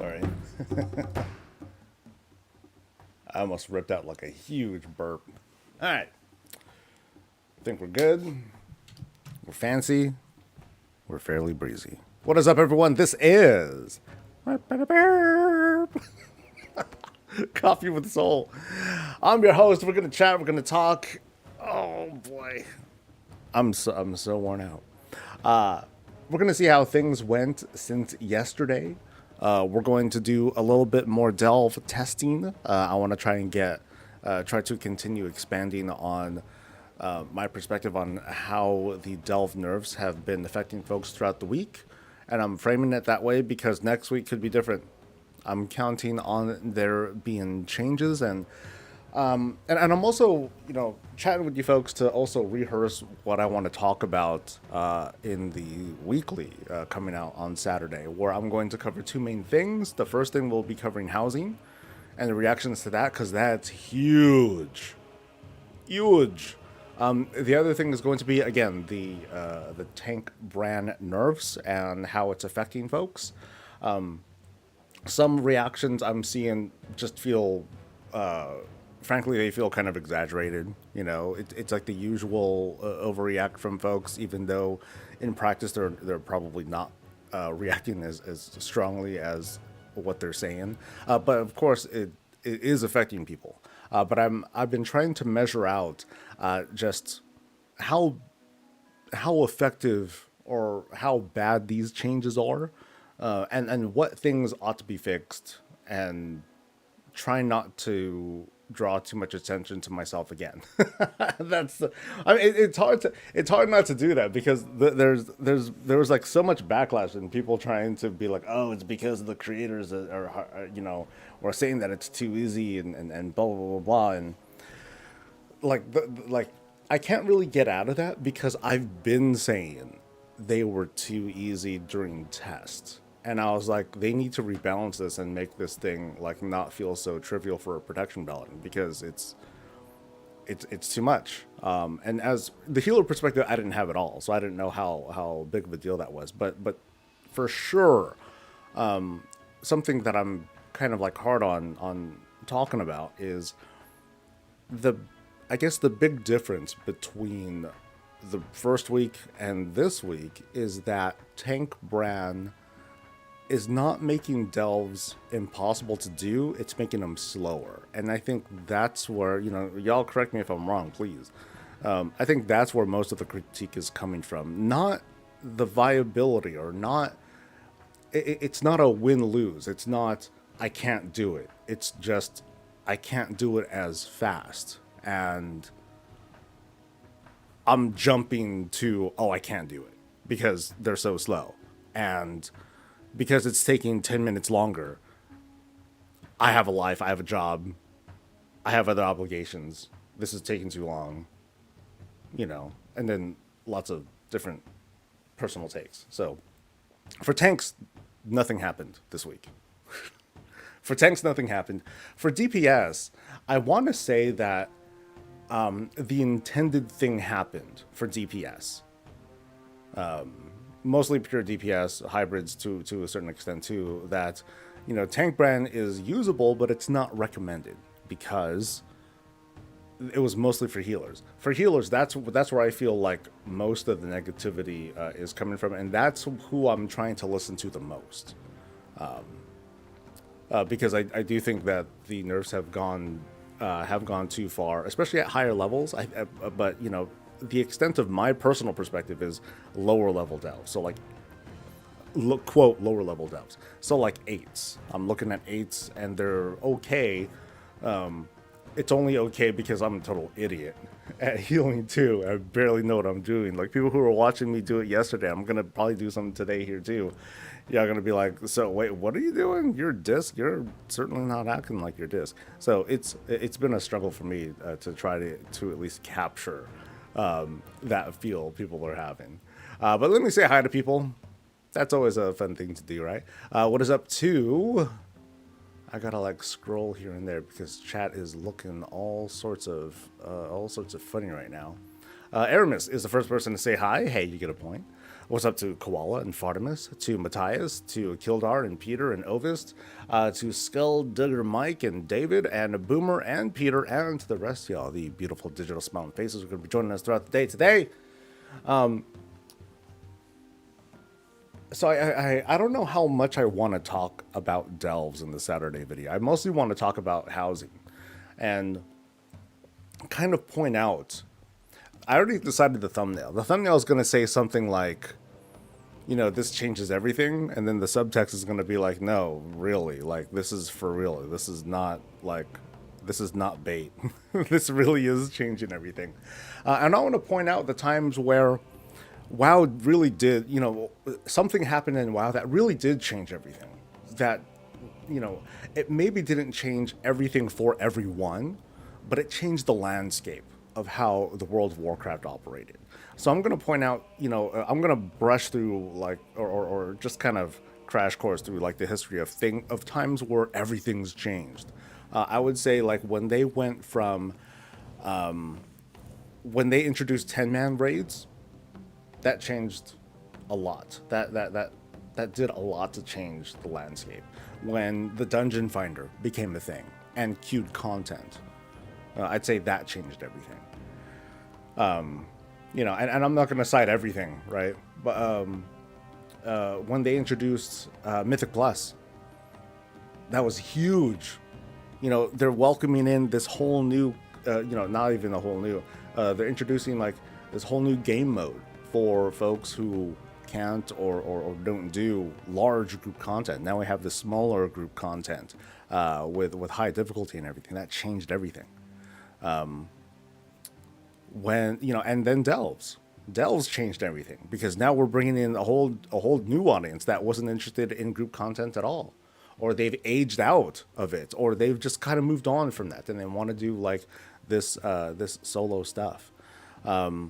Sorry. I almost ripped out like a huge burp. All right. I think we're good. We're fancy. We're fairly breezy. What is up, everyone? This is Coffee with Soul. I'm your host. We're gonna chat. We're gonna talk. Oh boy, I'm so worn out. We're going to see how things went since yesterday. We're going to do a little bit more delve testing. I want to try to continue expanding on my perspective on how the delve nerfs have been affecting folks throughout the week. And I'm framing it that way because next week could be different. I'm counting on there being changes and I'm also, chatting with you folks to also rehearse what I want to talk about in the weekly coming out on Saturday, where I'm going to cover two main things. The first thing will be covering housing and the reactions to that, because that's huge. Huge. The other thing is going to be, again, the tank brand nerfs and how it's affecting folks. Some reactions I'm seeing just feel frankly, they feel kind of exaggerated. It's like the usual overreact from folks, even though in practice they're probably not reacting as strongly as what they're saying. But of course, it is affecting people. But I've been trying to measure out just how effective or how bad these changes are, and what things ought to be fixed, and try not to draw too much attention to myself again. That's I mean, it's hard not to do that because there was like so much backlash and people trying to be like, oh, it's because the creators are saying that it's too easy and blah blah blah blah. And like I can't really get out of that because I've been saying they were too easy during tests. And I was like, they need to rebalance this and make this thing like not feel so trivial for a protection balancing, because it's too much. And as the healer perspective, I didn't have it all, so I didn't know how big of a deal that was. But for sure, something that I'm kind of like hard on talking about is the I guess the big difference between the first week and this week is that Tank Bran is not making delves impossible to do, it's making them slower. And I think that's where, y'all correct me if I'm wrong, please. I think that's where most of the critique is coming from. Not the viability, or not, it's not a win-lose. It's not, I can't do it. It's just, I can't do it as fast. And I'm jumping to, oh, I can't do it because they're so slow. And because it's taking 10 minutes longer, I have a life, I have a job, I have other obligations. This is taking too long, and then lots of different personal takes. So for tanks, nothing happened this week. For tanks, nothing happened. For DPS, I want to say that the intended thing happened for DPS. Mostly pure DPS, hybrids to a certain extent too, that, Tank Brand is usable, but it's not recommended because it was mostly for healers. For healers, that's where I feel like most of the negativity is coming from, and that's who I'm trying to listen to the most. Because I do think that the nerfs have gone too far, especially at higher levels. But the extent of my personal perspective is lower level delves. So like, quote, lower level delves. So like eights. I'm looking at eights and they're okay. It's only okay because I'm a total idiot at healing too. I barely know what I'm doing. Like, people who were watching me do it yesterday, I'm gonna probably do something today here too. Y'all gonna be like, so wait, what are you doing? You're disc. You're certainly not acting like you're disc. So it's been a struggle for me to try to at least capture that feel people are having. But let me say hi to people. That's always a fun thing to do, right? What is up to? I gotta like scroll here and there because chat is looking all sorts of funny right now. Aramis is the first person to say hi. Hey, you get a point. What's up to Koala and Fartimus, to Matthias, to Kildar and Peter and Ovist, to Skulldugger Mike and David and Boomer and Peter, and to the rest of y'all, the beautiful digital smiling faces who are going to be joining us throughout the day today. So I don't know how much I want to talk about delves in the Saturday video. I mostly want to talk about housing and kind of point out. I already decided the thumbnail. The thumbnail is going to say something like, you know, this changes everything, and then the subtext is going to be like, no, really, like, this is for real. This is not bait. This really is changing everything. And I want to point out the times where WoW really did, you know, something happened in WoW that really did change everything. That, you know, it maybe didn't change everything for everyone, but it changed the landscape of how the world of Warcraft operated. So I'm going to point out, you know, I'm going to brush through like, or just kind of crash course through like the history of times where everything's changed. I would say like when they went from, when they introduced 10-man raids, that changed a lot. That did a lot to change the landscape. When the Dungeon Finder became a thing and queued content, I'd say that changed everything. You know, and I'm not going to cite everything, right? But when they introduced Mythic Plus, that was huge. You know, they're welcoming in this whole new, you know, not even a whole new, they're introducing like this whole new game mode for folks who can't or don't do large group content. Now we have the smaller group content with high difficulty and everything. That changed everything. When, you know, and then delves changed everything, because now we're bringing in a whole new audience that wasn't interested in group content at all, or they've aged out of it, or they've just kind of moved on from that and they want to do like this solo stuff. The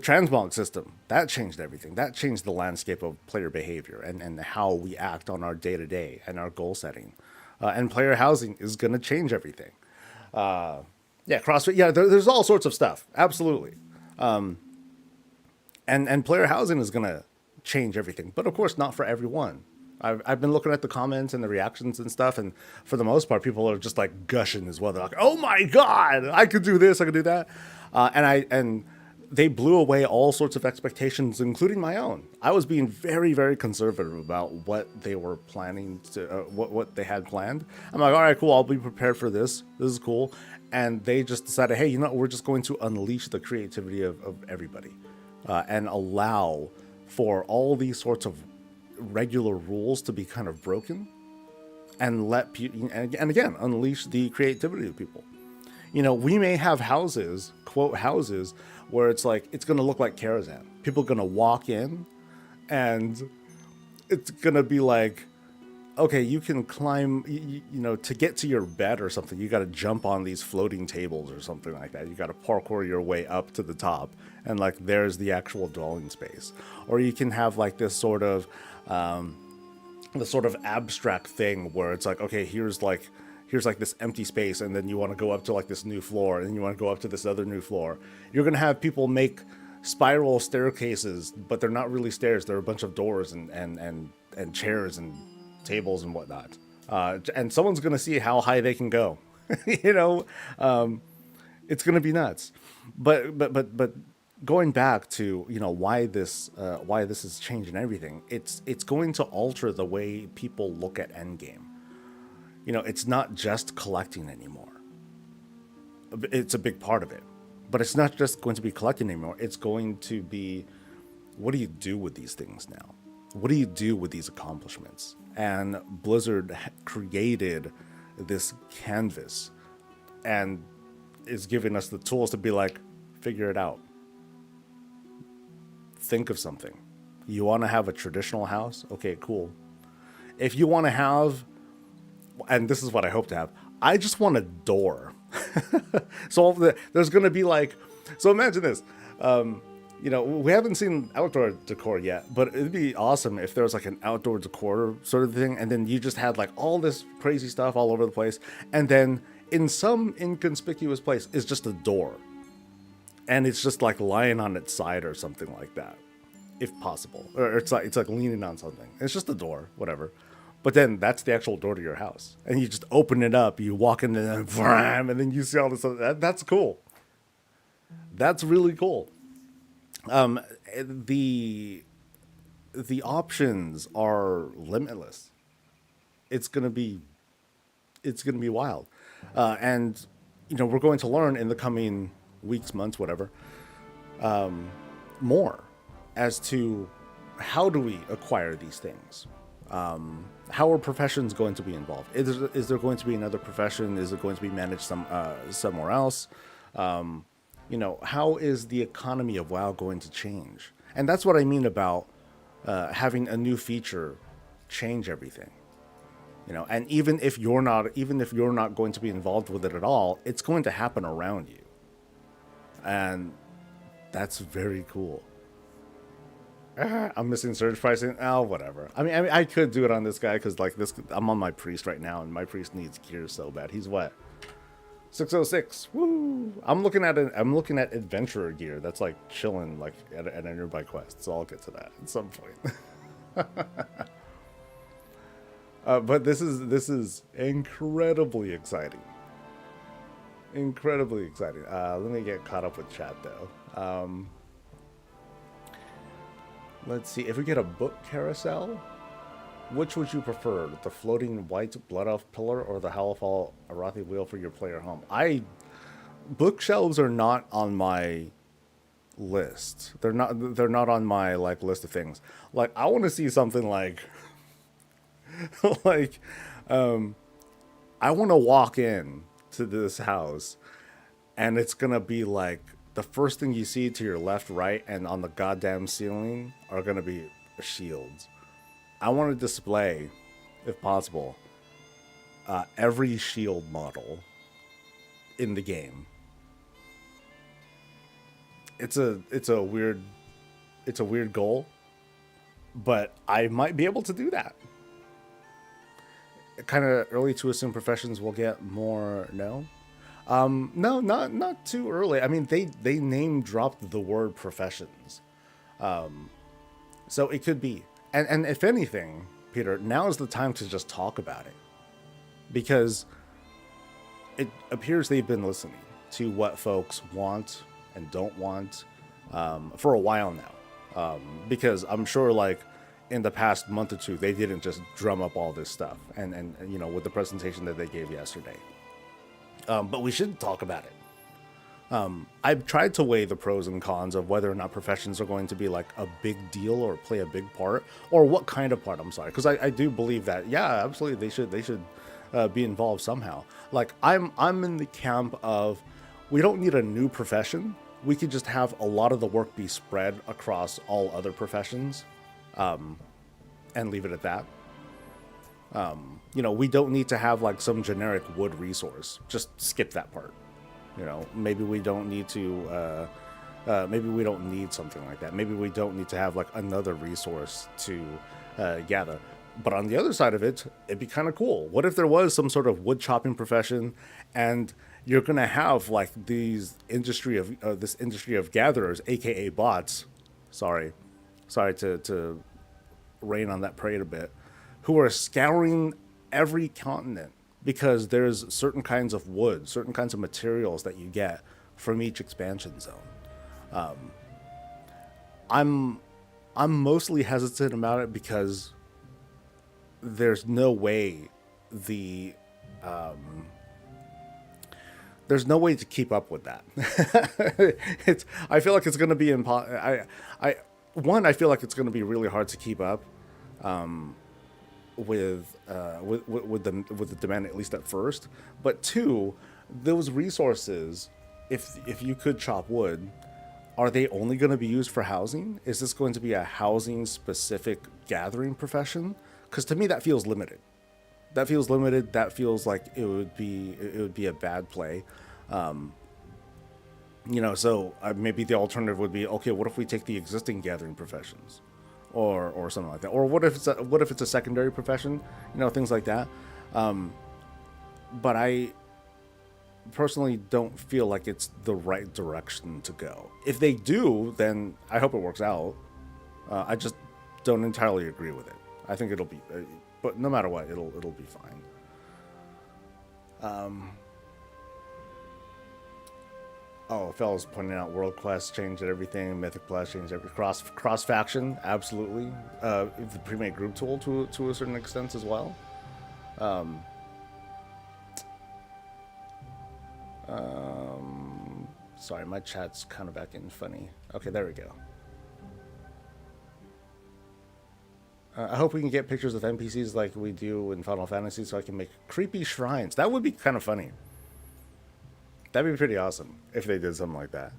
transmog system, that changed everything. That changed the landscape of player behavior and how we act on our day-to-day and our goal setting. And player housing is going to change everything. Yeah, CrossFit. Yeah, there's all sorts of stuff. Absolutely. And player housing is going to change everything. But of course, not for everyone. I've been looking at the comments and the reactions and stuff. And for the most part, people are just like gushing as well. They're like, oh my God, I could do this. I could do that. And they blew away all sorts of expectations, including my own. I was being very, very conservative about what they were planning to, what they had planned. I'm like, all right, cool. I'll be prepared for this. This is cool. And they just decided, hey, you know, we're just going to unleash the creativity of everybody and allow for all these sorts of regular rules to be kind of broken and let people, and again, unleash the creativity of people. You know, we may have houses, quote houses, where it's like, it's going to look like Karazhan. People are going to walk in and it's going to be like, okay, you can climb, you know, to get to your bed or something, you got to jump on these floating tables or something like that. You got to parkour your way up to the top, and like there's the actual dwelling space. Or you can have like this sort of, abstract thing where it's like, okay, here's like this empty space, and then you want to go up to like this new floor, and then you want to go up to this other new floor. You're going to have people make spiral staircases, but they're not really stairs. They're a bunch of doors and chairs and tables and whatnot, and someone's gonna see how high they can go. You know, it's gonna be nuts. But going back to, you know, why this is changing everything. It's going to alter the way people look at endgame. You know, it's not just collecting anymore. It's a big part of it, but it's not just going to be collecting anymore. It's going to be, what do you do with these things now? What do you do with these accomplishments? And Blizzard created this canvas and is giving us the tools to be like, figure it out. Think of something. You want to have a traditional house? Okay, cool. If you want to have, and this is what I hope to have, I just want a door. So there's going to be like, so imagine this. You know, we haven't seen outdoor decor yet, but it'd be awesome if there was like an outdoor decor sort of thing, and then you just had like all this crazy stuff all over the place, and then in some inconspicuous place is just a door, and it's just like lying on its side or something like that. if possible, or it's like leaning on something. It's just a door, whatever. But then that's the actual door to your house, and you just open it up. You walk in there, and then you see all this. That's cool. That's really cool. Um, the the options are limitless. It's gonna be wild, and we're going to learn in the coming weeks, months, whatever, more as to how do we acquire these things. How are professions going to be involved? Is there going to be another profession? Is it going to be managed somewhere else? How is the economy of WoW going to change? And that's what I mean about having a new feature change everything. And even if you're not going to be involved with it at all, it's going to happen around you, and that's very cool. I'm missing surge pricing. Oh, whatever. I could do it on this guy because like this, I'm on my priest right now, and my priest needs gear so bad. He's what, 606. Woo! I'm looking at adventurer gear. That's like chilling like at a nearby quest. So I'll get to that at some point. But this is incredibly exciting. Incredibly exciting. Let me get caught up with chat though. Let's see if we get a book carousel. Which would you prefer, the floating white blood elf pillar or the Howlfall Arathi wheel for your player home? Bookshelves are not on my list. They're not on my like list of things. Like I want to see something like like I want to walk in to this house and it's gonna be like the first thing you see to your left, right, and on the goddamn ceiling are gonna be shields. I want to display, if possible, every shield model in the game. It's a weird goal, but I might be able to do that. Kind of early to assume professions will get more. No, no, not too early. I mean, they name dropped the word professions, so it could be. And if anything, Peter, now is the time to just talk about it, because it appears they've been listening to what folks want and don't want for a while now. Because I'm sure, like in the past month or two, they didn't just drum up all this stuff, and with the presentation that they gave yesterday. But we should talk about it. I've tried to weigh the pros and cons of whether or not professions are going to be like a big deal or play a big part, or what kind of part. I'm sorry, because I do believe that, yeah, absolutely they should be involved somehow. Like I'm in the camp of, we don't need a new profession. We could just have a lot of the work be spread across all other professions, and leave it at that. We don't need to have like some generic wood resource. Just skip that part. Maybe we don't need to. Maybe we don't need something like that. Maybe we don't need to have like another resource to gather. But on the other side of it, it'd be kind of cool. What if there was some sort of wood chopping profession, and you're gonna have like this industry of gatherers, aka bots. Sorry to rain on that parade a bit, who are scouring every continent, because there's certain kinds of wood, certain kinds of materials that you get from each expansion zone. I'm mostly hesitant about it because there's no way there's no way to keep up with that. I feel like it's going to be I feel like it's going to be really hard to keep up with the demand, at least at first. But two, those resources, if you could chop wood, are they only going to be used for housing? Is this going to be a housing specific gathering profession? Because to me that feels limited. That feels like it would be a bad play. So maybe the alternative would be, okay, what if we take the existing gathering professions, or something like that, or what if it's a secondary profession, things like that. But I personally don't feel like it's the right direction to go. If they do, then I hope it works out. I just don't entirely agree with it. I think it'll be, but no matter what, it'll be fine. Oh, fellas pointing out World Quest changed everything, Mythic Plus changed every cross faction, absolutely. The pre-made group tool to a certain extent as well. Sorry, my chat's kind of acting funny. Okay, there we go. I hope we can get pictures of NPCs like we do in Final Fantasy so I can make creepy shrines. That would be kind of funny. That'd be pretty awesome if they did something like that.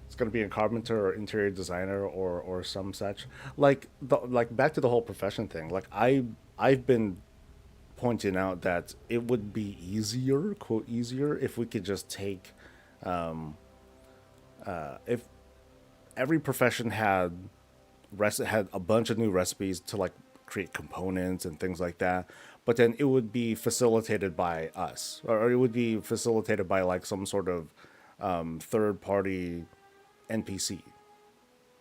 It's gonna be a carpenter or interior designer or some such. Like back to the whole profession thing. Like I've been pointing out that it would be easier, quote easier, if we could just take if every profession had a bunch of new recipes to like create components and things like that, but then it would be facilitated by us, or it would be facilitated by like some sort of third party NPC,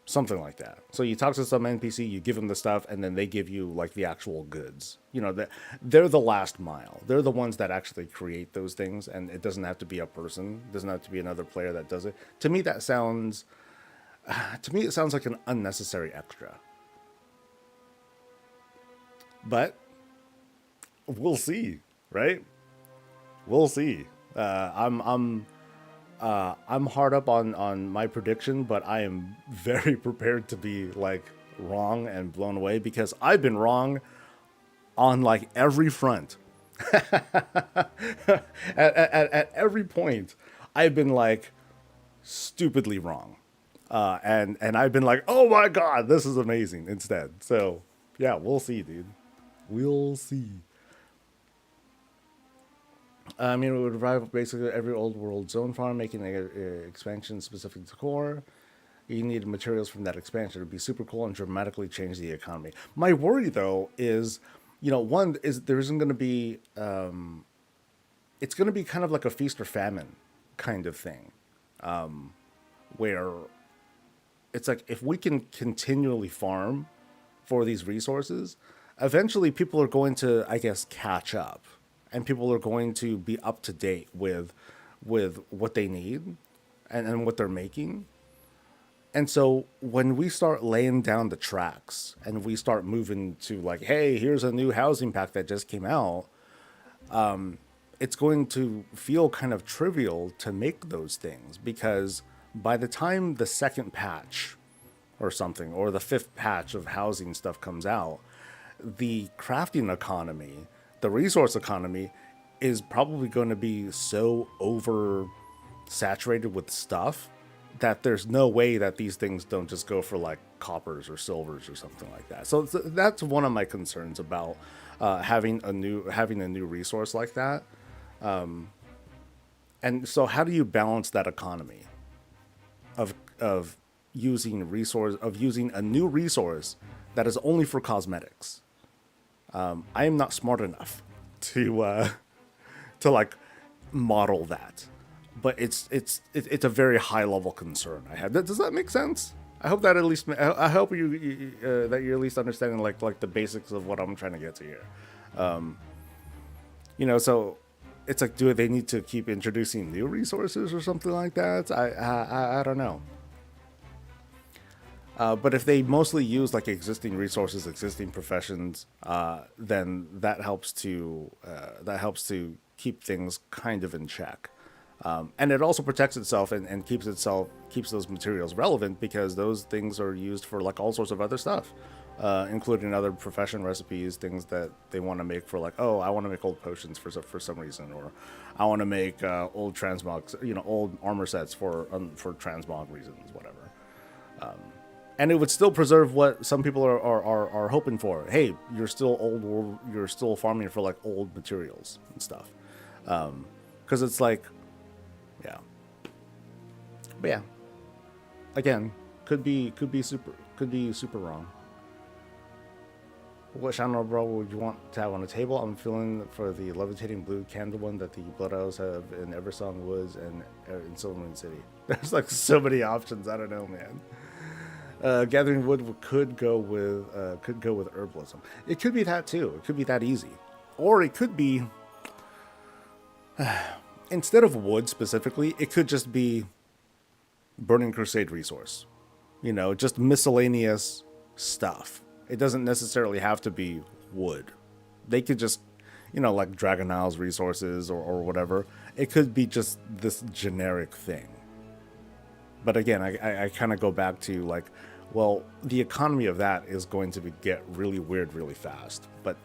something like that. So you talk to some NPC, you give them the stuff, and then they give you like the actual goods. You know, they're the last mile. They're the ones that actually create those things, and it doesn't have to be a person. It doesn't have to be another player that does it. To me, that sounds. To me, it sounds like an unnecessary extra. But we'll see, right? We'll see. I'm hard up on my prediction, but I am very prepared to be like wrong and blown away because I've been wrong on like every front. At every point, I've been like stupidly wrong, and I've been like, oh my god, this is amazing instead. So yeah, we'll see, dude. We'll see. I mean, it would revive basically every old world zone farm, making an expansion specific to core. You need materials from that expansion. It would be super cool and dramatically change the economy. My worry, though, is, you know, one is there isn't going to be, it's going to be kind of like a feast or famine kind of thing, where it's like if we can continually farm for these resources, eventually people are going to, I guess, catch up, and people are going to be up to date with what they need and what they're making. And so when we start laying down the tracks and we start moving to like, hey, here's a new housing pack that just came out, it's going to feel kind of trivial to make those things, because by the time the second patch or something, or the fifth patch of housing stuff comes out, the crafting economy, the resource economy, is probably going to be so over saturated with stuff that there's no way that these things don't just go for like coppers or silvers or something like that. So that's one of my concerns about having a new resource like that. And so how do you balance that economy of using a new resource that is only for cosmetics? I am not smart enough to like model that, but it's a very high level concern I have. Does that make sense? I hope that at least I hope you that you're at least understanding like the basics of what I'm trying to get to here. You know, so it's like, do they need to keep introducing new resources or something like that? I don't know. But if they mostly use like existing resources, existing professions, then that helps to keep things kind of in check, and it also protects itself and keeps those materials relevant, because those things are used for like all sorts of other stuff, including other profession recipes, things that they want to make for like, oh, I want to make old potions for some reason, or I want to make old transmog, old armor sets for transmog reasons, whatever. And it would still preserve what some people are hoping for. Hey, you're still farming for like old materials and stuff. Because it's like, yeah. But yeah, again, could be super wrong. What genre, bro, would you want to have on the table? I'm feeling for the levitating blue candle one that the Blood Elves have in Eversong Woods and in Silvermoon City. There's like so many options. I don't know, man. Gathering wood could go with herbalism. It could be that too. It could be that easy, or it could be instead of wood specifically, it could just be Burning Crusade resource. You know, just miscellaneous stuff. It doesn't necessarily have to be wood. They could just, you know, like Dragon Isles resources or whatever. It could be just this generic thing. But again, I kind of go back to like, well, the economy of that is going to get really weird really fast. But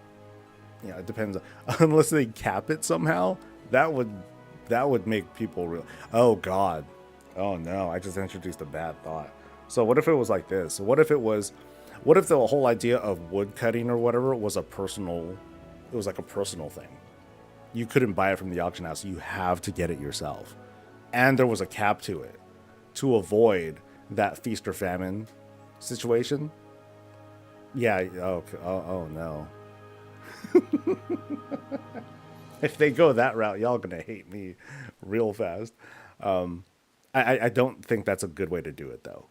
yeah, it depends. Unless they cap it somehow, that would make people real. Oh God, oh no! I just introduced a bad thought. So what if it was like this? What if the whole idea of wood cutting or whatever was a personal? It was like a personal thing. You couldn't buy it from the auction house. You have to get it yourself, and there was a cap to it to avoid that feast or famine situation. Yeah. Oh no. If they go that route, y'all gonna hate me real fast. I don't think that's a good way to do it though.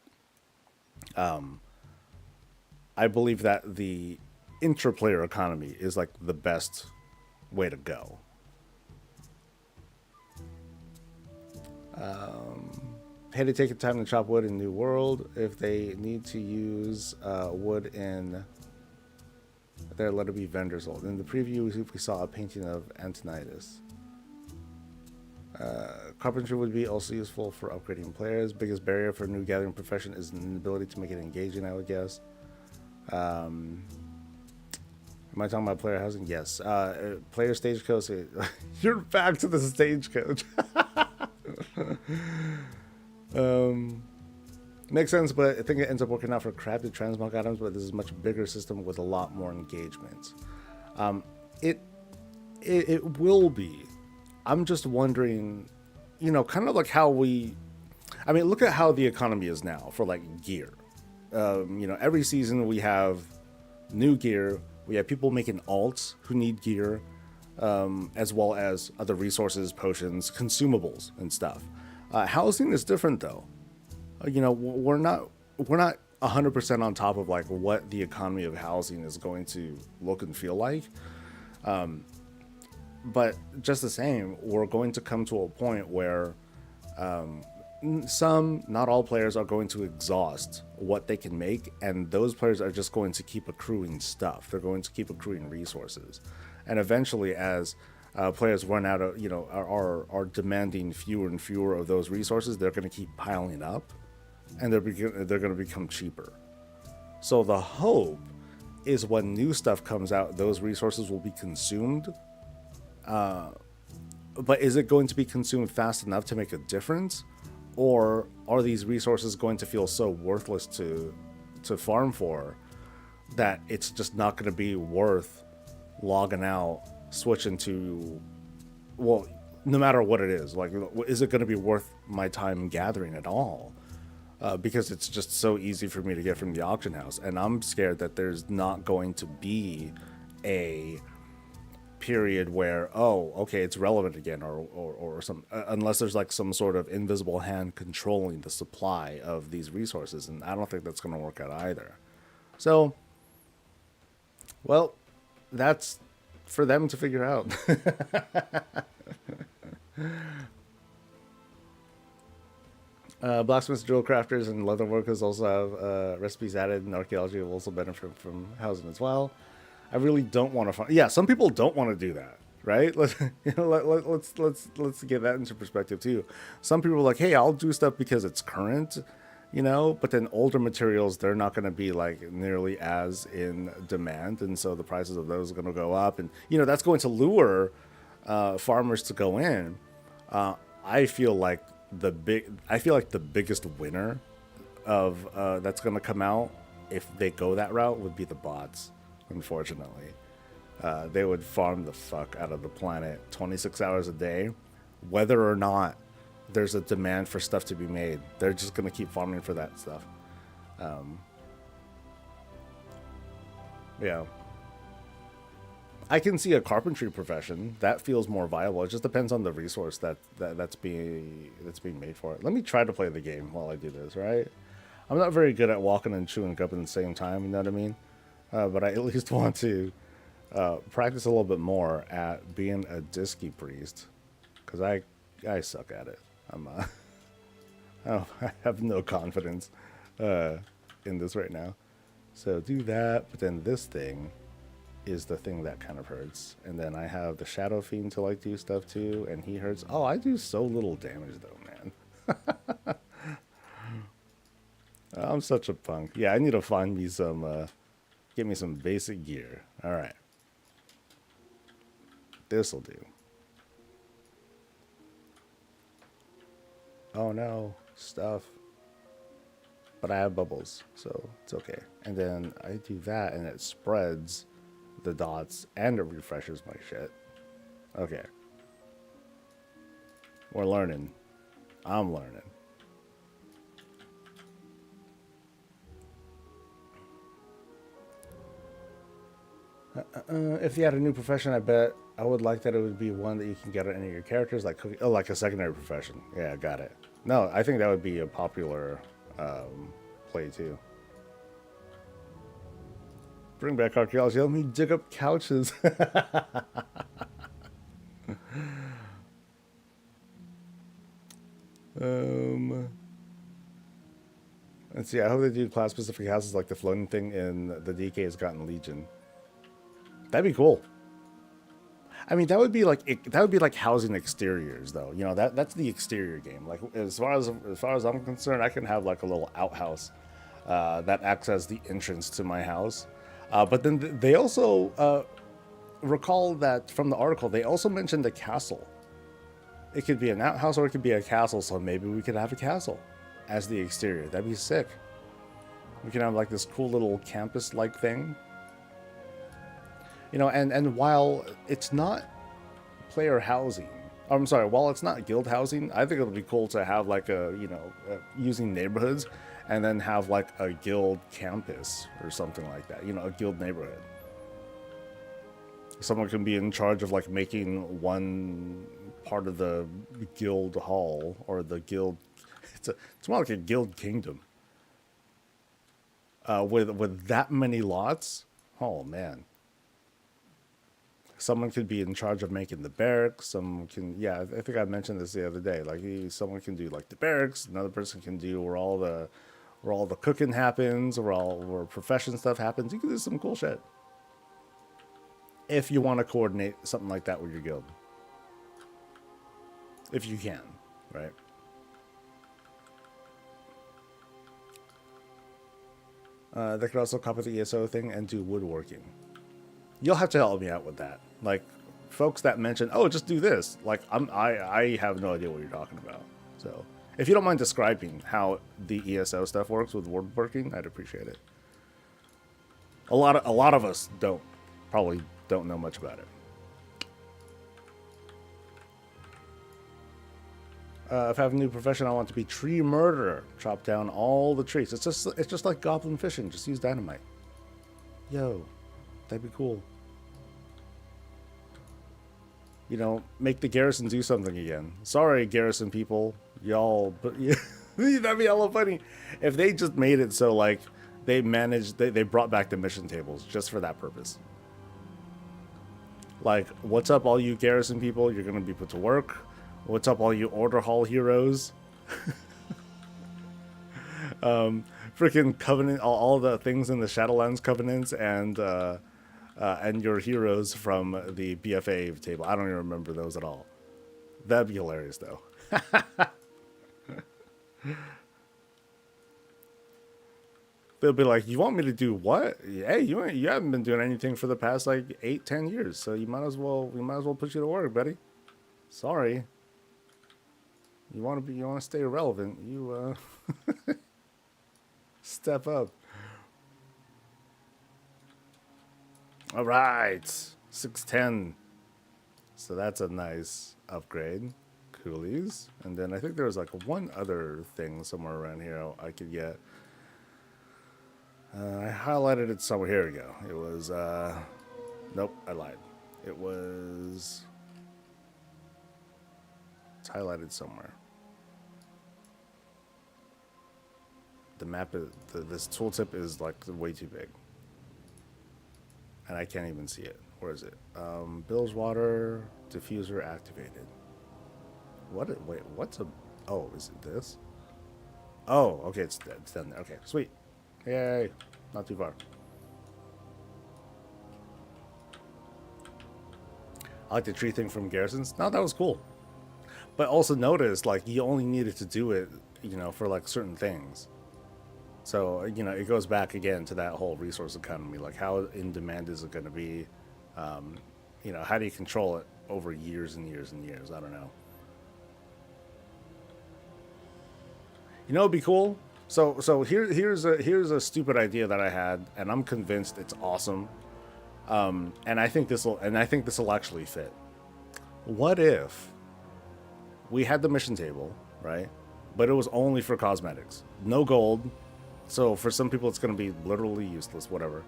I believe that the intraplayer economy is like the best way to go. Hey, to take the time to chop wood in New World. If they need to use wood in there, let it be vendor sold. In the preview, we saw a painting of Antonidas. Carpentry would be also useful for upgrading players. Biggest barrier for a new gathering profession is an ability to make it engaging, I would guess. Am I talking about player housing? Yes. Player stagecoach. You're back to the stagecoach. Makes sense, but I think it ends up working out for crafted transmog items, but this is a much bigger system with a lot more engagement. It will be. I'm just wondering, you know, kind of like how look at how the economy is now for like gear. You know, every season we have new gear. We have people making alts who need gear, as well as other resources, potions, consumables, and stuff. Housing is different though. You know, we're not 100% on top of like what the economy of housing is going to look and feel like. But just the same, we're going to come to a point where not all players are going to exhaust what they can make, and those players are just going to keep accruing stuff. They're going to keep accruing resources, and eventually, as players run out of, you know, are demanding fewer and fewer of those resources, they're going to keep piling up, and they're going to become cheaper. So the hope is when new stuff comes out, those resources will be consumed. But is it going to be consumed fast enough to make a difference? Or are these resources going to feel so worthless to farm for that it's just not going to be worth logging out, switching to, well, no matter what it is, like, is it going to be worth my time gathering at all? Because it's just so easy for me to get from the auction house. And I'm scared that there's not going to be a period where, oh, okay, it's relevant again, or some, unless there's like some sort of invisible hand controlling the supply of these resources, and I don't think that's going to work out either. So, well, that's for them to figure out. Blacksmiths, drill crafters, and leather workers also have recipes added, and archaeology will also benefit from housing as well. I really don't want to find. Yeah, some people don't want to do that, right? Let's get that into perspective too. Some people are like, hey, I'll do stuff because it's current, you know. But then older materials, they're not going to be like nearly as in demand, and so the prices of those are going to go up, and you know that's going to lure farmers to go in. I feel like the biggest winner of that's going to come out if they go that route would be the bots. Unfortunately, they would farm the fuck out of the planet 26 hours a day, whether or not there's a demand for stuff to be made. They're just going to keep farming for that stuff. Yeah, I can see a carpentry profession that feels more viable. It just depends on the resource that's being made for it. Let me try to play the game while I do this, right? I'm not very good at walking and chewing gum at the same time. You know what I mean? But I at least want to practice a little bit more at being a disky priest, because I suck at it. I'm I have no confidence uh, in this right now. So do that, but then this thing is the thing that kind of hurts. And then I have the Shadow Fiend to like do stuff too, and he hurts. Oh, I do so little damage though, man. I'm such a punk. Yeah, I need to find me some, get me some basic gear. All right. This'll do. Oh no, stuff. But I have bubbles, so it's okay. And then I do that and it spreads the dots and it refreshes my shit. Okay. We're learning. I'm learning. If you had a new profession, I bet I would like that it would be one that you can get on any of your characters, like cooking. Oh, like a secondary profession. Yeah, got it. No, I think that would be a popular play too. Bring back archaeology. Let me dig up couches. um, let's see. I hope they do class-specific houses like the floating thing in the DK has gotten Legion. That'd be cool. I mean, that would be like housing exteriors, though. You know, that's the exterior game. Like as far as I'm concerned, I can have like a little outhouse that acts as the entrance to my house. But then they also recall that from the article, they also mentioned a castle. It could be an outhouse or it could be a castle. So maybe we could have a castle as the exterior. That'd be sick. We can have like this cool little campus-like thing. You know, and while it's not player housing, I'm sorry, while it's not guild housing, I think it'll be cool to have like using neighborhoods and then have like a guild campus or something like that. You know, a guild neighborhood. Someone can be in charge of like making one part of the guild hall or the guild. It's more like a guild kingdom. With that many lots, oh man. Someone could be in charge of making the barracks. Someone can, yeah, I think I mentioned this the other day. Like, someone can do like the barracks. Another person can do where all the cooking happens, where profession stuff happens. You can do some cool shit if you want to coordinate something like that with your guild. If you can, right? They could also copy the ESO thing and do woodworking. You'll have to help me out with that. Like, folks that mention, oh, just do this. Like, I have no idea what you're talking about. So, if you don't mind describing how the ESO stuff works with woodworking, I'd appreciate it. A lot of us probably don't know much about it. If I have a new profession, I want to be tree murderer. Chop down all the trees. It's just like goblin fishing. Just use dynamite. Yo, that'd be cool. You know, make the garrison do something again. Sorry, garrison people, y'all, but yeah, that'd be hella funny if they just made it so like they brought back the mission tables just for that purpose. Like, what's up, all you garrison people? You're gonna be put to work. What's up, all you order hall heroes? Freaking covenant, all the things in the Shadowlands covenants and your heroes from the BFA table. I don't even remember those at all. That'd be hilarious, though. They'll be like, "You want me to do what? Hey, you haven't been doing anything for the past like 8-10 years, so we might as well put you to work, buddy. Sorry. You want to stay relevant? You step up." All right, 610. So that's a nice upgrade. Coolies. And then I think there was like one other thing somewhere around here I could get. I highlighted it somewhere. Here we go. It was, nope, I lied. It's highlighted somewhere. the map is this tooltip is like way too big, and I can't even see it. Where is it? Bilge water diffuser activated. What? Wait, what's a? Oh, is it this? Oh, okay, it's down there. Okay, sweet. Yay, not too far. I like the tree thing from Garrison's. No, that was cool. But also notice, like, you only needed to do it, you know, for like certain things. So, you know, it goes back again to that whole resource economy. Like, how in demand is it going to be? You know, how do you control it over years and years and years? I don't know. You know, it'd be cool. Here's a stupid idea that I had, and I'm convinced it's awesome. And I think this will actually fit. What if we had the mission table, right? But it was only for cosmetics, no gold. So for some people, it's going to be literally useless, whatever.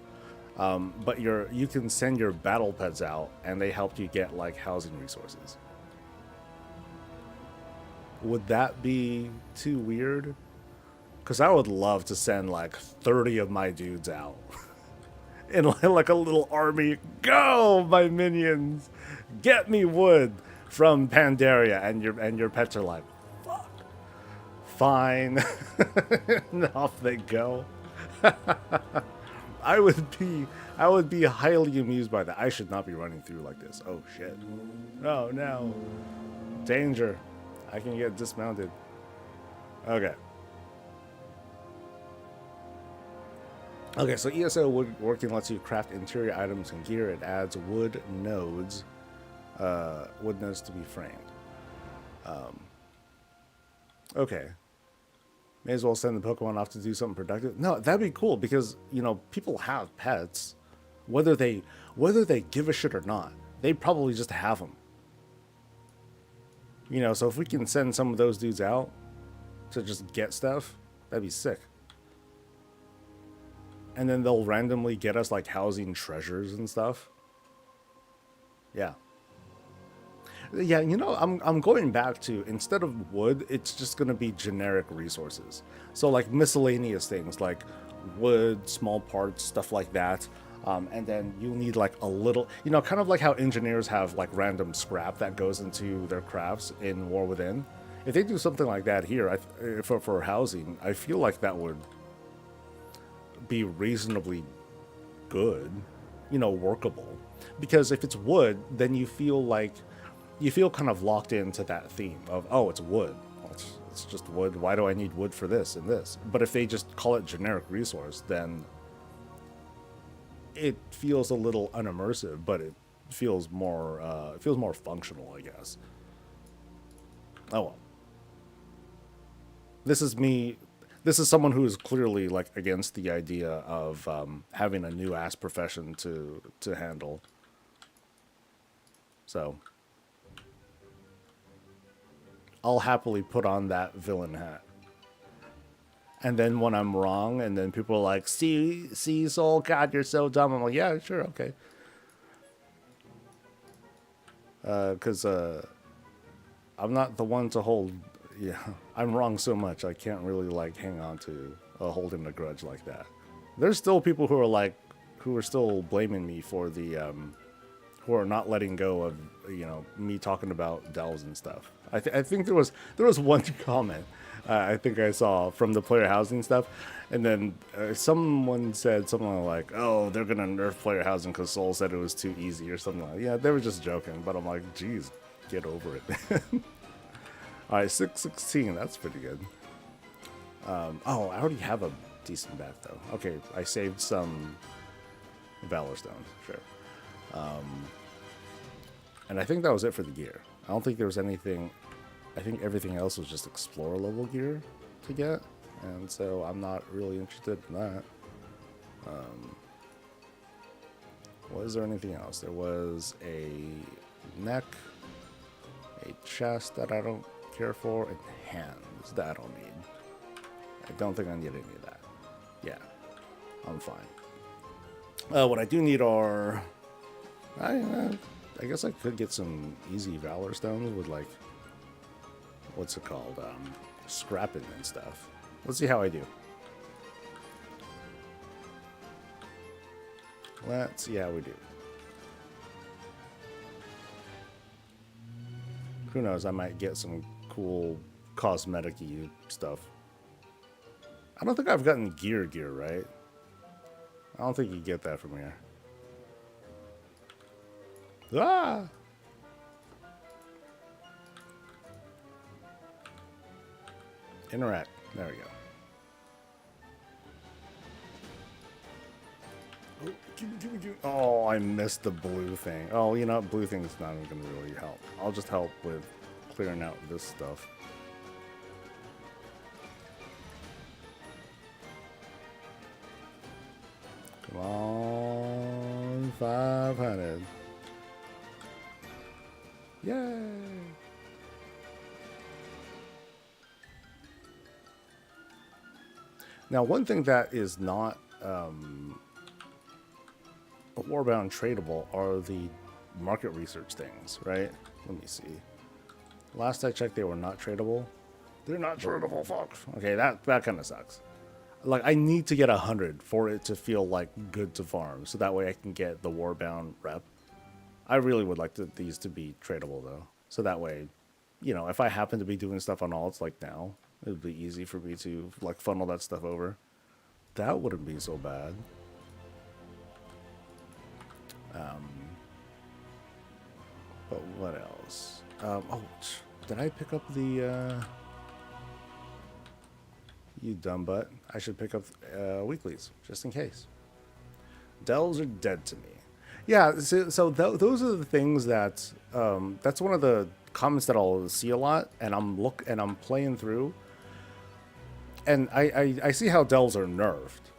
But you can send your battle pets out, and they help you get like housing resources. Would that be too weird? Because I would love to send like 30 of my dudes out in like a little army. Go, my minions! Get me wood from Pandaria, and your pets are like, fuck, fine, and off they go. I would be highly amused by that. I should not be running through like this. Oh shit! Oh no! Danger! I can get dismounted. Okay. Okay, so ESO woodworking lets you craft interior items and gear. It adds wood nodes to be framed. Okay. May as well send the Pokemon off to do something productive. No, that'd be cool because, you know, people have pets. Whether they give a shit or not, they probably just have them. You know, so if we can send some of those dudes out to just get stuff, that'd be sick. And then they'll randomly get us like housing treasures and stuff. Yeah. Yeah, you know, I'm going back to, instead of wood, it's just going to be generic resources. So like miscellaneous things like wood, small parts, stuff like that. And then you'll need like a little, you know, kind of like how engineers have like random scrap that goes into their crafts in War Within. If they do something like that here for housing, I feel like that would be reasonably good, you know, workable. Because if it's wood, then you feel kind of locked into that theme of, oh, it's wood. Well, it's just wood. Why do I need wood for this and this? But if they just call it generic resource, then it feels a little unimmersive, but it feels more functional, I guess. Oh well. This is someone who is clearly like against the idea of having a new ass profession to handle. So I'll happily put on that villain hat. And then when I'm wrong, and then people are like, see, Soul, God, you're so dumb. I'm like, yeah, sure, okay. Because I'm not the one to hold. Yeah, I'm wrong so much. I can't really like hang on to holding a grudge like that. There's still people who are still blaming me for the who are not letting go of, you know, me talking about delves and stuff. I think there was one comment I think I saw from the player housing stuff, and then someone said something like, "Oh, they're gonna nerf player housing because Soul said it was too easy" or something like that. Yeah, they were just joking, but I'm like, geez, get over it. All right, 616, that's pretty good. Oh, I already have a decent bath though. Okay, I saved some Valor Stones, sure. And I think that was it for the gear. I don't think there was anything. I think everything else was just explorer level gear to get, and so I'm not really interested in that. Was there anything else? There was a neck, a chest that I don't care for, and hands that I don't need. I don't think I need any of that. Yeah, I'm fine. What I do need are, I guess I could get some easy Valor Stones with like, what's it called? Scrapping and stuff. Let's see how I do. Yeah, we do. Who knows? I might get some cool cosmetic-y stuff. I don't think I've gotten gear, right? I don't think you get that from here. Ah! Interact. There we go. Oh, I missed the blue thing. Oh, you know, blue thing's not even going to really help. I'll just help with clearing out this stuff. Come on, 500. Yay! Now, one thing that is not Warbound tradable are the market research things, right? Let me see. Last I checked, they were not tradable. They're not tradable, fuck. Okay, that kind of sucks. Like, I need to get 100 for it to feel like good to farm, so that way I can get the Warbound rep. I really would like these to be tradable, though. So that way, you know, if I happen to be doing stuff on alts like now, it would be easy for me to, like, funnel that stuff over. That wouldn't be so bad. But what else? Oh, did I pick up the... You dumb butt. I should pick up weeklies, just in case. Delves are dead to me. Yeah, so those are the things that... that's one of the comments that I'll see a lot, and I'm playing through. And I see how delves are nerfed.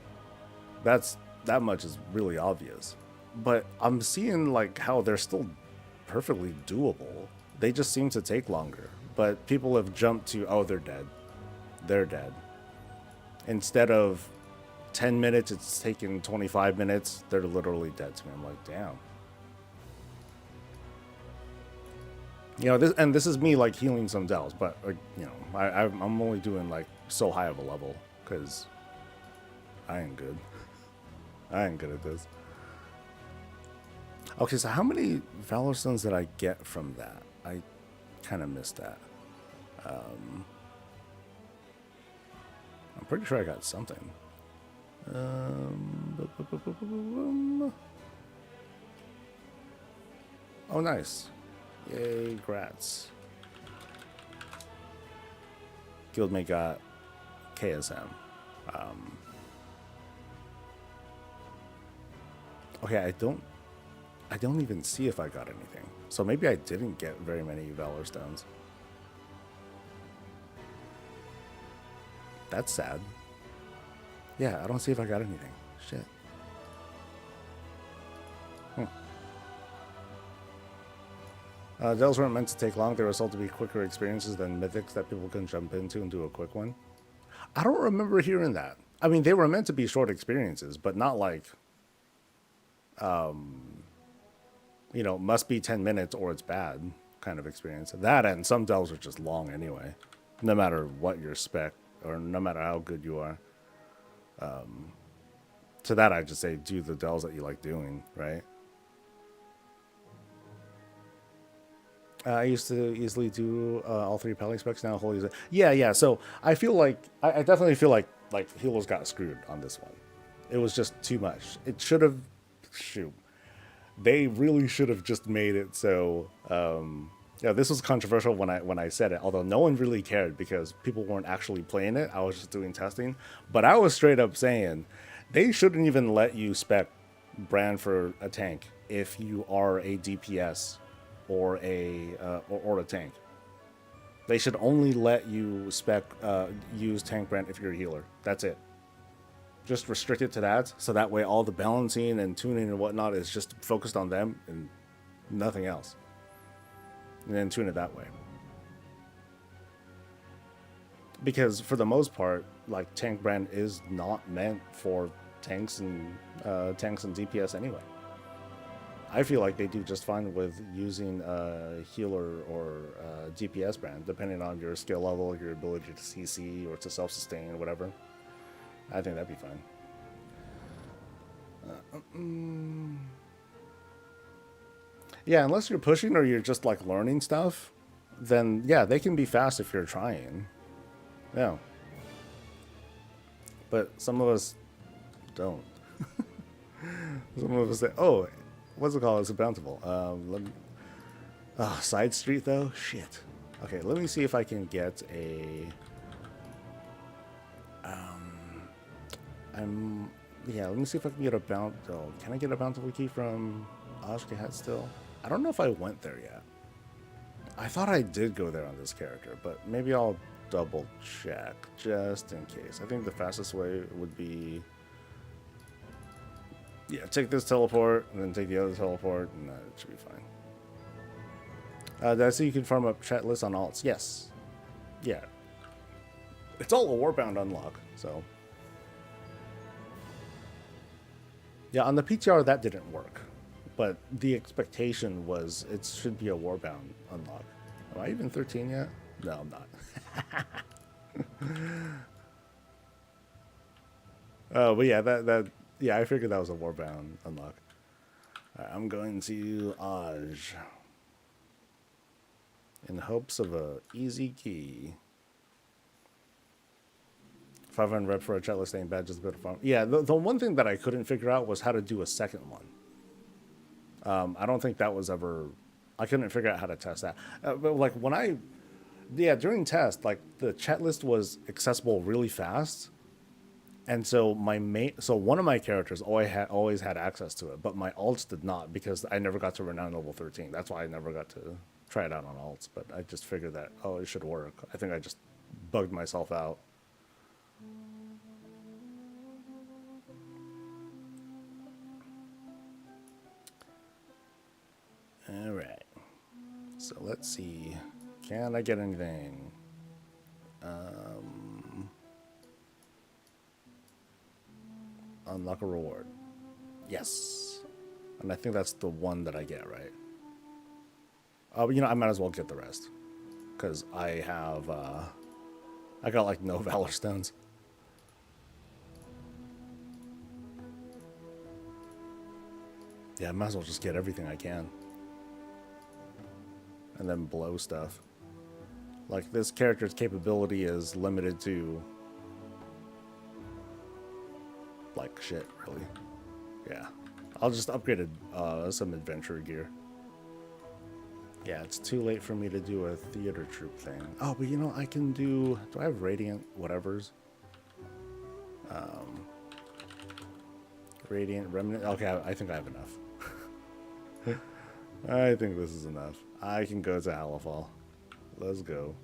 That much is really obvious. But I'm seeing like how they're still perfectly doable. They just seem to take longer. But people have jumped to, oh, they're dead. They're dead. Instead of 10 minutes, it's taking 25 minutes. They're literally dead to me. I'm like, damn. You know, this is me like healing some delves, but you know, I'm only doing like so high of a level because I ain't good. I ain't good at this. Okay, so how many Valor Stones did I get from that? I kind of missed that. I'm pretty sure I got something. Oh, nice. Yay, grats. Guildmate got KSM. Okay, I don't even see if I got anything. So maybe I didn't get very many Valor Stones. That's sad. Yeah, I don't see if I got anything. Shit. Delves weren't meant to take long. They were sold to be quicker experiences than mythics that people can jump into and do a quick one. I don't remember hearing that. I mean, they were meant to be short experiences, but not like, you know, must be 10 minutes or it's bad kind of experience. That and some delves are just long anyway, no matter what your spec or no matter how good you are. To that, I just say do the delves that you like doing, right? I used to easily do all three pally specs. Now whole user. Yeah. So I feel like I definitely feel like healers got screwed on this one. It was just too much. It should have. Shoot, they really should have just made it so. Yeah, this was controversial when I said it. Although no one really cared because people weren't actually playing it. I was just doing testing. But I was straight up saying they shouldn't even let you spec brand for a tank if you are a DPS. Or a tank. They should only let you spec use tank brand if you're a healer. That's it. Just restrict it to that, so that way all the balancing and tuning and whatnot is just focused on them and nothing else. And then tune it that way. Because for the most part, like tank brand is not meant for tanks and DPS anyway. I feel like they do just fine with using a healer or a DPS brand, depending on your skill level, your ability to CC or to self-sustain or whatever. I think that'd be fine. Yeah, unless you're pushing or you're just like learning stuff, then yeah, they can be fast if you're trying. Yeah. But some of us don't. Some of us say, oh, what's it called? It's a bountiful. Side street though? Shit. Okay, let me see if I can get a. Yeah, let me see if I can get a Oh, can I get a bountiful key from Ashkehat still? I don't know if I went there yet. I thought I did go there on this character, but maybe I'll double check just in case. I think the fastest way would be, yeah, take this teleport and then take the other teleport, and it should be fine. Did I see you can farm up chat lists on alts? Yes. Yeah. It's all a Warbound unlock, so. Yeah, on the PTR that didn't work. But the expectation was it should be a Warbound unlock. Am I even 13 yet? No, I'm not. But yeah, yeah, I figured that was a Warbound unlock. Right, I'm going to Aj in hopes of a easy key. 500 rep for a chetlist ain't bad, just a bit of fun. Yeah, the one thing that I couldn't figure out was how to do a second one. I don't think that was ever. I couldn't figure out how to test that. But like during test, like the chat list was accessible really fast, and so one of my characters always had access to it, but my alts did not because I never got to renown level 13. That's why I never got to try it out on alts. But I just figured that it should work. I think I just bugged myself out. All right. So let's see. Can I get anything? Unlock a reward. Yes. And I think that's the one that I get, right? Oh, I might as well get the rest. Because I have, I got like no Valor Stones. Yeah, I might as well just get everything I can. And then blow stuff. Like, this character's capability is limited to, like, shit, really. Yeah. I'll just upgrade some adventure gear. Yeah, it's too late for me to do a theater troupe thing. Oh, but I can do I have Radiant whatevers? Radiant Remnant? Okay, I think I have enough. I think this is enough. I can go to Halifal. Let's go.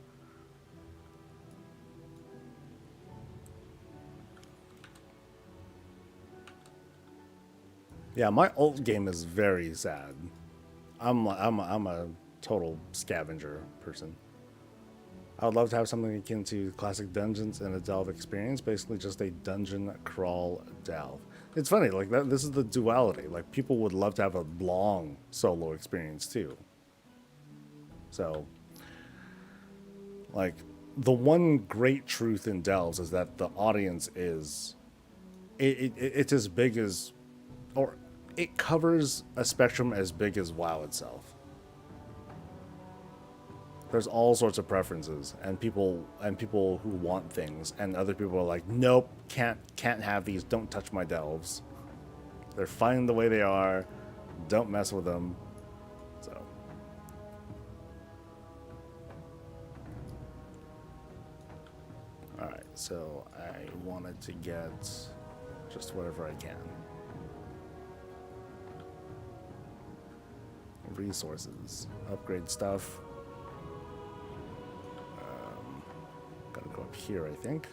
Yeah, my ult game is very sad. I'm a total scavenger person. I would love to have something akin to classic dungeons and a delve experience, basically just a dungeon crawl delve. It's funny, like this is the duality. Like people would love to have a long solo experience too. So, like, the one great truth in delves is that the audience is, it's as big as, or it covers a spectrum as big as WoW itself. There's all sorts of preferences and people who want things, and other people are like, nope, can't have these, don't touch my delves. They're fine the way they are, don't mess with them. So all right, so I wanted to get just whatever I can. Resources, upgrade stuff. Gotta go up here, I think.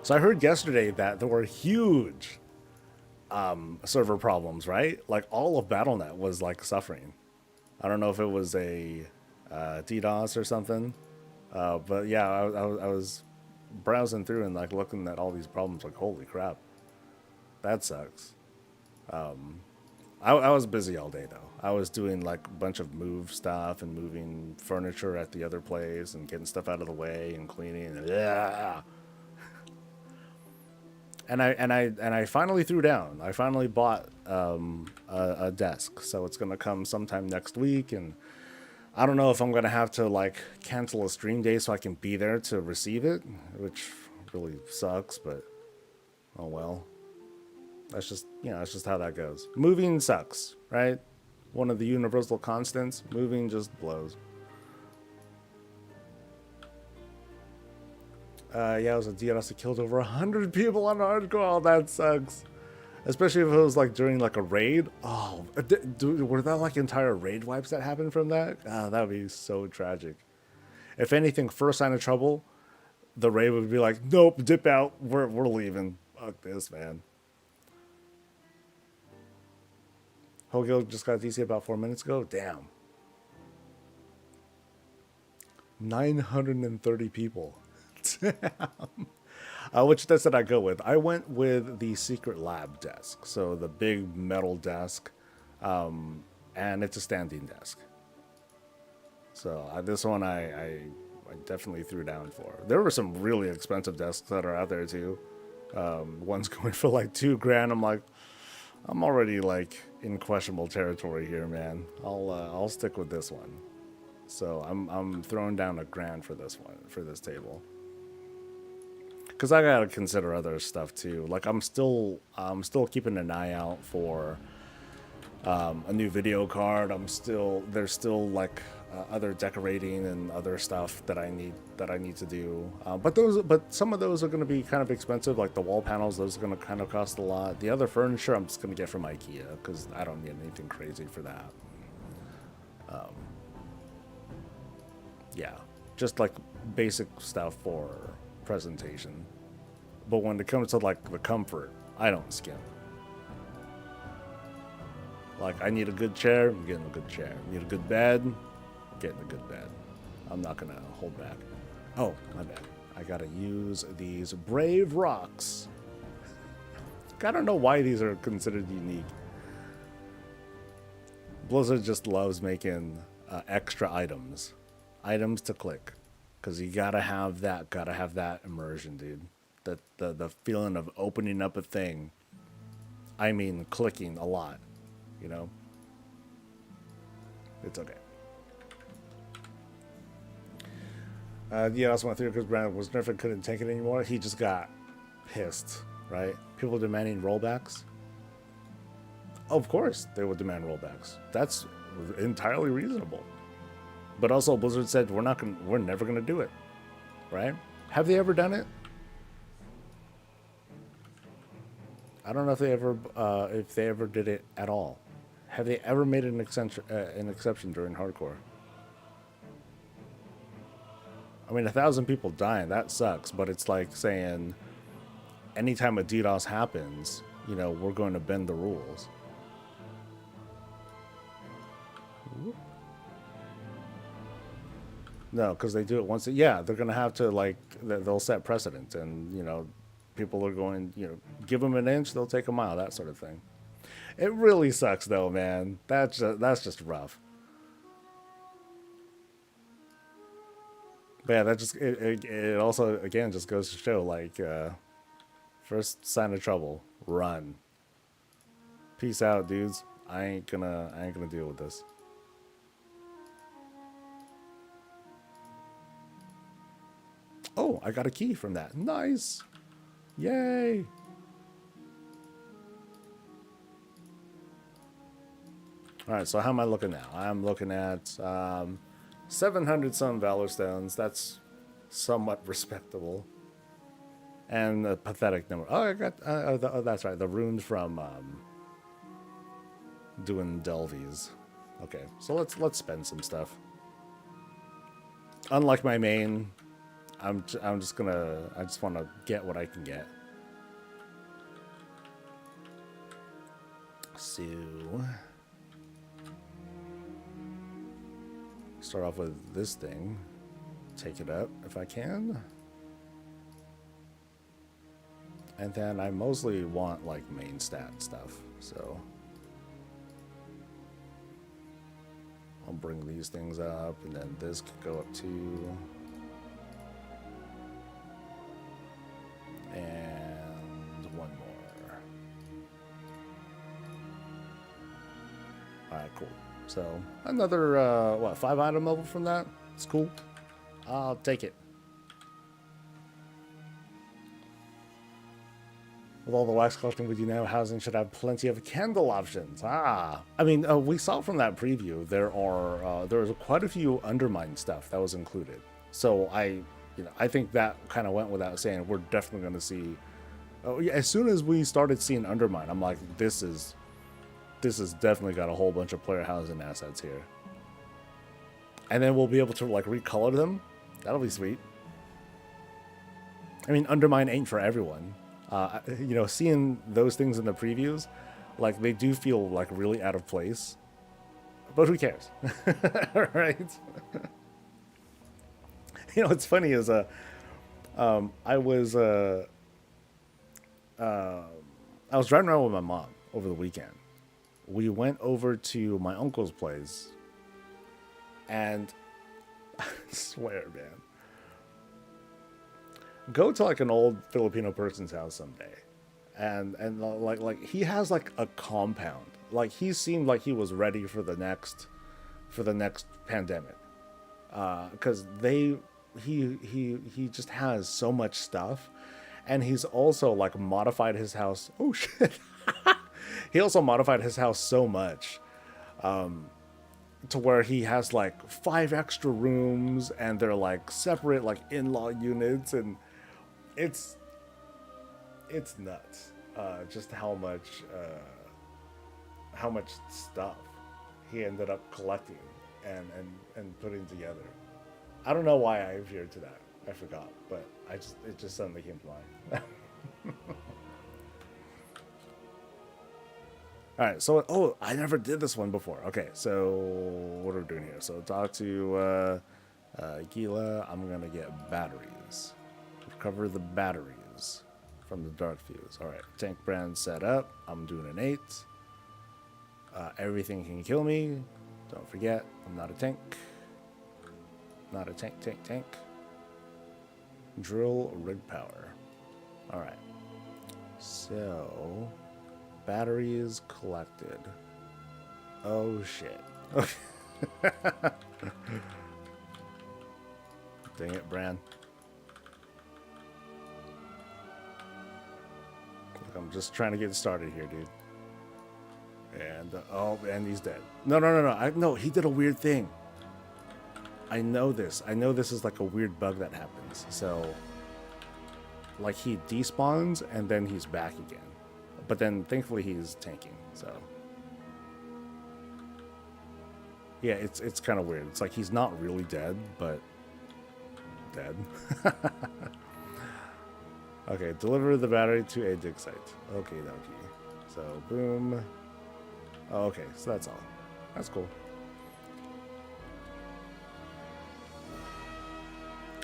So I heard yesterday that there were huge server problems, right? Like all of BattleNet was like suffering. I don't know if it was a DDoS or something, but yeah, I was browsing through and like looking at all these problems. Like, holy crap, that sucks. I was busy all day though. I was doing like a bunch of move stuff and moving furniture at the other place and getting stuff out of the way and cleaning. And, yeah. And I finally threw down. I finally bought a desk, so it's gonna come sometime next week, and I don't know if I'm gonna have to like cancel a stream day so I can be there to receive it, which really sucks, but oh well. That's just, that's just how that goes. Moving sucks, right? One of the universal constants. Moving just blows. Yeah, it was a DNS that killed over 100 people on hardcore. Oh, that sucks. Especially if it was like during like a raid. Oh, dude, were that like entire raid wipes that happened from that? Ah, that would be so tragic. If anything, first sign of trouble, the raid would be like, nope, dip out. We're leaving. Fuck this, man. Whole guild just got DC about 4 minutes ago. Damn. 930 people. Which desk did I go with? I went with the secret lab desk. So the big metal desk. And it's a standing desk. So this one I definitely threw down for. There were some really expensive desks that are out there too. One's going for like $2,000. I'm like, I'm already like in questionable territory here, man. I'll stick with this one. So I'm throwing down $1,000 for this one, for this table. Cause I gotta consider other stuff too. Like I'm still keeping an eye out for a new video card. There's still like other decorating and other stuff that I need to do. But some of those are going to be kind of expensive. Like the wall panels, those are going to kind of cost a lot. The other furniture, I'm just going to get from IKEA because I don't need anything crazy for that. Yeah, just like basic stuff for presentation. But when it comes to like the comfort, I don't skimp. Like, I need a good chair, I'm getting a good chair. Need a good bed, I'm getting a good bed. I'm not gonna hold back. Oh, my bad. I gotta use these Brave Rocks. I don't know why these are considered unique. Blizzard just loves making extra items. Items to click. Because you gotta have that immersion, dude. The feeling of opening up a thing. I mean, clicking a lot. You know? It's okay. Yeah, that's my theory because Brandon was nerfed and couldn't take it anymore. He just got pissed, right? People demanding rollbacks. Of course, they would demand rollbacks. That's entirely reasonable. But also, Blizzard said we're never gonna do it, right? Have they ever done it? I don't know if they ever did it at all. Have they ever made an exception during hardcore? I mean, 1,000 people dying, that sucks, but it's like saying anytime a DDoS happens, we're going to bend the rules. No, because they do it once. Yeah, they're going to have to, like, they'll set precedent, and, people are going, give them an inch, they'll take a mile, that sort of thing. It really sucks, though, man. That's just rough. But yeah, that just it also again just goes to show like first sign of trouble, run. Peace out, dudes. I ain't gonna deal with this. Oh, I got a key from that. Nice. Yay. All right, so how am I looking now? I'm looking at 700 some Valor Stones. That's somewhat respectable. And a pathetic number. Oh, I got. That's right. The runes from doing Delvies. Okay, so let's spend some stuff. Unlike my main, I just want to get what I can get. So start off with this thing. Take it up if I can. And then I mostly want like main stat stuff. So I'll bring these things up, and then this could go up too. And cool. So another, what, 5 item level from that? It's cool. I'll take it. With all the wax collecting we do now, housing should have plenty of candle options. I mean, we saw from that preview there was quite a few undermine stuff that was included. So I think that kind of went without saying. We're definitely going to see. As soon as we started seeing undermine, I'm like, this has definitely got a whole bunch of player housing assets here. And then we'll be able to like recolor them. That'll be sweet. I mean, undermine ain't for everyone. Seeing those things in the previews, like they do feel like really out of place, but who cares? Right? What's funny is I was driving around with my mom over the weekend. We went over to my uncle's place, and I swear, man, go to like an old Filipino person's house someday, and like he has like a compound. Like he seemed like he was ready for the next pandemic, because he just has so much stuff, and he's also like modified his house. Oh shit. He also modified his house so much to where he has like 5 extra rooms, and they're like separate like in-law units, and it's nuts. Just how much stuff he ended up collecting and putting together. I don't know why I veered to that. I forgot, but it just suddenly came to mind. All right, so I never did this one before. Okay, so what are we doing here? So talk to Gila. I'm gonna get batteries. Recover the batteries from the dark fuse. All right, tank brand set up. I'm doing an 8. Everything can kill me. Don't forget, I'm not a tank. Not a tank. Drill rig power. All right. So, batteries collected. Oh shit. Dang it, Bran. Look, I'm just trying to get started here, dude. And and he's dead. No. No, he did a weird thing. I know this is like a weird bug that happens. So, like, he despawns and then he's back again. But then, thankfully, he's tanking. So, yeah, it's kind of weird. It's like he's not really dead, but dead. Okay, deliver the battery to a dig site. Okay, dokie. So, boom. Oh, okay, so that's all. That's cool.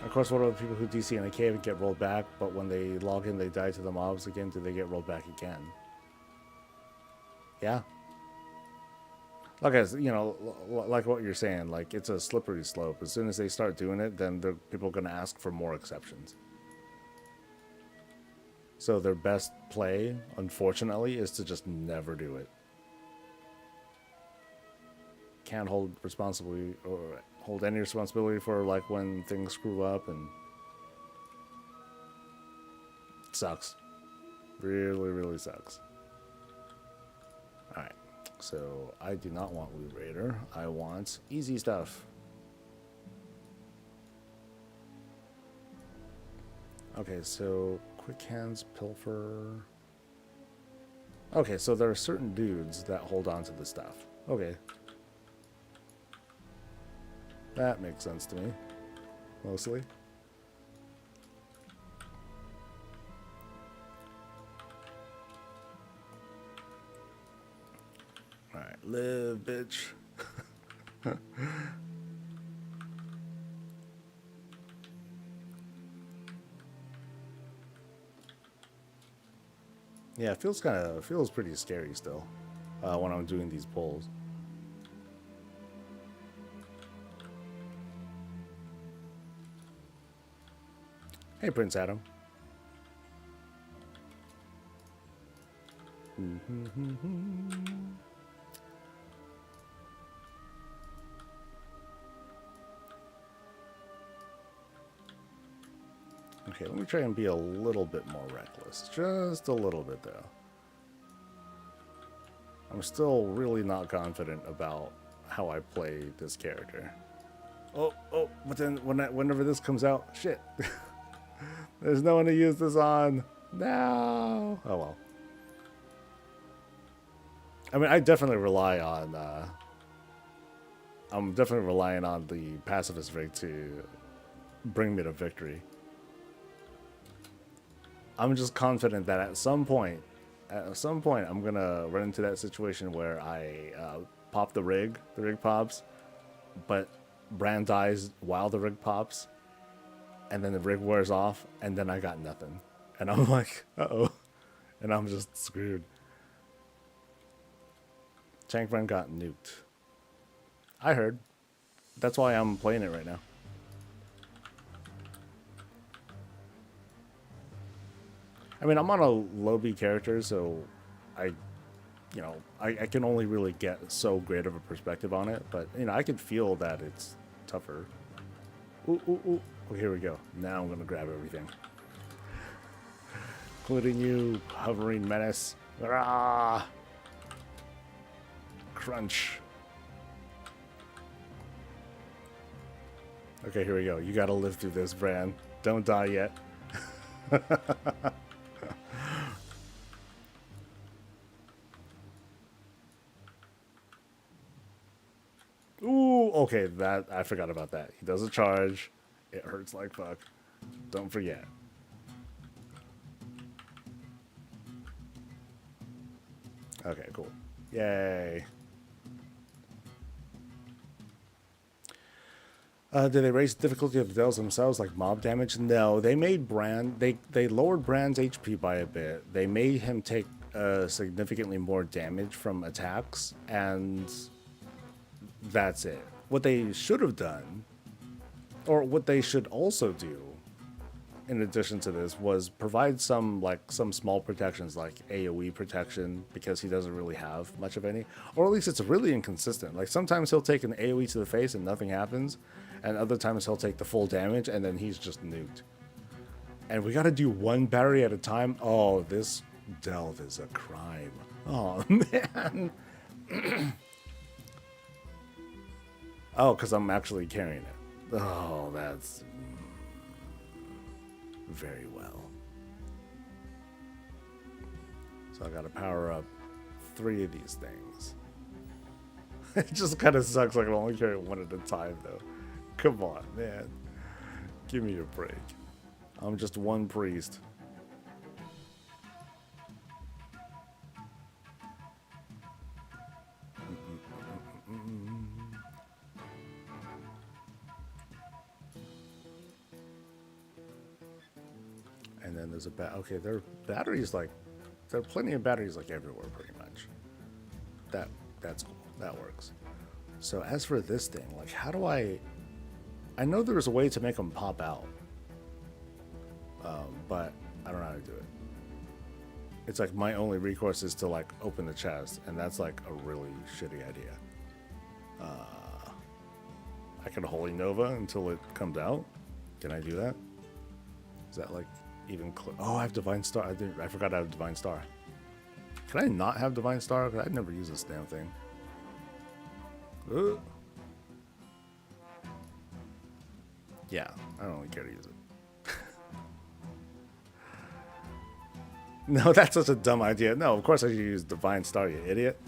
Of course, what are the people who DC in a cave and get rolled back, but when they log in, they die to the mobs again? Do they get rolled back again? Yeah. Like, like what you're saying, like, it's a slippery slope. As soon as they start doing it, then people are going to ask for more exceptions. So their best play, unfortunately, is to just never do it. Can't hold responsibility or hold any responsibility for like when things screw up, and it sucks. Really, really sucks. Alright, so I do not want Loot Raider. I want easy stuff. Okay, so quick hands, pilfer. Okay, so there are certain dudes that hold on to the stuff. Okay. That makes sense to me, mostly. Alright, live, bitch. Yeah, it feels pretty scary still when I'm doing these pulls. Hey, Prince Adam. Okay, let me try and be a little bit more reckless. Just a little bit, though. I'm still really not confident about how I play this character. Oh, but then whenever this comes out, shit. There's no one to use this on. No. Oh, well. I mean, I definitely rely on... I'm definitely relying on the pacifist rig to bring me to victory. I'm just confident that at some point, I'm gonna run into that situation where I pop the rig pops, but Bran dies while the rig pops, and then the rig wears off, and then I got nothing, and I'm like, uh-oh, and I'm just screwed. Tank Bran got nuked. I heard. That's why I'm playing it right now. I mean, I'm on a low B character, so I can only really get so great of a perspective on it, but, I can feel that it's tougher. Ooh, ooh, ooh. Oh, here we go. Now I'm going to grab everything. Including you, hovering menace. Ah! Crunch. Okay, here we go. You got to live through this, Bran. Don't die yet. Ooh, okay, that I forgot about that. He does a charge. It hurts like fuck. Don't forget. Okay, cool. Yay. Did they raise the difficulty of the devils themselves, like mob damage? No, they made Bran. They lowered Bran's HP by a bit. They made him take significantly more damage from attacks, and that's it. What they should have done, or what they should also do, in addition to this, was provide some small protections, like AoE protection, because he doesn't really have much of any, or at least it's really inconsistent. Like sometimes he'll take an AoE to the face and nothing happens, and other times he'll take the full damage and then he's just nuked. And we got to do one battery at a time. Oh, this delve is a crime. Oh man. Oh, because I'm actually carrying it. Oh, that's very well. So I got to power up 3 of these things. It just kind of sucks. Like I'm only carrying one at a time, though. Come on, man. Give me a break. I'm just one priest. And then there's a okay, there are batteries there are plenty of batteries everywhere pretty much. That's cool. That works. So as for this thing, how do I know there's a way to make them pop out. But I don't know how to do it. It's my only recourse is to open the chest, and that's a really shitty idea. I can Holy Nova until it comes out. Can I do that? Is that even oh, I have Divine Star. I forgot I have Divine Star. Can I not have Divine Star? Because I've never used this damn thing. Yeah, I don't really care to use it. No, that's such a dumb idea. No, of course I should use Divine Star, you idiot.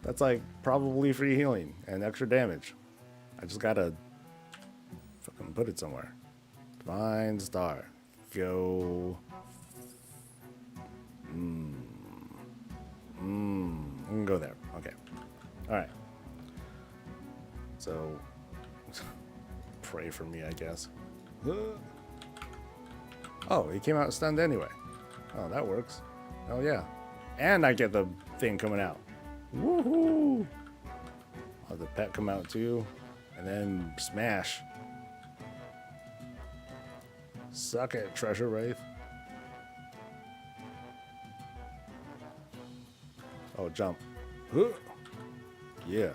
That's probably free healing and extra damage. I just gotta fucking put it somewhere. Divine Star. Go. I can go there. Okay. Alright. So, pray for me, I guess. Oh, he came out stunned anyway. Oh, that works. Oh, yeah. And I get the thing coming out. Woohoo! Oh, the pet come out too. And then smash. Suck it, Treasure Wraith. Oh, jump. Yeah.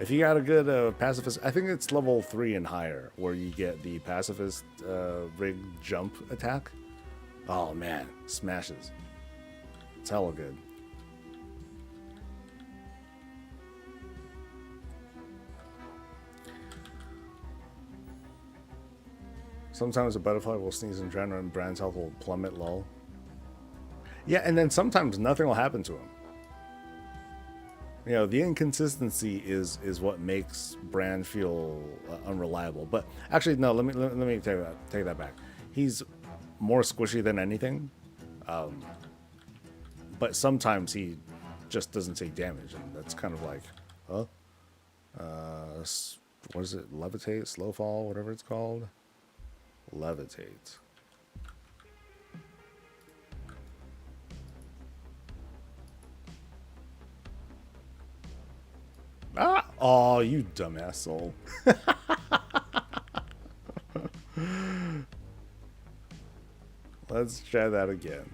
If you got a good pacifist, I think it's level 3 and higher where you get the pacifist rig jump attack. Oh man, smashes. It's hella good. Sometimes a butterfly will sneeze in general and Brand's health will plummet low. Yeah, and then sometimes nothing will happen to him. You know, the inconsistency is what makes Brand feel unreliable. But actually, no. Let me take that back. He's more squishy than anything, but sometimes he just doesn't take damage, and that's kind of like, huh? What is it? Levitate, slow fall, whatever it's called. Levitate. Ah! Oh, you dumbass soul. Let's try that again.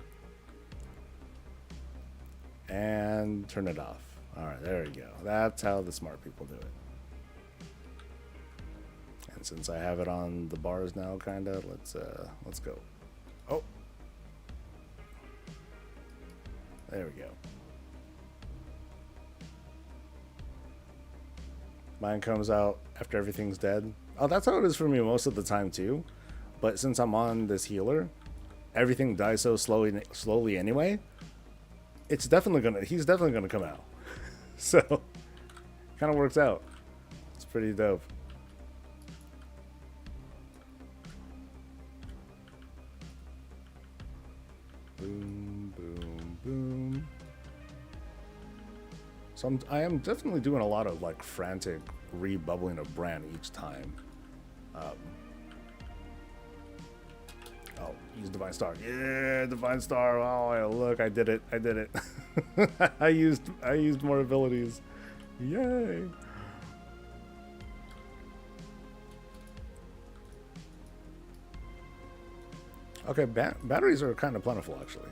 And turn it off. Alright, there we go. That's how the smart people do it. And since I have it on the bars now, kinda, let's go. Oh. There we go. Mine comes out after everything's dead. Oh, that's how it is for me most of the time too. But since I'm on this healer, everything dies so slowly anyway. He's definitely gonna come out. So, kind of works out. It's pretty dope. Boom, boom, boom. So I am definitely doing a lot of like frantic rebubbling of Bran each time. Oh, use Divine Star. Yeah, Divine Star. Oh, look, I did it. I did it. I used more abilities. Yay. Okay, batteries are kind of plentiful actually.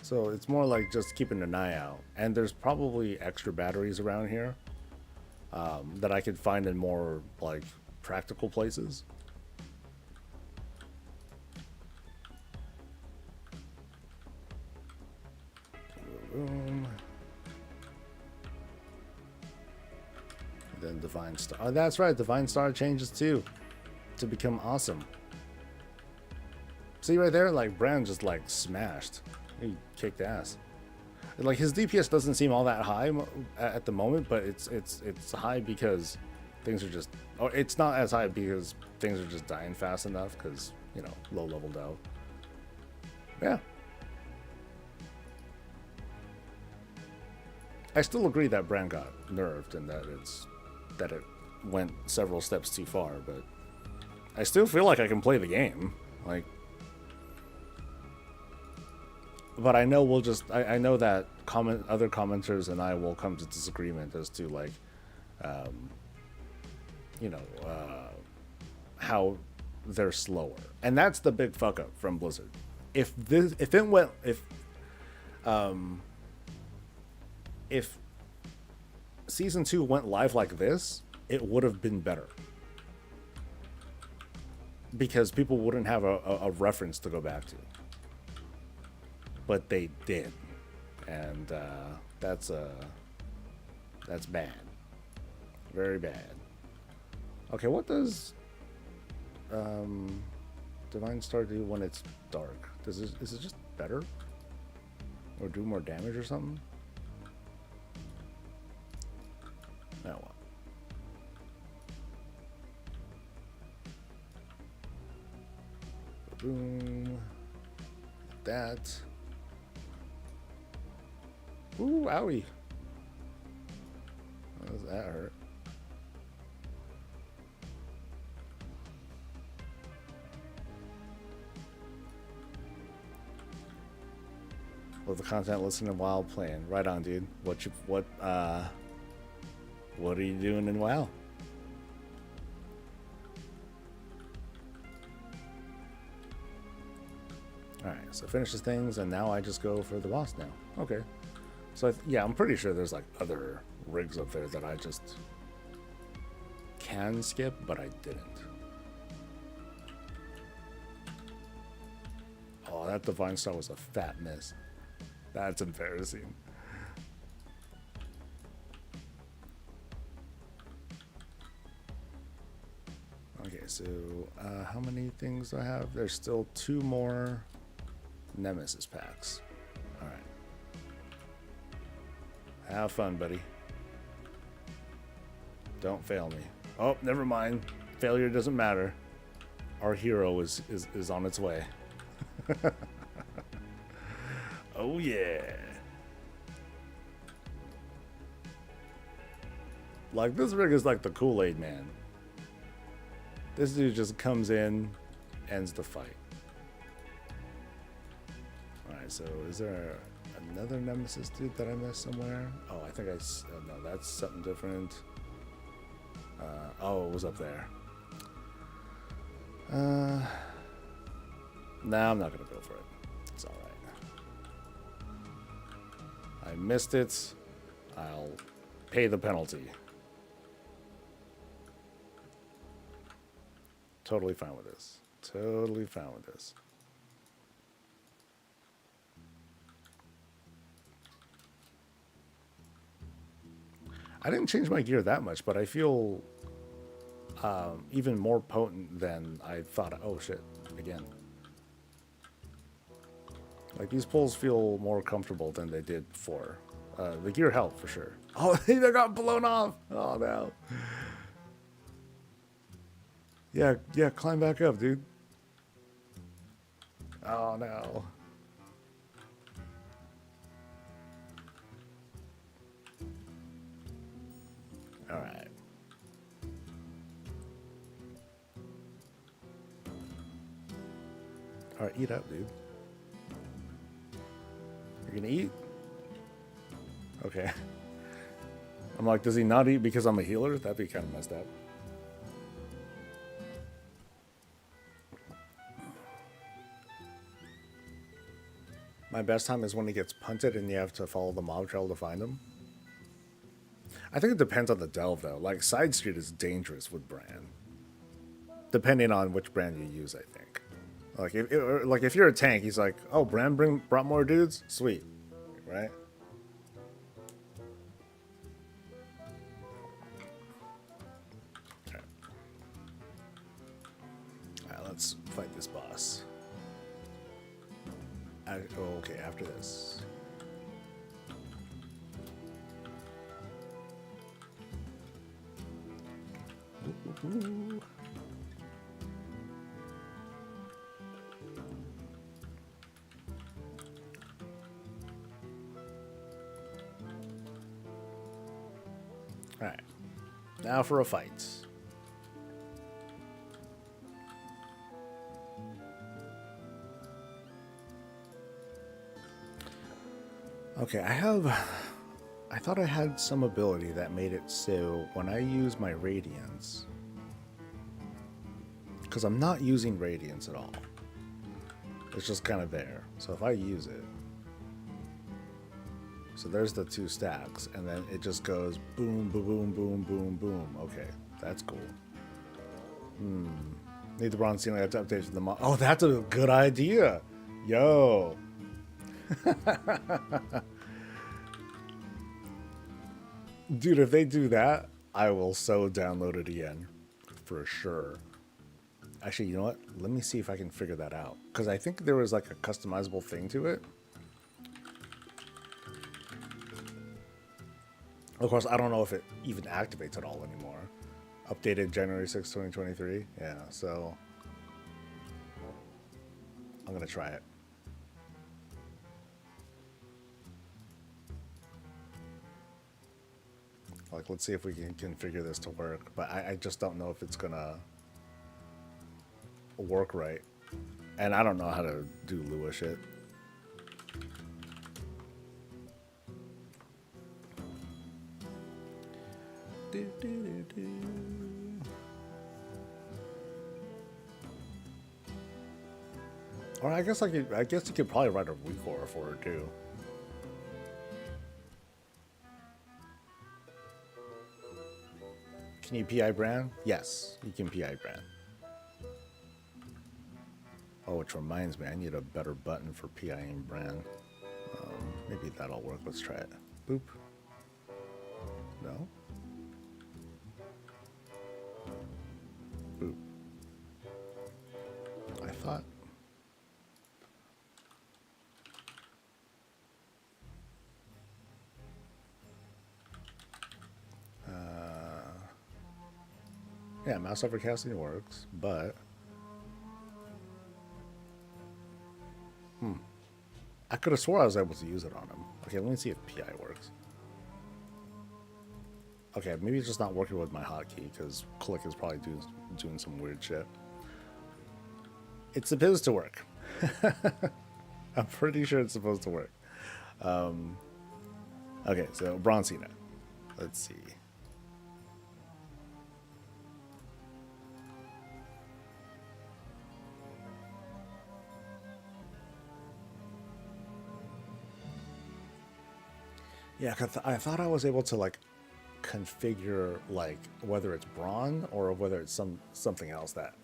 So it's more like just keeping an eye out. And there's probably extra batteries around here that I could find in more like practical places. Boom. Then Divine Star. Oh, that's right. Divine Star changes too to become awesome. See right there, like Bran just like smashed. He kicked ass. Like his DPS doesn't seem all that high at the moment, but it's high because things are just. Oh, it's not as high because things are just dying fast enough because you know low leveled out. Yeah. I still agree that Bran got nerfed and that it went several steps too far, but I still feel like I can play the game. Like. But I know we'll just I know that other commenters and I will come to disagreement as to like you know how they're slower. And that's the big fuck up from Blizzard. If season 2 went live like this, it would have been better. Because people wouldn't have a reference to go back to. But they did, and that's bad, very bad. Okay, what does Divine Star do when it's dark? Is it just better, or do more damage or something? Now what? Boom. That. Ooh, owie. How does that hurt? Love the content, listening while playing. Right on, dude. What are you doing in WoW? Alright, so finishes things, and now I just go for the boss now. Okay. So yeah, I'm pretty sure there's like other rigs up there that I just can skip, but I didn't. Oh, that Divine Star was a fat miss. That's embarrassing. Okay, so how many things do I have? There's still 2 more Nemesis packs. All right. Have fun, buddy. Don't fail me. Oh, never mind. Failure doesn't matter. Our hero is on its way. Oh, yeah. Like, this rig is like the Kool-Aid man. This dude just comes in, ends the fight. Alright, so is there another Nemesis dude that I missed somewhere? Oh, I think no, that's something different. Oh, it was up there. Nah, I'm not gonna go for it. It's alright. I missed it. I'll pay the penalty. Totally fine with this. Totally fine with this. I didn't change my gear that much, but I feel even more potent than I thought. Oh shit, again. Like, these pulls feel more comfortable than they did before. The gear helped for sure. Oh, they got blown off. Oh no. Yeah, climb back up, dude. Oh no. All right. All right, eat up, dude. You're gonna eat? Okay. I'm like, does he not eat because I'm a healer? That'd be kind of messed up. My best time is when he gets punted and you have to follow the mob trail to find him. I think it depends on the delve, though. Like, Side Street is dangerous with Bran. Depending on which Bran you use, I think. Like, if you're a tank, he's like, oh, Bran brought more dudes? Sweet. Right? Okay. Alright, let's fight this boss. Okay, after this. Ooh. Alright. Now for a fight. Okay, I thought I had some ability that made it so when I use my Radiance, because I'm not using Radiance at all. It's just kind of there. So if I use it, so there's the 2 stacks, and then it just goes boom, boom, boom, boom, boom, boom. Okay, that's cool. Need the bronze ceiling. I have to update for the mod. Oh, that's a good idea. Yo. Dude, if they do that, I will so download it again. For sure. Actually, you know what? Let me see if I can figure that out. Because I think there was like a customizable thing to it. Of course, I don't know if it even activates at all anymore. Updated January 6, 2023. Yeah, so I'm going to try it. Like, let's see if we can configure this to work. But I just don't know if it's going to work right. And I don't know how to do Lua shit. Or I guess you could probably write a recore for her too. Can you PI brand? Yes, you can PI brand. Oh, which reminds me, I need a better button for PIing brand. Maybe that'll work. Let's try it. Boop. No? Boop. I thought... yeah, mouse overcasting works, but... I could have swore I was able to use it on him. Okay, let me see if PI works. Okay, maybe it's just not working with my hotkey, because click is probably doing some weird shit. It's supposed to work. I'm pretty sure it's supposed to work. Okay, so Bronzina. Let's see. Yeah, 'cause I thought I was able to like configure like whether it's Braun or whether it's something else that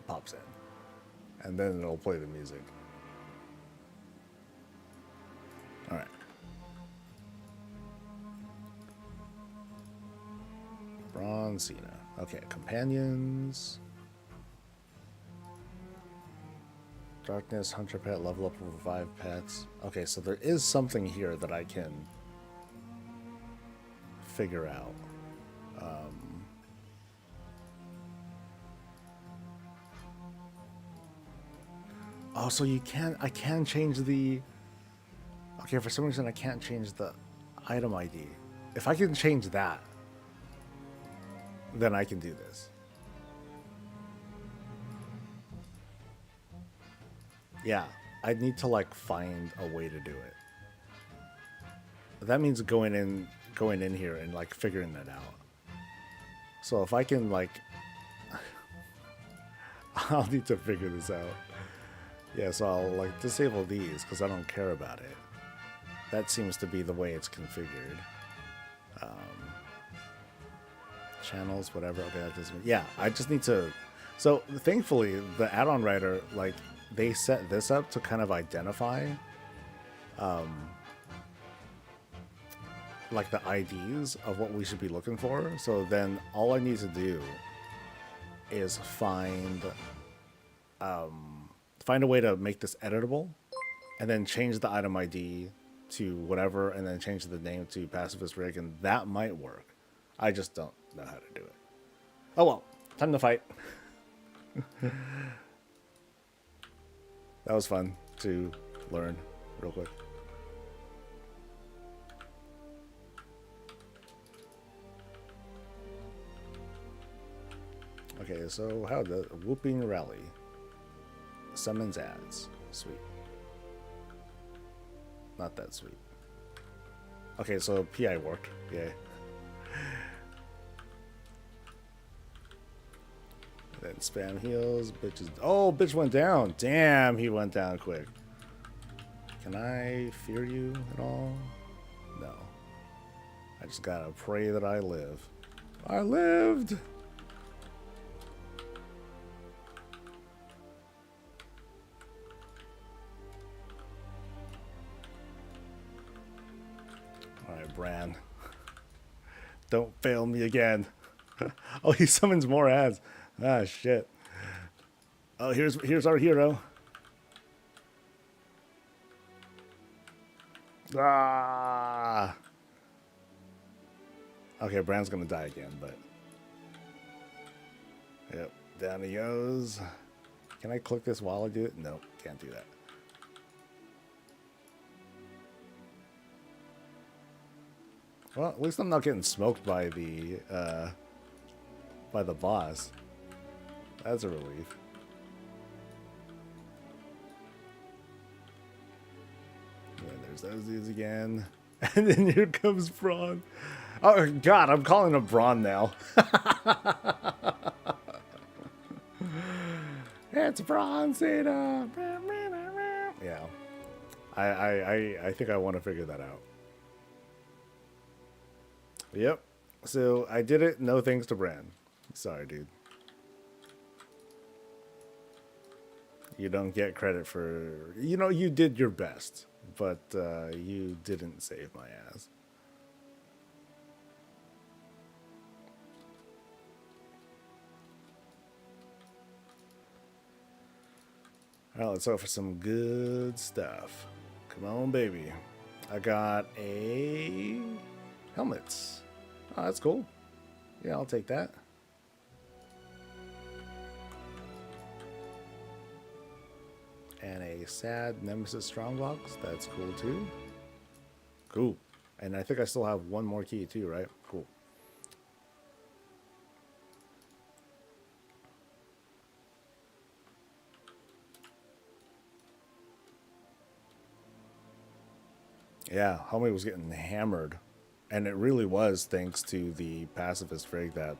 pops in, and then it'll play the music. All right. Bronzina. Okay, companions. Darkness, Hunter Pet, level up, revive pets. Okay, so there is something here that I can figure out. Oh, so you can, I can change the... Okay, for some reason I can't change the item ID. If I can change that, then I can do this. Yeah, I need to like find a way to do it. That means going in here and like figuring that out. So if I can like I'll need to figure this out. Yeah, so I'll like disable these because I don't care about it. That seems to be the way it's configured. Channels, whatever. Okay, that doesn't. Yeah, I just need to. So thankfully, the add-on writer, like, they set this up to kind of identify, like the IDs of what we should be looking for. So then all I need to do is find a way to make this editable, and then change the item ID to whatever, and then change the name to Pacifist Rig, and that might work. I just don't know how to do it. Oh well, time to fight. That was fun to learn real quick. Okay, so how the Whooping Rally summons ads. Sweet. Not that sweet. Okay, so PI worked. Yay. Then spam heals. Bitches. Oh, bitch went down. Damn, he went down quick. Can I fear you at all? No. I just gotta pray that I live. I lived! Alright, Bran. Don't fail me again. Oh, he summons more ads. Ah, shit. Oh, here's our hero. Ah. Okay, Bran's gonna die again, but... Yep, down he goes. Can I click this while I do it? No, can't do that. Well, at least I'm not getting smoked by the boss. That's a relief. Yeah, there's those dudes again. And then here comes Braun. Oh, God, I'm calling him Braun now. It's Bronzina. Yeah. I think I want to figure that out. Yep. So I did it, no thanks to Bran. Sorry, dude. You don't get credit for... You know, you did your best, but you didn't save my ass. All right, let's go for some good stuff. Come on, baby. I got a helmets. Oh, that's cool. Yeah, I'll take that. And a sad Nemesis Strongbox. That's cool too. Cool. And I think I still have one more key too, right? Cool. Yeah, homie was getting hammered. And it really was thanks to the pacifist rig that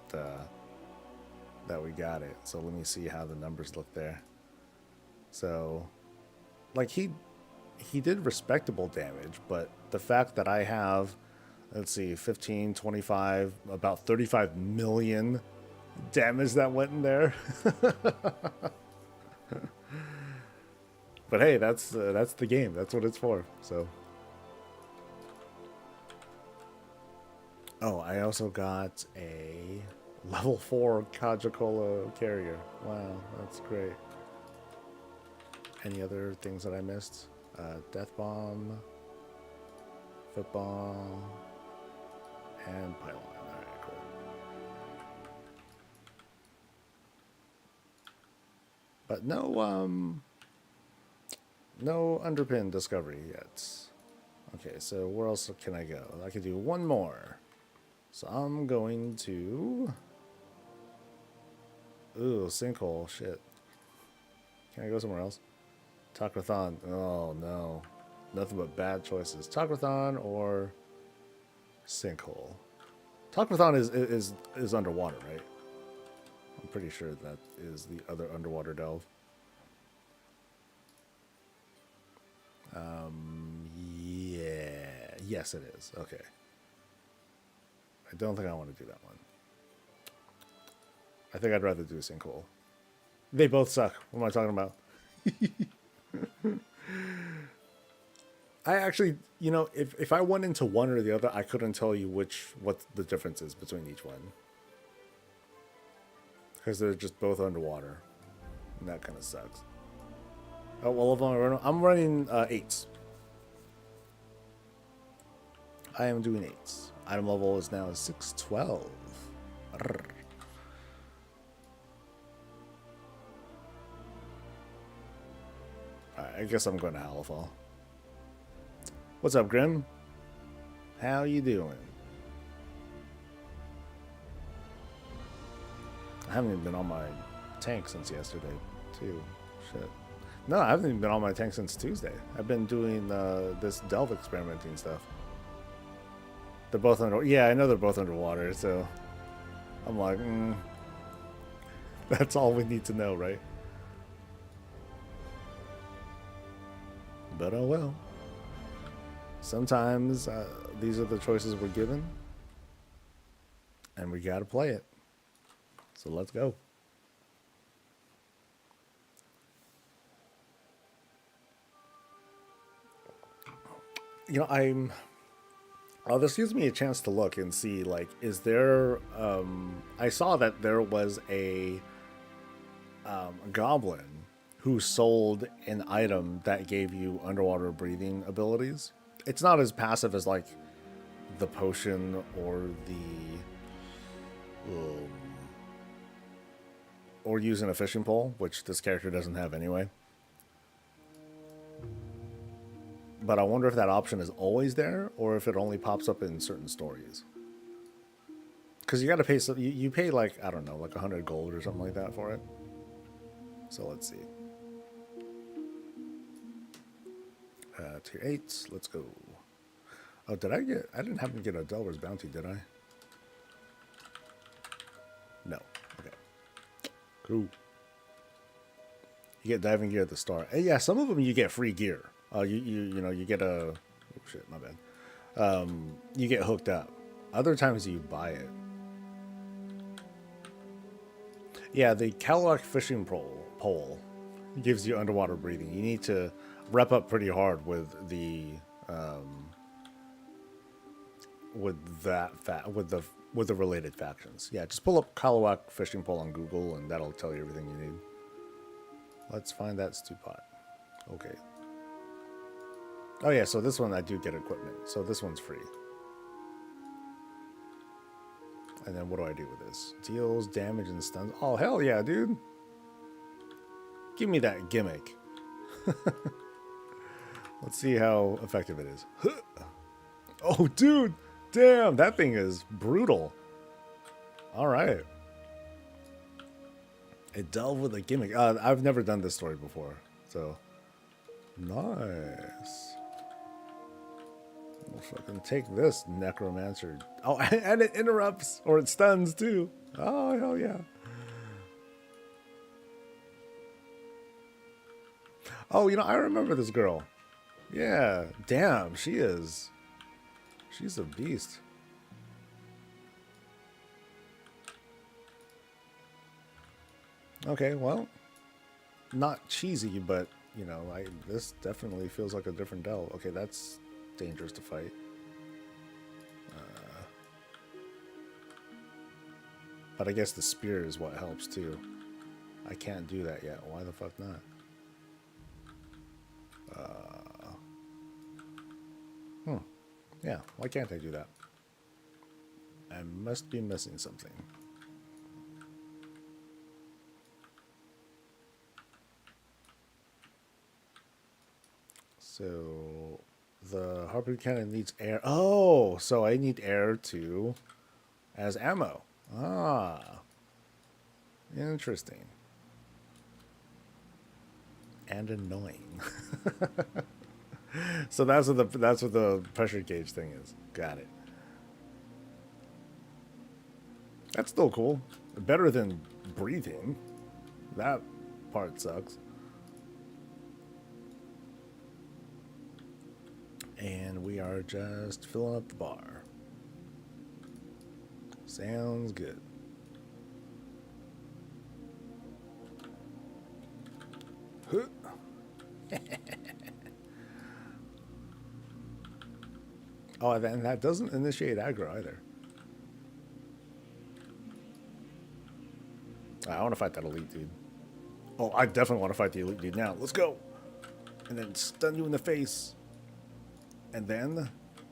that we got it. So let me see how the numbers look there. So, like he did respectable damage, but the fact that I have, let's see, 15, 25, about 35 million damage that went in there. But hey, that's the game. That's what it's for. So. Oh, I also got a level 4 Kajakola carrier. Wow, that's great. Any other things that I missed? Death Bomb, Football, and Pylon. Alright, cool. But no underpin discovery yet. Okay, so where else can I go? I could do one more. So I'm going to... Ooh, sinkhole. Shit. Can I go somewhere else? Takrathon. Oh, no. Nothing but bad choices. Takrathon or sinkhole. Takrathon is underwater, right? I'm pretty sure that is the other underwater delve. Yeah. Yes, it is. Okay. I don't think I want to do that one. I think I'd rather do a sinkhole. They both suck. What am I talking about? I actually, you know, if I went into one or the other, I couldn't tell you what the difference is between each one. Because they're just both underwater. And that kind of sucks. Oh, well, I'm running 8s. I am doing 8s. Item level is now 612. Alright, I guess I'm going to Halifal. What's up, Grim? How you doing? I haven't even been on my tank since yesterday, too. Shit. No, I haven't even been on my tank since Tuesday. I've been doing this delve experimenting stuff. They're both under... Yeah, I know they're both underwater, so... I'm like, that's all we need to know, right? But oh well. Sometimes these are the choices we're given. And we gotta play it. So let's go. You know, this gives me a chance to look and see, like, is there... I saw that there was a goblin who sold an item that gave you underwater breathing abilities. It's not as passive as, like, the potion or the... or using a fishing pole, which this character doesn't have anyway. But I wonder if that option is always there, or if it only pops up in certain stories. Because you got to pay some. You pay like, I don't know, like 100 gold or something like that for it. So let's see. Tier 8. Let's go. Oh, did I get? I didn't happen to get a Delver's Bounty, did I? No. Okay. Cool. You get diving gear at the start. Yeah, some of them you get free gear. You know, you get a... Oh, shit, my bad. You get hooked up. Other times you buy it. Yeah, the Kalak fishing pole gives you underwater breathing. You need to rep up pretty hard with the with the related factions. Yeah, just pull up Kalawak fishing pole on Google and that'll tell you everything you need. Let's find that stew pot. Okay. Oh yeah, so this one I do get equipment. So this one's free. And then what do I do with this? Deals damage and stuns. Oh hell yeah, dude. Give me that gimmick. Let's see how effective it is. Oh dude, damn, that thing is brutal. All right. A delve with a gimmick. I've never done this story before, so nice. Well, fucking take this, necromancer. Oh, and it interrupts or it stuns too. Oh hell yeah. Oh, you know, I remember this girl. Yeah, damn, she's a beast. Okay, well, not cheesy, but you know, this definitely feels like a different Dell. Okay, that's dangerous to fight. But I guess the spear is what helps too. I can't do that yet. Why the fuck not? Yeah, why can't I do that? I must be missing something. So the harpoon cannon needs air. Oh, so I need air too as ammo. Ah, interesting. And annoying. So that's what the pressure gauge thing is. Got it. That's still cool. Better than breathing. That part sucks. And we are just filling up the bar. Sounds good. Oh, and that doesn't initiate aggro either. I want to fight that elite dude. Oh, I definitely want to fight the elite dude now. Let's go. And then stun you in the face. And then,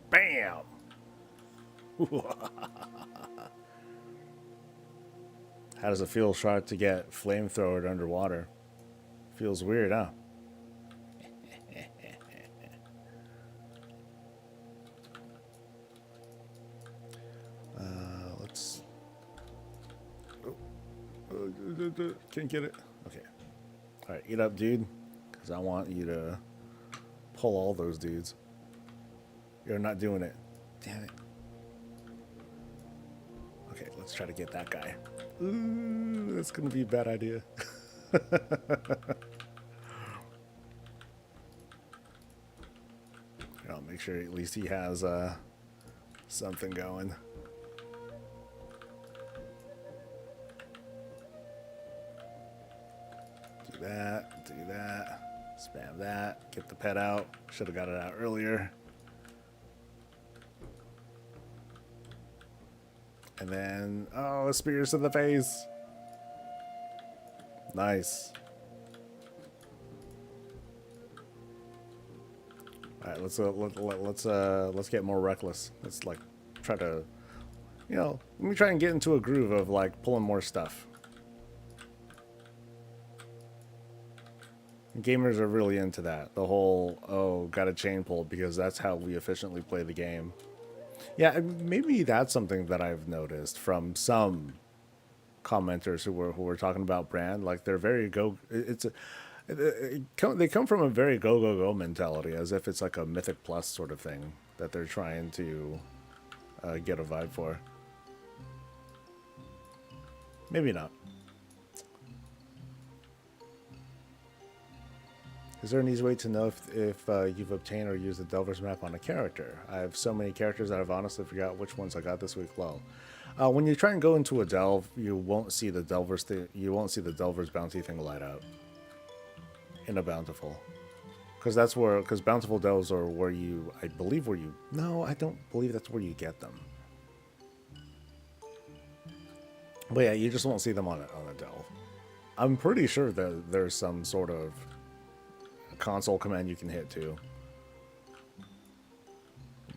bam. How does it feel, Shark, to get flamethrowered underwater? Feels weird, huh? Let's... Can't get it. Okay. Alright, eat up, dude. Because I want you to pull all those dudes. You're not doing it. Damn it. Okay, let's try to get that guy. Ooh, that's going to be a bad idea. I'll make sure at least he has something going. Do that, spam that, get the pet out. Should have got it out earlier. And then, oh, spears to the face. Nice. All right, let's get more reckless. Let's like try to, you know, let me try and get into a groove of like pulling more stuff. Gamers are really into that. The whole, oh, got a chain pull, because that's how we efficiently play the game. Yeah, maybe that's something that I've noticed from some commenters who were talking about brand. Like they're very they come from a very go mentality, as if it's like a Mythic Plus sort of thing that they're trying to get a vibe for. Maybe not. Is there an easy way to know if you've obtained or used the Delver's map on a character? I have so many characters that I've honestly forgot which ones I got this week. Lol. When you try and go into a delve, you won't see the Delver's you won't see the Delver's bounty thing light up in a bountiful, because bountiful delves are where you, I believe where you. No, I don't believe that's where you get them. But yeah, you just won't see them on a delve. I'm pretty sure that there's some sort of console command you can hit too,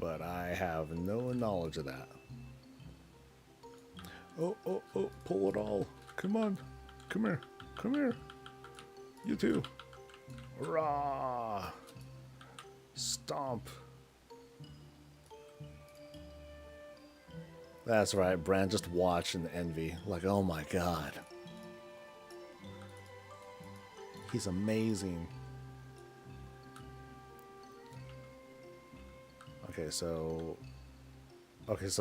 but I have no knowledge of that. Oh, pull it all. Come on. Come here. Come here. You too. Rah. Stomp. That's right, Bran just watched and envy. Like, oh my god. He's amazing. Okay, so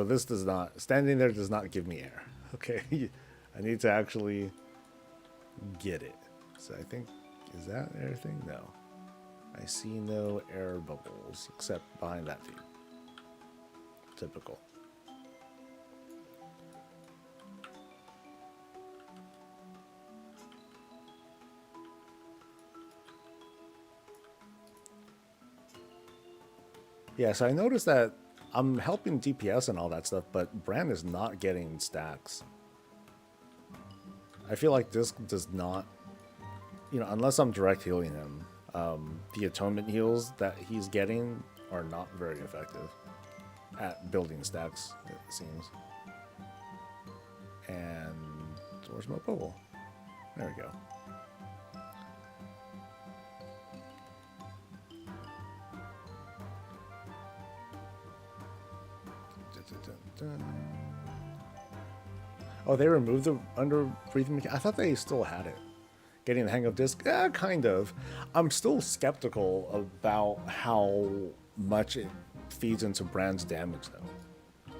this does not, standing there does not give me air. Okay, I need to actually get it. So I think, is that air thing? No. I see no air bubbles except behind that feed. Typical. Yeah, so I noticed that I'm helping DPS and all that stuff, but Bran is not getting stacks. I feel like this does not, unless I'm direct healing him, the atonement heals that he's getting are not very effective at building stacks, it seems. And where's my bubble? There we go. Oh, they removed the under breathing mechanic. I thought they still had it. Getting the hang of disc, kind of. I'm still skeptical about how much it feeds into Bran's damage, though.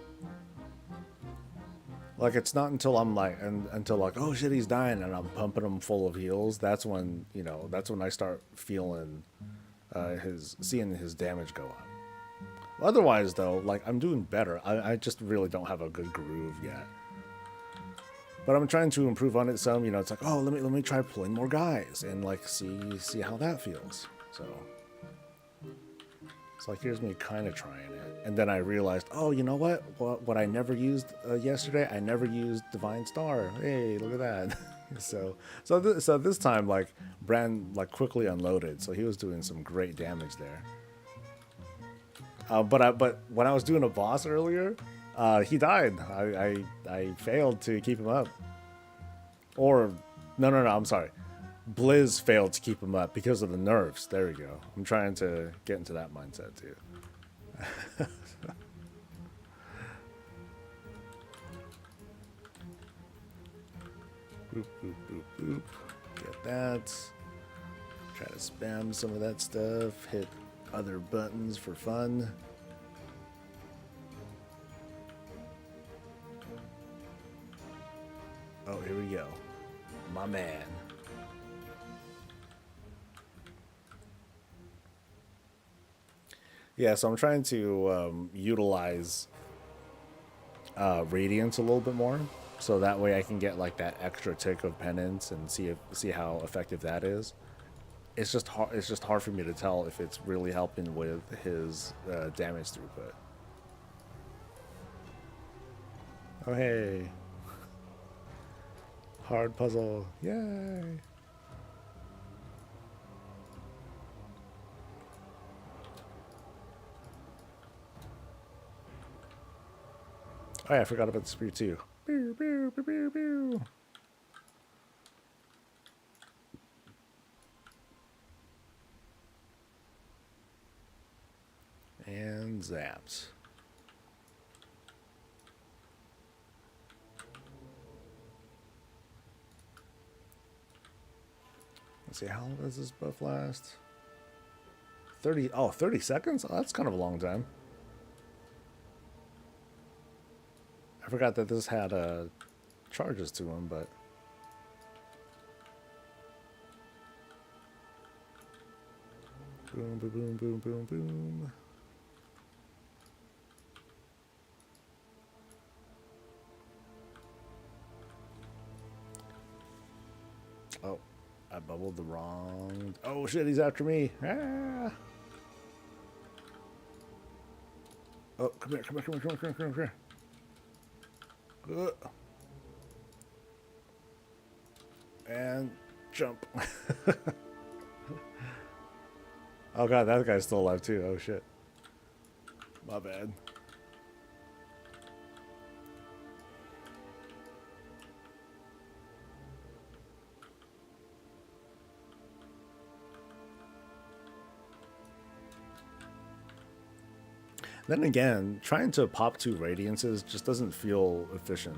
Like, it's not until I'm like, oh shit, he's dying, and I'm pumping him full of heals. That's when, that's when I start feeling seeing his damage go up. Otherwise, though, like, I'm doing better. I just really don't have a good groove yet. But I'm trying to improve on it some. It's like, oh, let me try pulling more guys and like see how that feels. So it's like, here's me kind of trying it, and then I realized, oh, you know what I never used yesterday? I never used Divine Star. Hey, look at that. so this time, like, Bran like quickly unloaded, so he was doing some great damage there. But when I was doing a boss earlier, he died. I failed to keep him up. Or no, I'm sorry. Blizz failed to keep him up because of the nerfs. There we go. I'm trying to get into that mindset too. Boop, boop, boop, boop. Get that. Try to spam some of that stuff. Hit other buttons for fun. Oh, here we go. My man. Yeah, so I'm trying to utilize Radiance a little bit more, so that way I can get like that extra tick of penance and see how effective that is. It's just hard for me to tell if it's really helping with his damage throughput. Oh hey, hard puzzle, yay! Oh yeah, I forgot about the spear too. Pew, pew, pew, pew, pew. And zapped. Let's see, how long does this buff last? 30 seconds? Oh, that's kind of a long time. I forgot that this had charges to them, but Boom, boom, boom, boom, boom, boom. Oh, I bubbled the wrong... Oh shit, he's after me. Ah! Oh, come here, come here, come here, come here, come here, come here. And jump. Oh god, that guy's still alive too. Oh shit. My bad. Then again, trying to pop 2 radiances just doesn't feel efficient.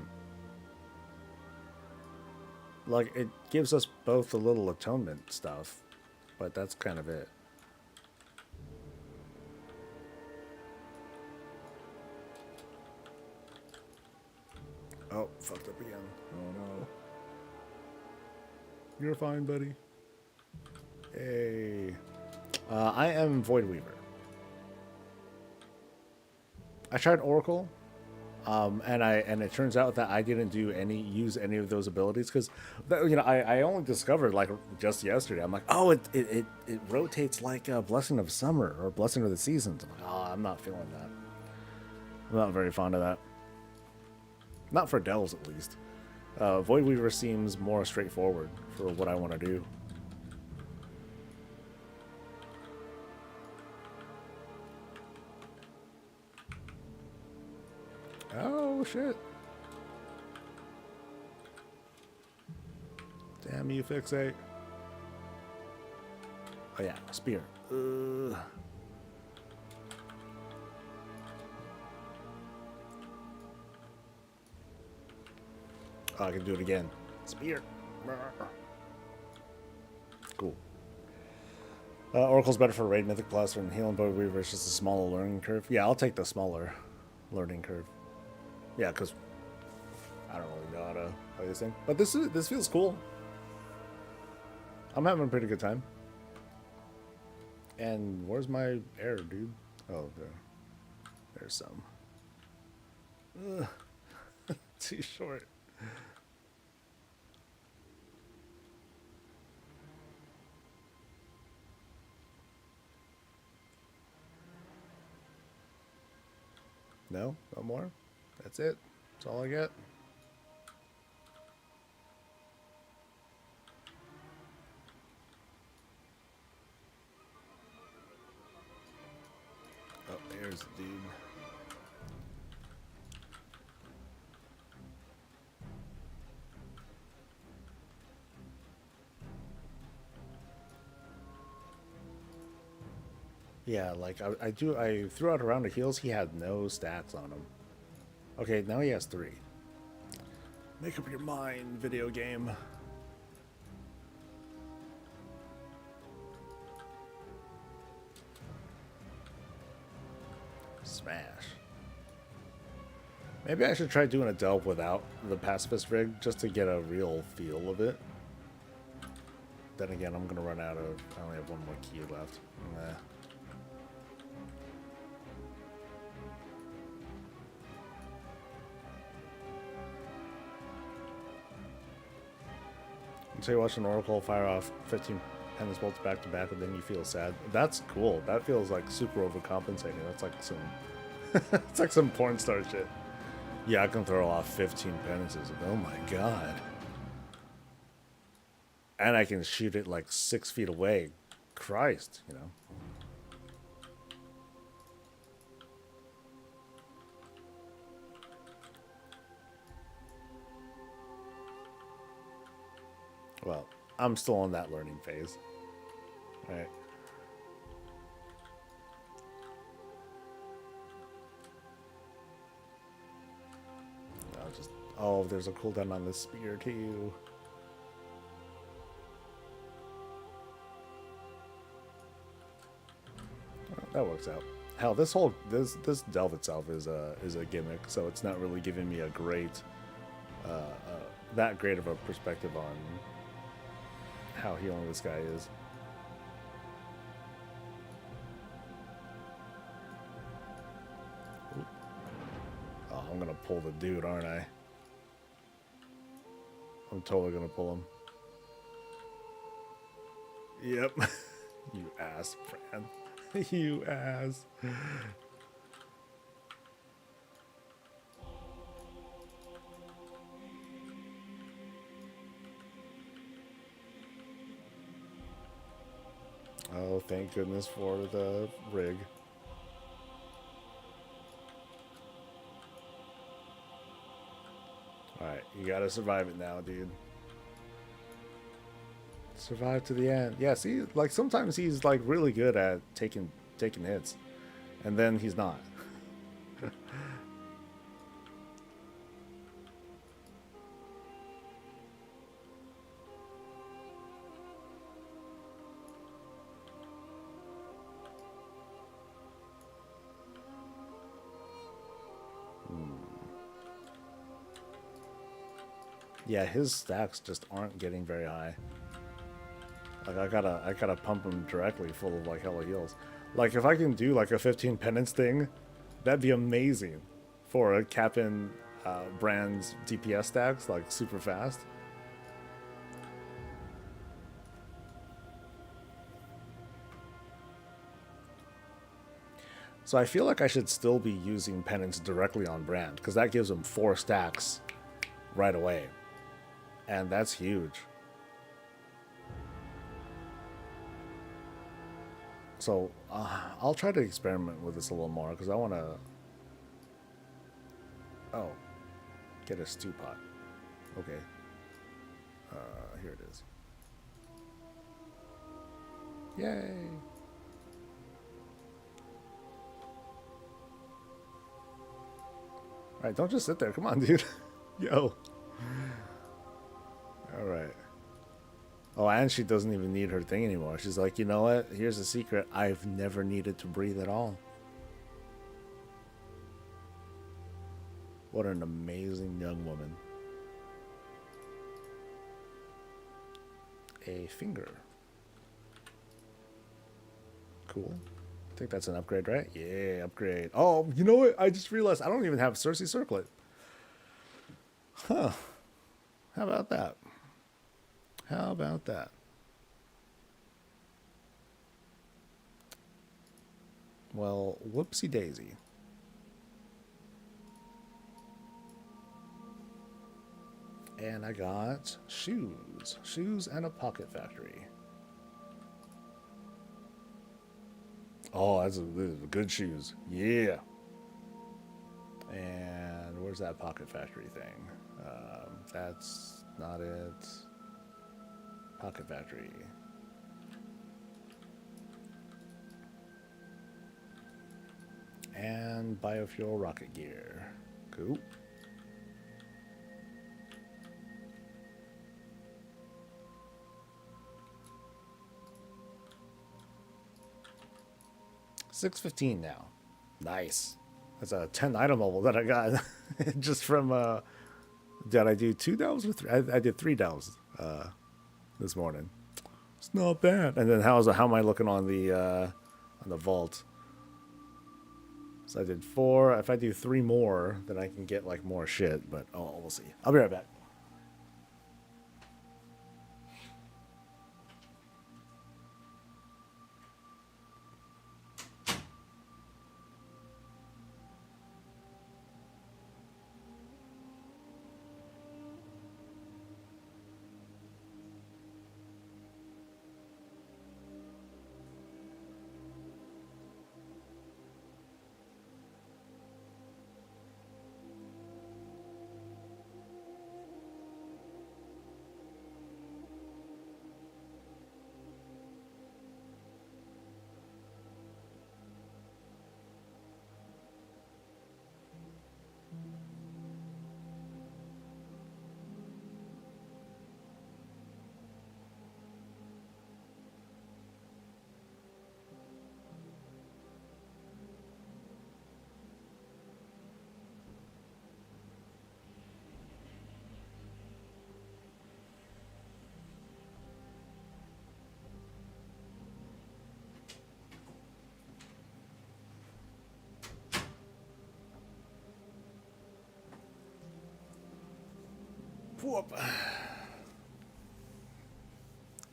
Like, it gives us both a little atonement stuff, but that's kind of it. Oh, fucked up again. Oh no. You're fine, buddy. Hey. I am Void Weaver. I tried Oracle, and it turns out that I didn't use any of those abilities because, you know, I only discovered like just yesterday. I'm like, oh, it rotates like a Blessing of Summer or Blessing of the Seasons. I'm like, oh, I'm not feeling that. I'm not very fond of that. Not for delves, at least. Void Weaver seems more straightforward for what I want to do. Oh, shit. Damn you, Fixate. Oh, yeah, spear. Oh, I can do it again. Spear. Cool. Oracle's better for raid mythic plus, and healing Void Weaver is just a smaller learning curve. Yeah, I'll take the smaller learning curve. Yeah, because I don't really know how to play this thing. But this feels cool. I'm having a pretty good time. And where's my air, dude? Oh, there's some. Ugh. Too short. No? No more? That's it? That's all I get? Oh, there's the dude. Yeah, like I threw out a round of heals. He had no stacks on him. Okay, now he has 3. Make up your mind, video game. Smash. Maybe I should try doing a delve without the pacifist rig just to get a real feel of it. Then again, I'm gonna run out of. I only have 1 more key left. Nah. So you watch an Oracle fire off 15 penance bolts back to back, and then you feel sad. That's cool. That feels like super overcompensating. That's like some, it's like some porn star shit. Yeah, I can throw off 15 penances. Oh my god. And I can shoot it like 6 feet away. Christ, you know. Well, I'm still on that learning phase. All right. I'll just... Oh, there's a cooldown on this spear too. Oh, that works out. Hell, this delve itself is a gimmick, so it's not really giving me a great that great of a perspective on how healing this guy is. I'm gonna pull the dude, aren't I? I'm totally gonna pull him. Yep. You ass, Fran. You ass. Oh, thank goodness for the rig. Alright, you gotta survive it now, dude. Survive to the end. Yeah, see, like sometimes he's like really good at taking hits. And then he's not. Yeah, his stacks just aren't getting very high. Like I gotta pump him directly full of like hella heals. Like if I can do like a 15 penance thing, that'd be amazing for a Cap'n Brand's DPS stacks, like super fast. So I feel like I should still be using penance directly on Brand because that gives him 4 stacks right away, and that's huge. So I'll try to experiment with this a little more because I want to. Oh, get a stew pot. Okay. Here it is. Yay! Alright, don't just sit there. Come on, dude. Yo. Alright. Oh, and she doesn't even need her thing anymore. She's like, you know what? Here's the secret. I've never needed to breathe at all. What an amazing young woman. A finger. Cool. I think that's an upgrade, right? Yeah, upgrade. Oh, you know what? I just realized I don't even have Cersei Circlet. Huh. How about that? How about that? Well, whoopsie daisy. And I got shoes. Shoes and a pocket factory. Oh, these are good shoes. Yeah. And where's that pocket factory thing? That's not it. Pocket factory. And biofuel rocket gear. Cool. $6.15 now. Nice. That's a 10 item level that I got just from did I do 2 delves or 3? I did 3 delves this morning. It's not bad. And then how am I looking on the vault? So I did 4. If I do 3 more, then I can get like more shit, but oh, we'll see. I'll be right back. Whoop.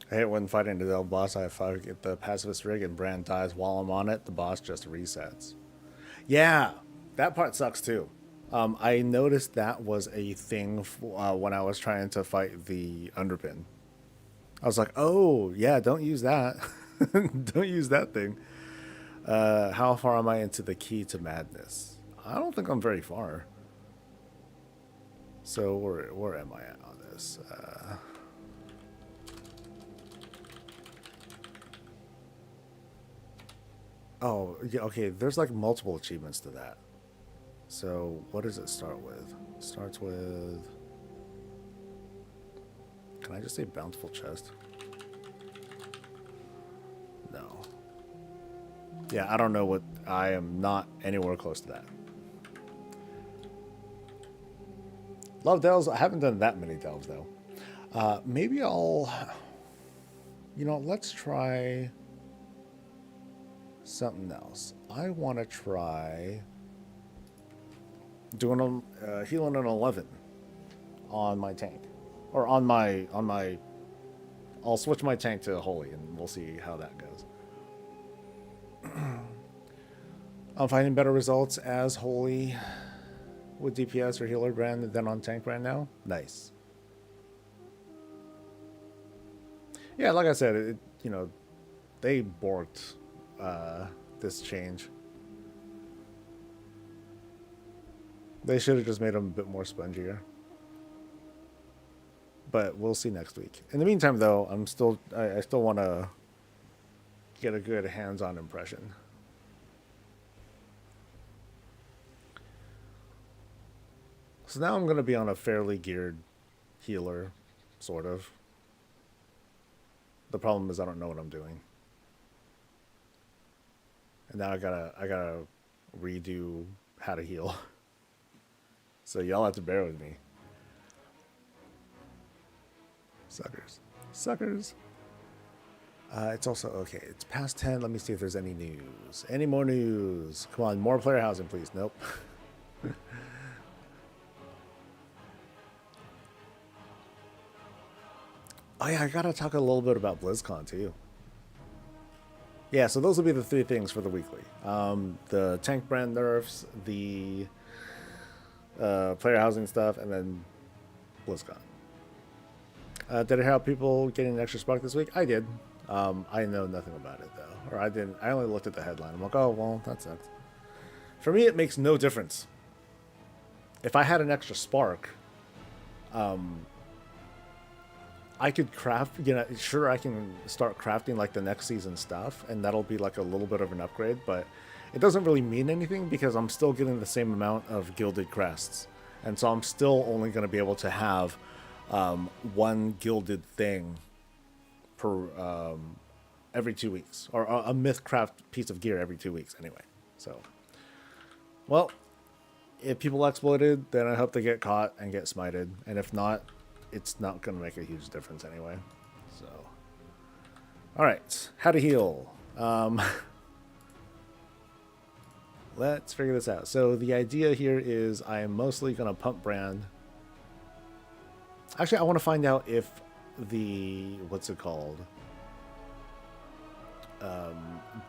I hate when fighting the devil boss. If I get the pacifist rig and Brand dies while I'm on it, the boss just resets. Yeah, that part sucks too. I noticed that was a thing when I was trying to fight the underpin. I was like, oh, yeah, don't use that. Don't use that thing. How far am I into the key to madness? I don't think I'm very far. So where am I at on this? Oh, yeah, okay, there's like multiple achievements to that. So what does it start with? It starts with... Can I just say bountiful chest? No. Yeah, I don't know what... I am not anywhere close to that. Love delves. I haven't done that many delves, though. Maybe I'll... You know, let's try something else. I want to try doing a healing an 11 on my tank. Or on my... I'll switch my tank to holy, and we'll see how that goes. I'm finding better results as holy with DPS or healer brand than on tank brand now. Nice. Yeah, like I said, you know, they borked this change. They should have just made them a bit more spongier. But we'll see next week. In the meantime, though, I still want to get a good hands-on impression. So now I'm going to be on a fairly geared healer, sort of. The problem is I don't know what I'm doing. And now I gotta redo how to heal. So y'all have to bear with me. Suckers. Suckers. It's also, okay, it's past 10. Let me see if there's any news. Any more news? Come on, more player housing, please. Nope. Oh yeah, I gotta talk a little bit about BlizzCon too. Yeah, so those will be the three things for the weekly. The tank brand nerfs, the player housing stuff, and then BlizzCon. Did it help people getting an extra spark this week? I did. I know nothing about it though, or I didn't. I only looked at the headline. I'm like, oh well, that sucks. For me, it makes no difference. If I had an extra spark, I could craft, you know, sure, I can start crafting like the next season stuff, and that'll be like a little bit of an upgrade, but it doesn't really mean anything because I'm still getting the same amount of gilded crests. And so I'm still only going to be able to have one gilded thing per every 2 weeks, or a mythcraft piece of gear every 2 weeks anyway. So, well, if people exploited, then I hope they get caught and get smited, and if not, it's not going to make a huge difference anyway. So, all right, how to heal. Let's figure this out. So the idea here is I am mostly going to pump brand. Actually, I want to find out if the, what's it called?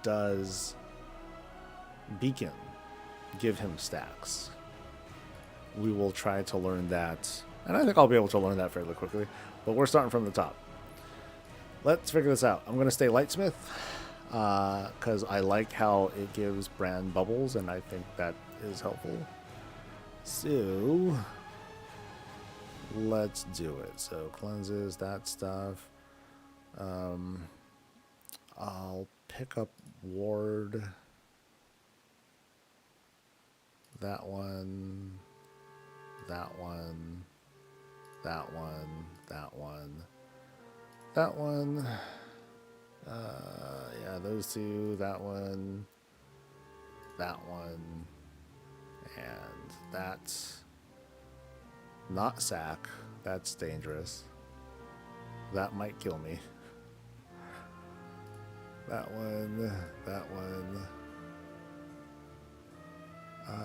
Does Beacon give him stacks? We will try to learn that. And I think I'll be able to learn that fairly quickly. But we're starting from the top. Let's figure this out. I'm going to stay Lightsmith. Because I like how it gives brand bubbles, and I think that is helpful. So, let's do it. So, cleanses, that stuff. I'll pick up Ward. That one. That one. That one. That one. That one. Yeah, those two, that one, and that's not sack. That's dangerous. That might kill me. That one, that one.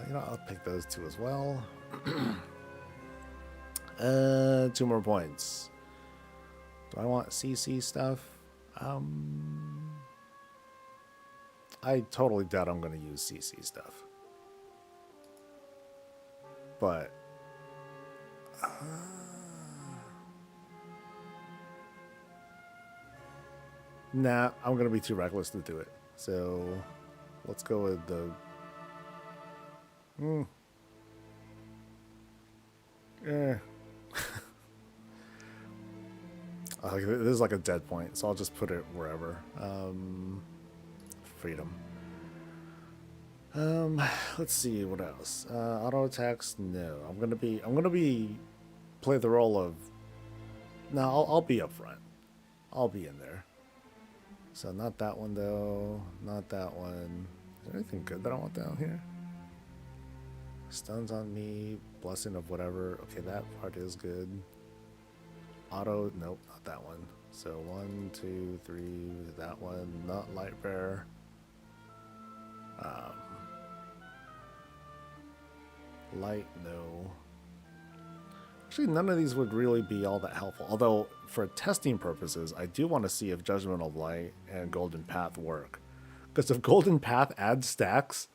You know, I'll pick those two as well. 2 more points. Do I want CC stuff? I totally doubt I'm going to use CC stuff. But nah, I'm going to be too reckless to do it. So let's go with the this is like a dead point, so I'll just put it wherever. Freedom. Let's see what else. Auto attacks. No, I'm gonna be play the role of. No, I'll be up front. I'll be in there. So not that one though. Not that one. Is there anything good that I want down here? Stuns on me. Blessing of whatever. Okay, that part is good. Auto. Nope, not that one. So 1, 2, 3. That one. Not light bear. Light, no. Actually, none of these would really be all that helpful. Although, for testing purposes, I do want to see if Judgment of Light and Golden Path work. Because if Golden Path adds stacks,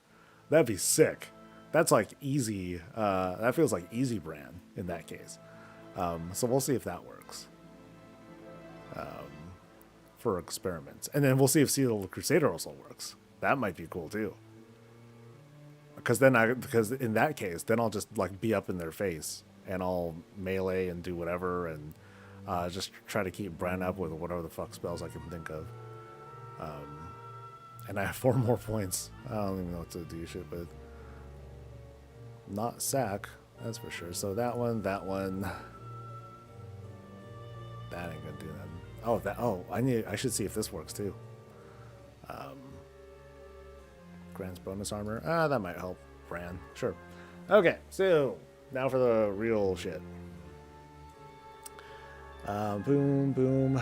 that'd be sick. That's like easy. That feels like easy brand in that case. So we'll see if that works. For experiments. And then we'll see if Seal of the Crusader also works. That might be cool too. Because in that case, then I'll just like be up in their face and I'll melee and do whatever and just try to keep Bran up with whatever the fuck spells I can think of. And I have 4 more points. I don't even know what to do shit with. Not sack, that's for sure. So that one. That ain't gonna do that. I should see if this works too. Grants bonus armor. That might help Bran. Sure. Okay, so now for the real shit. Boom, boom.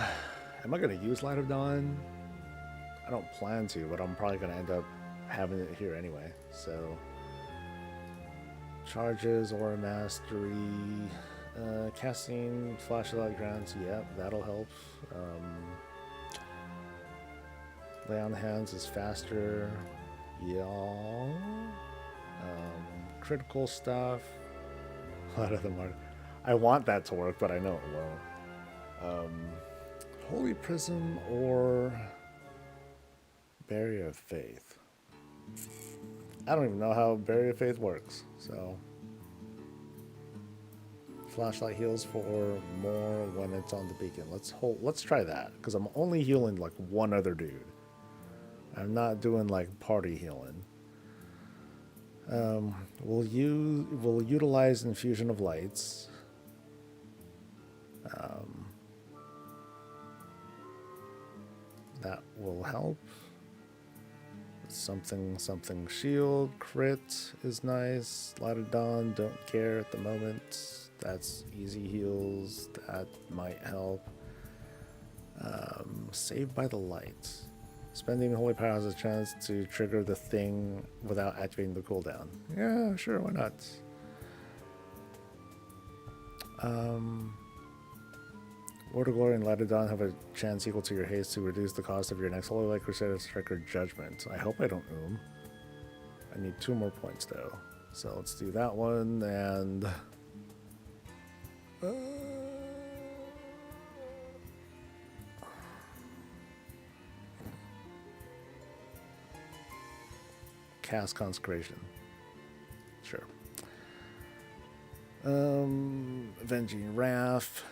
Am I going to use Light of Dawn? I don't plan to, but I'm probably going to end up having it here anyway. So, charges, Aura Mastery, casting Flashlight grants. Yep, that'll help. Lay on Hands is faster. Yeah. Critical stuff. A lot of them are. I want that to work, but I know it won't. Holy Prism or Barrier of Faith. I don't even know how Barrier of Faith works, so. Flashlight heals for more when it's on the beacon. Let's try that, because I'm only healing like one other dude. I'm not doing like party healing. We'll utilize Infusion of Lights. That will help. Something shield. Crit is nice. Light of Dawn, don't care at the moment. That's easy heals. That might help. Saved by the Light. Spending Holy Power has a chance to trigger the thing without activating the cooldown. Yeah, sure, why not? Word of Glory and Light of Dawn have a chance equal to your haste to reduce the cost of your next Holy Light Crusader Striker Judgment. I hope I don't I need 2 more points though. So let's do that one and... Cast Consecration. Sure. Avenging Wrath.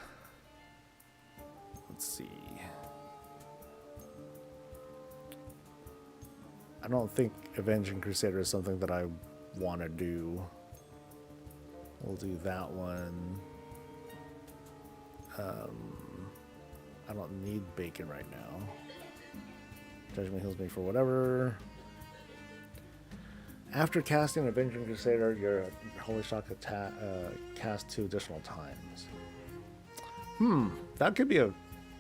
Let's see. I don't think Avenging Crusader is something that I want to do. We'll do that one. I don't need bacon right now. Judgment heals me for whatever. After casting Avenging Crusader, your Holy Shock attack cast 2 additional times. That could be a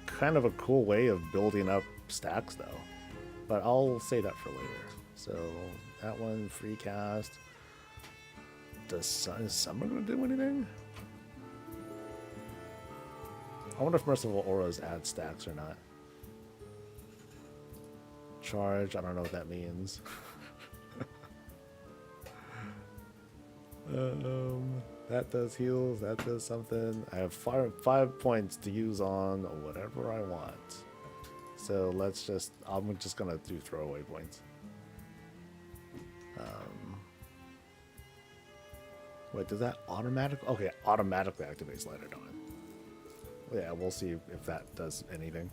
kind of a cool way of building up stacks, though. But I'll say that for later. So that one, free cast. Is Summer going to do anything? I wonder if Merciful Auras add stacks or not. Charge, I don't know what that means. That does heals, that does something. I have five points to use on whatever I want. So let's just, I'm just gonna do throwaway points. Wait, does that automatically? Okay, automatically activates Light of Dawn. Yeah, we'll see if that does anything.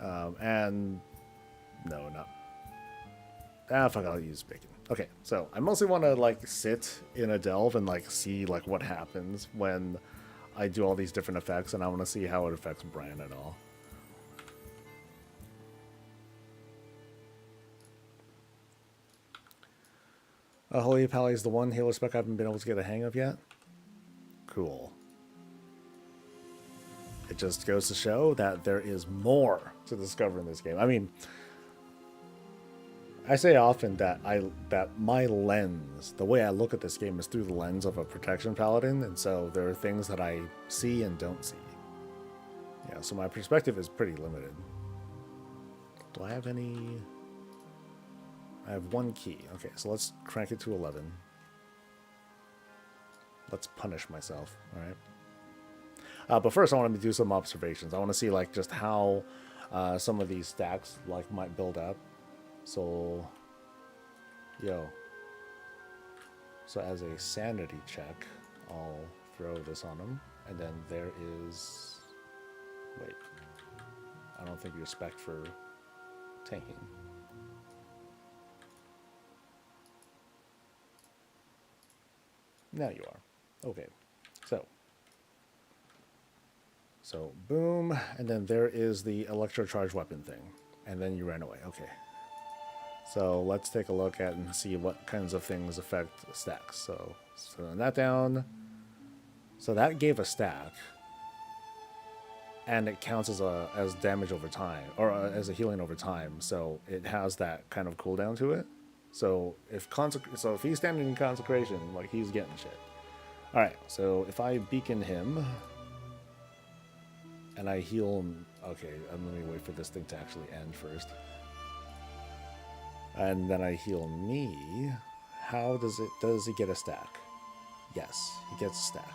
And no, not. Ah, fuck, I'll use bacon. Okay, so I mostly want to like sit in a delve and like see like what happens when I do all these different effects, and I want to see how it affects Brian at all. Holy Pally is the one Halo spec I haven't been able to get a hang of yet. Cool. It just goes to show that there is more to discover in this game. I mean, I say often that my lens, the way I look at this game, is through the lens of a protection paladin, and so there are things that I see and don't see. Yeah, so my perspective is pretty limited. Do I have any? I have one key. Okay, so let's crank it to 11. Let's punish myself, all right? But first I want to do some observations. I want to see like just how some of these stacks like might build up. So, so as a sanity check, I'll throw this on him. And then there is, wait, I don't think you're spec for tanking. Now you are. Okay, so boom, and then there is the electrocharge weapon thing, and then you ran away. Okay, so let's take a look at and see what kinds of things affect stacks. So that down, so that gave a stack, and it counts as damage over time, or as a healing over time. So it has that kind of cooldown to it. So if he's standing in consecration, like he's getting shit. All right, so if I beacon him and I heal him, okay, let me wait for this thing to actually end first. And then I heal me. How does he get a stack? Yes, he gets a stack.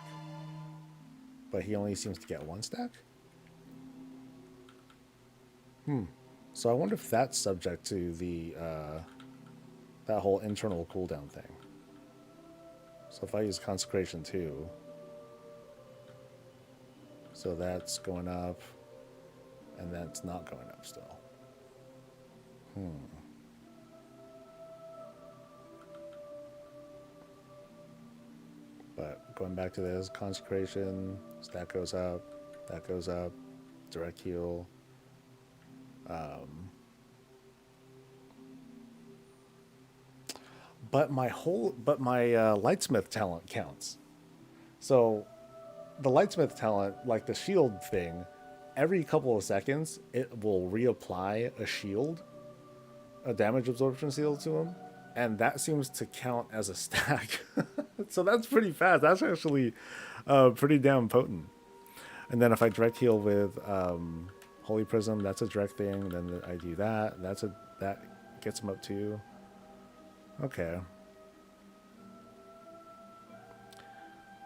But he only seems to get one stack? So I wonder if that's subject to the that whole internal cooldown thing. So if I use consecration too, so that's going up, and that's not going up still. But going back to this, consecration, that goes up, direct heal. But my lightsmith talent counts. So the lightsmith talent, like the shield thing, every couple of seconds it will reapply a shield, a damage absorption shield to him, and that seems to count as a stack. So that's pretty fast. That's actually pretty damn potent. And then if I direct heal with Holy Prism, that's a direct thing. Then I do that. That gets him up too. Okay.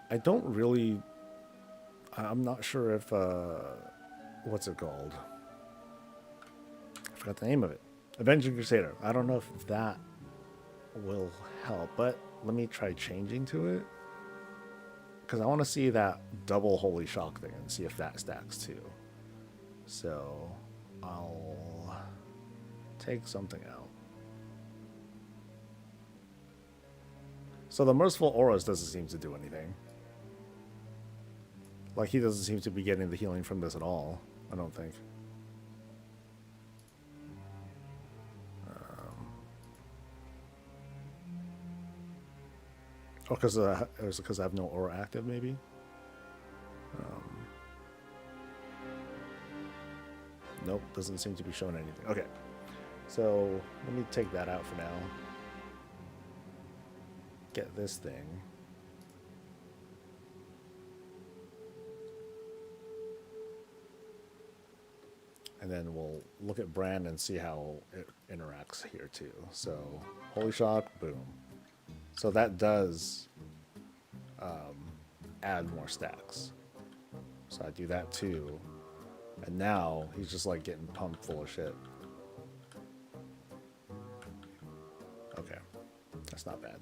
I don't really. I'm not sure if what's it called? I forgot the name of it. Avenging Crusader. I don't know if that will help, but let me try changing to it, because I want to see that double holy shock thing and see if that stacks too. So I'll take something out. So the Merciful Auras doesn't seem to do anything. Like, he doesn't seem to be getting the healing from this at all, I don't think. Oh, because I have no aura active, maybe? Nope, doesn't seem to be showing anything. Okay, so let me take that out for now. Get this thing. and then we'll look at Bran and see how it interacts here too. So Holy Shock, boom. So that does add more stacks. So I do that too. And now he's just like getting pumped full of shit. Okay, that's not bad.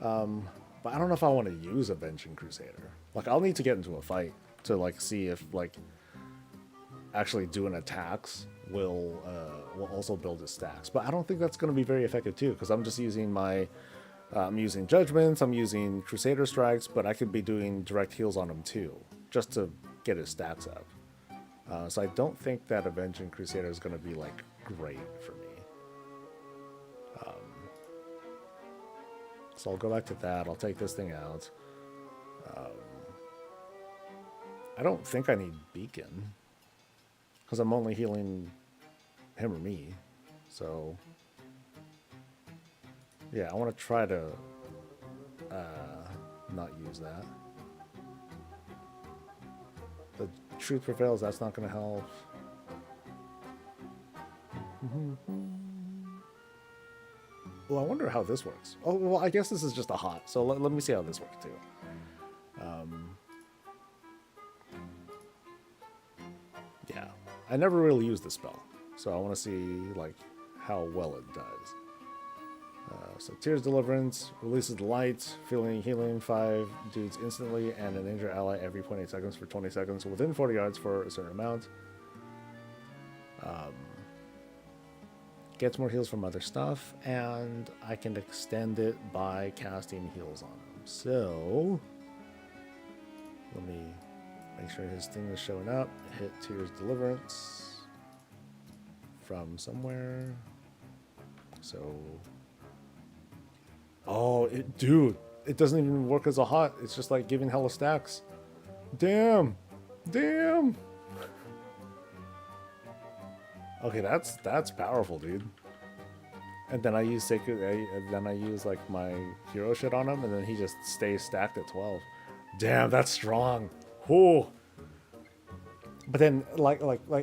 But I don't know if I want to use Avenging Crusader. Like, I'll need to get into a fight to like see if like actually doing attacks will also build his stacks. But I don't think that's going to be very effective too, because I'm just using my I'm using Judgments, I'm using Crusader Strikes, but I could be doing direct heals on him too, just to get his stats up. So I don't think that Avenging Crusader is going to be like great for me. So I'll go back to that. I'll take this thing out. I don't think I need Beacon, because I'm only healing him or me. So yeah, I want to try to not use that. The truth prevails, that's not going to help. Well, I wonder how this works. Oh, well, I guess this is just a hot, so let me see how this works too. Yeah, I never really used the spell, so I want to see like how well it does. So Tears Deliverance releases the light, feeling healing 5 dudes instantly and an injured ally every 0.8 seconds for 20 seconds within 40 yards for a certain amount. Gets more heals from other stuff, and I can extend it by casting heals on him. So let me make sure his thing is showing up. Hit Tears Deliverance from somewhere. So, oh, dude, it doesn't even work as a hot. It's just like giving hella stacks. Damn. Okay, that's powerful, dude. And then I use like my hero shit on him, and then he just stays stacked at 12. Damn, that's strong. Whoo. But then, like,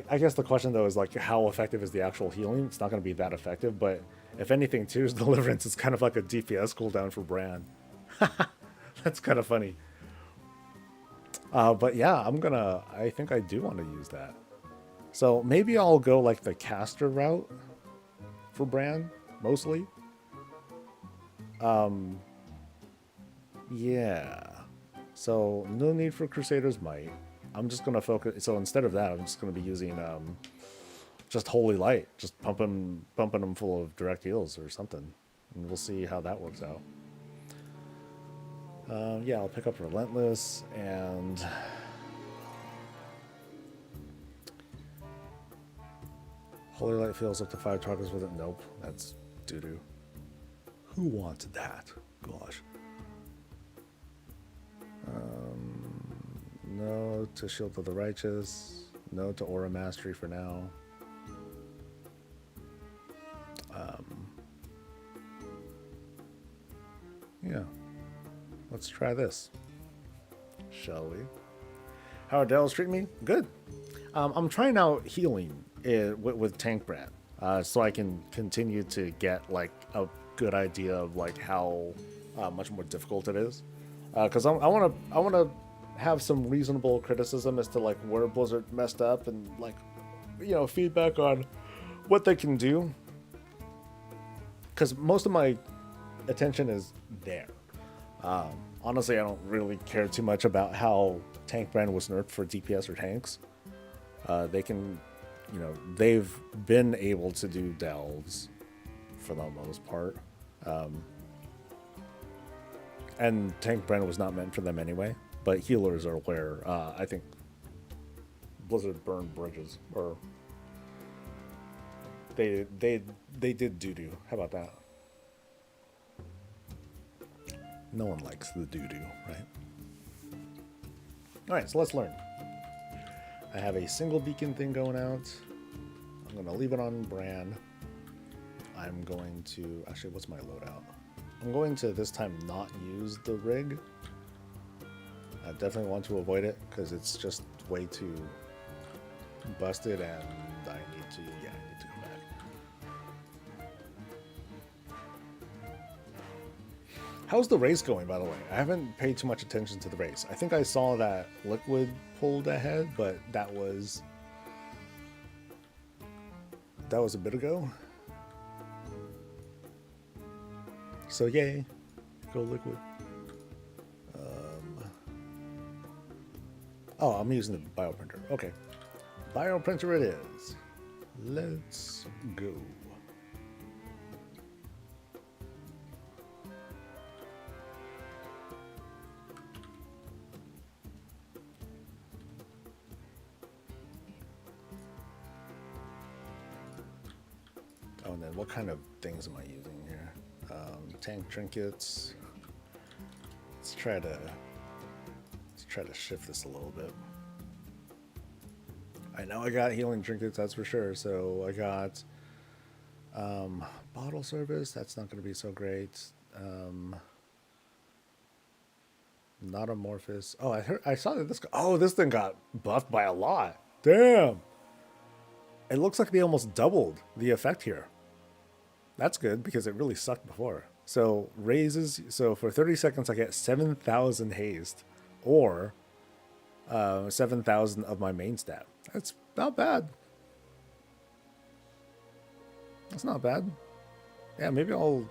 I guess the question though is like, how effective is the actual healing? It's not going to be that effective, but if anything, Tears Deliverance is kind of like a DPS cooldown for Bran. That's kind of funny. But yeah, I think I do want to use that. So maybe I'll go like the caster route for Bran, mostly. Yeah. So no need for Crusader's Might. I'm just gonna focus. So instead of that, I'm just gonna be using just Holy Light, just pumping them full of direct heals or something, and we'll see how that works out. Yeah, I'll pick up Relentless and Holy Light fills up to 5 targets with it. Nope, that's doo-doo. Who wants that? Gosh. No to Shield of the Righteous. No to Aura Mastery for now. Yeah. Let's try this. Shall we? How are Dells treating me? Good. I'm trying out healing with Tank Bran, so I can continue to get like a good idea of like how much more difficult it is. Because I want to have some reasonable criticism as to like where Blizzard messed up and like, you know, feedback on what they can do. Because most of my attention is there. Honestly, I don't really care too much about how Tank Bran was nerfed for DPS or tanks. They can, you know, they've been able to do delves for the most part. And Tank Bran was not meant for them anyway, but healers are where I think Blizzard burned bridges, or they did doo-doo. How about that? No one likes the doo-doo, right? All right, so let's learn. I have a single beacon thing going out. I'm going to leave it on Bran. I'm going to... Actually, what's my loadout? I'm going to this time not use the rig. I definitely want to avoid it because it's just way too busted, and I need to, yeah, I need to go back. How's the race going, by the way? I haven't paid too much attention to the race. I think I saw that Liquid pulled ahead, but that was a bit ago. So yay, go Liquid. Oh, I'm using the bioprinter. Okay, bioprinter it is. Let's go. Oh, and then what kind of things am I using here? Tank trinkets. Let's try to shift this a little bit. I know I got healing trinkets, that's for sure. So I got bottle service. That's not going to be so great. Not amorphous. Oh, I saw that this. Oh, this thing got buffed by a lot. Damn. It looks like they almost doubled the effect here. That's good because it really sucked before. So raises. So for 30 seconds, I get 7,000 haste, or 7,000 of my main stat. That's not bad. That's not bad. Yeah, maybe I'll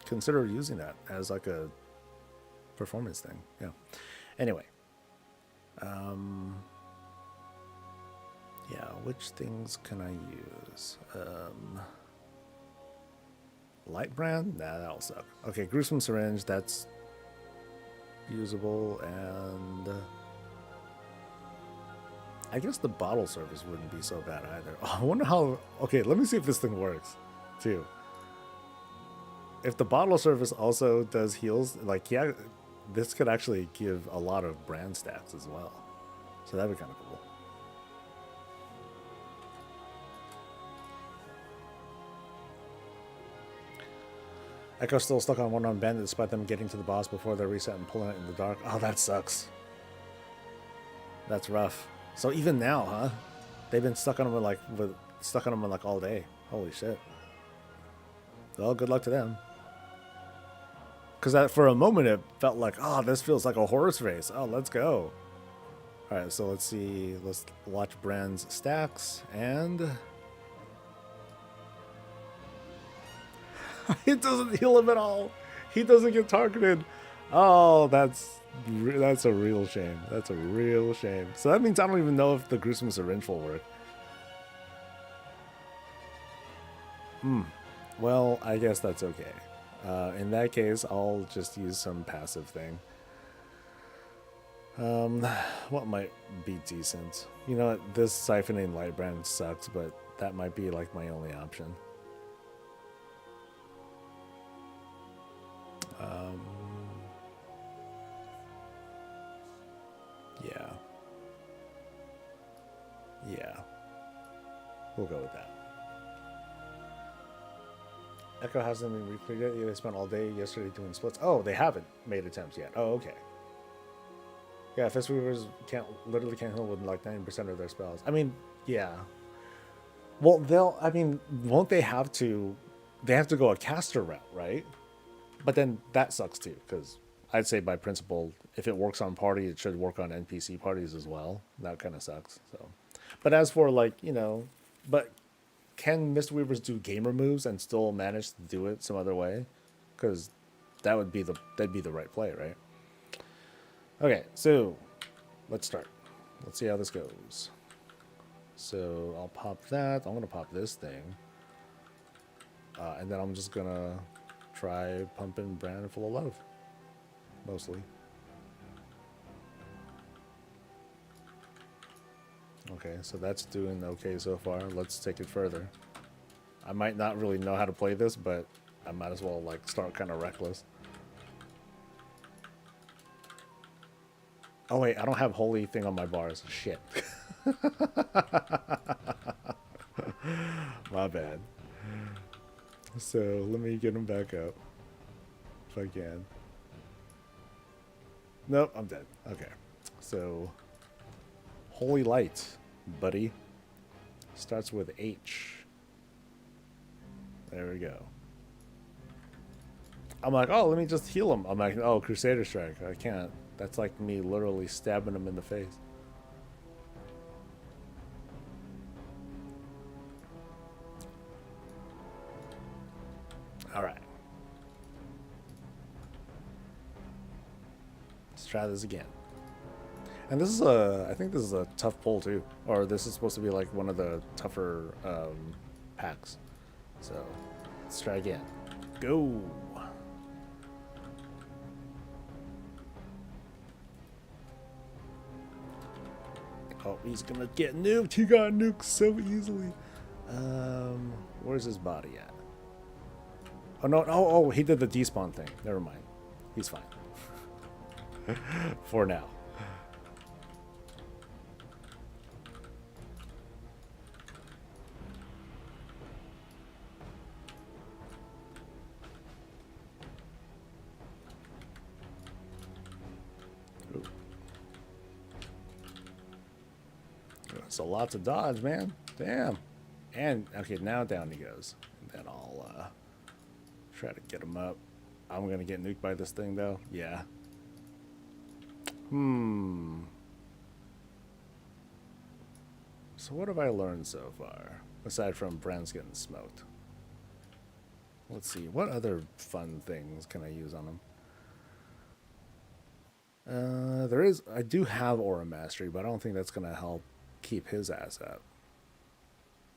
consider using that as like a performance thing. Yeah. Anyway. Yeah, which things can I use? Light brand? Nah, that'll suck. Okay, gruesome syringe, that's usable, and I guess the bottle service wouldn't be so bad either. Oh, I wonder how. Okay, let me see if this thing works too. If the bottle service also does heals, like, yeah, this could actually give a lot of brand stats as well. So that'd be kind of cool. Echo's still stuck on one-on bandit despite them getting to the boss before their reset and pulling it in the dark. Oh, that sucks. That's rough. So even now, huh? They've been stuck on him like all day. Holy shit. Well, good luck to them. Because for a moment it felt like, oh, this feels like a horse race. Oh, let's go. All right, so let's see. Let's watch Brand's stacks, and it doesn't heal him at all. He doesn't get targeted. Oh, that's a real shame. That's a real shame. So that means I don't even know if the gruesome syringe will work. Well, I guess that's okay. In that case, I'll just use some passive thing. What might be decent? You know what? This siphoning light brand sucks, but that might be like my only option. Yeah. Yeah. We'll go with that. Echo hasn't been recleared yet. They spent all day yesterday doing splits. Oh, they haven't made attempts yet. Oh, okay. Yeah, Fistweavers literally can't heal with like 90% of their spells. I mean, yeah. Well, won't they have to? They have to go a caster route, right? But then that sucks too, because I'd say by principle, if it works on party, it should work on NPC parties as well. That kind of sucks. So, but as for like, but can Mistweavers do gamer moves and still manage to do it some other way? Because that'd be the right play, right? Okay, so let's start. Let's see how this goes. So I'll pop that. I'm gonna pop this thing, and then I'm just gonna try pumping Brand full of love, mostly. Okay, so that's doing okay so far. Let's take it further. I might not really know how to play this, but I might as well like start kind of reckless. Oh wait, I don't have holy thing on my bars. Shit. My bad. So let me get him back up if I can. Nope, I'm dead. Okay. So holy light. buddy. Starts with H. There we go. I'm like, oh, let me just heal him. I'm like, oh, Crusader Strike. I can't. That's like me literally stabbing him in the face. All right. Let's try this again. And this is I think this is a tough pull too. Or this is supposed to be like one of the tougher packs. So, let's try again. Go! Oh, he's gonna get nuked. He got nuked so easily. Where's his body at? Oh no! Oh, he did the despawn thing. Never mind. He's fine. For now. Ooh. That's a lot to dodge, man. Damn. And okay, now down he goes. And then I'll try to get him up. I'm gonna get nuked by this thing though. Yeah. So what have I learned so far? Aside from Brand's getting smoked. Let's see. What other fun things can I use on him? I do have Aura Mastery, but I don't think that's gonna help keep his ass up.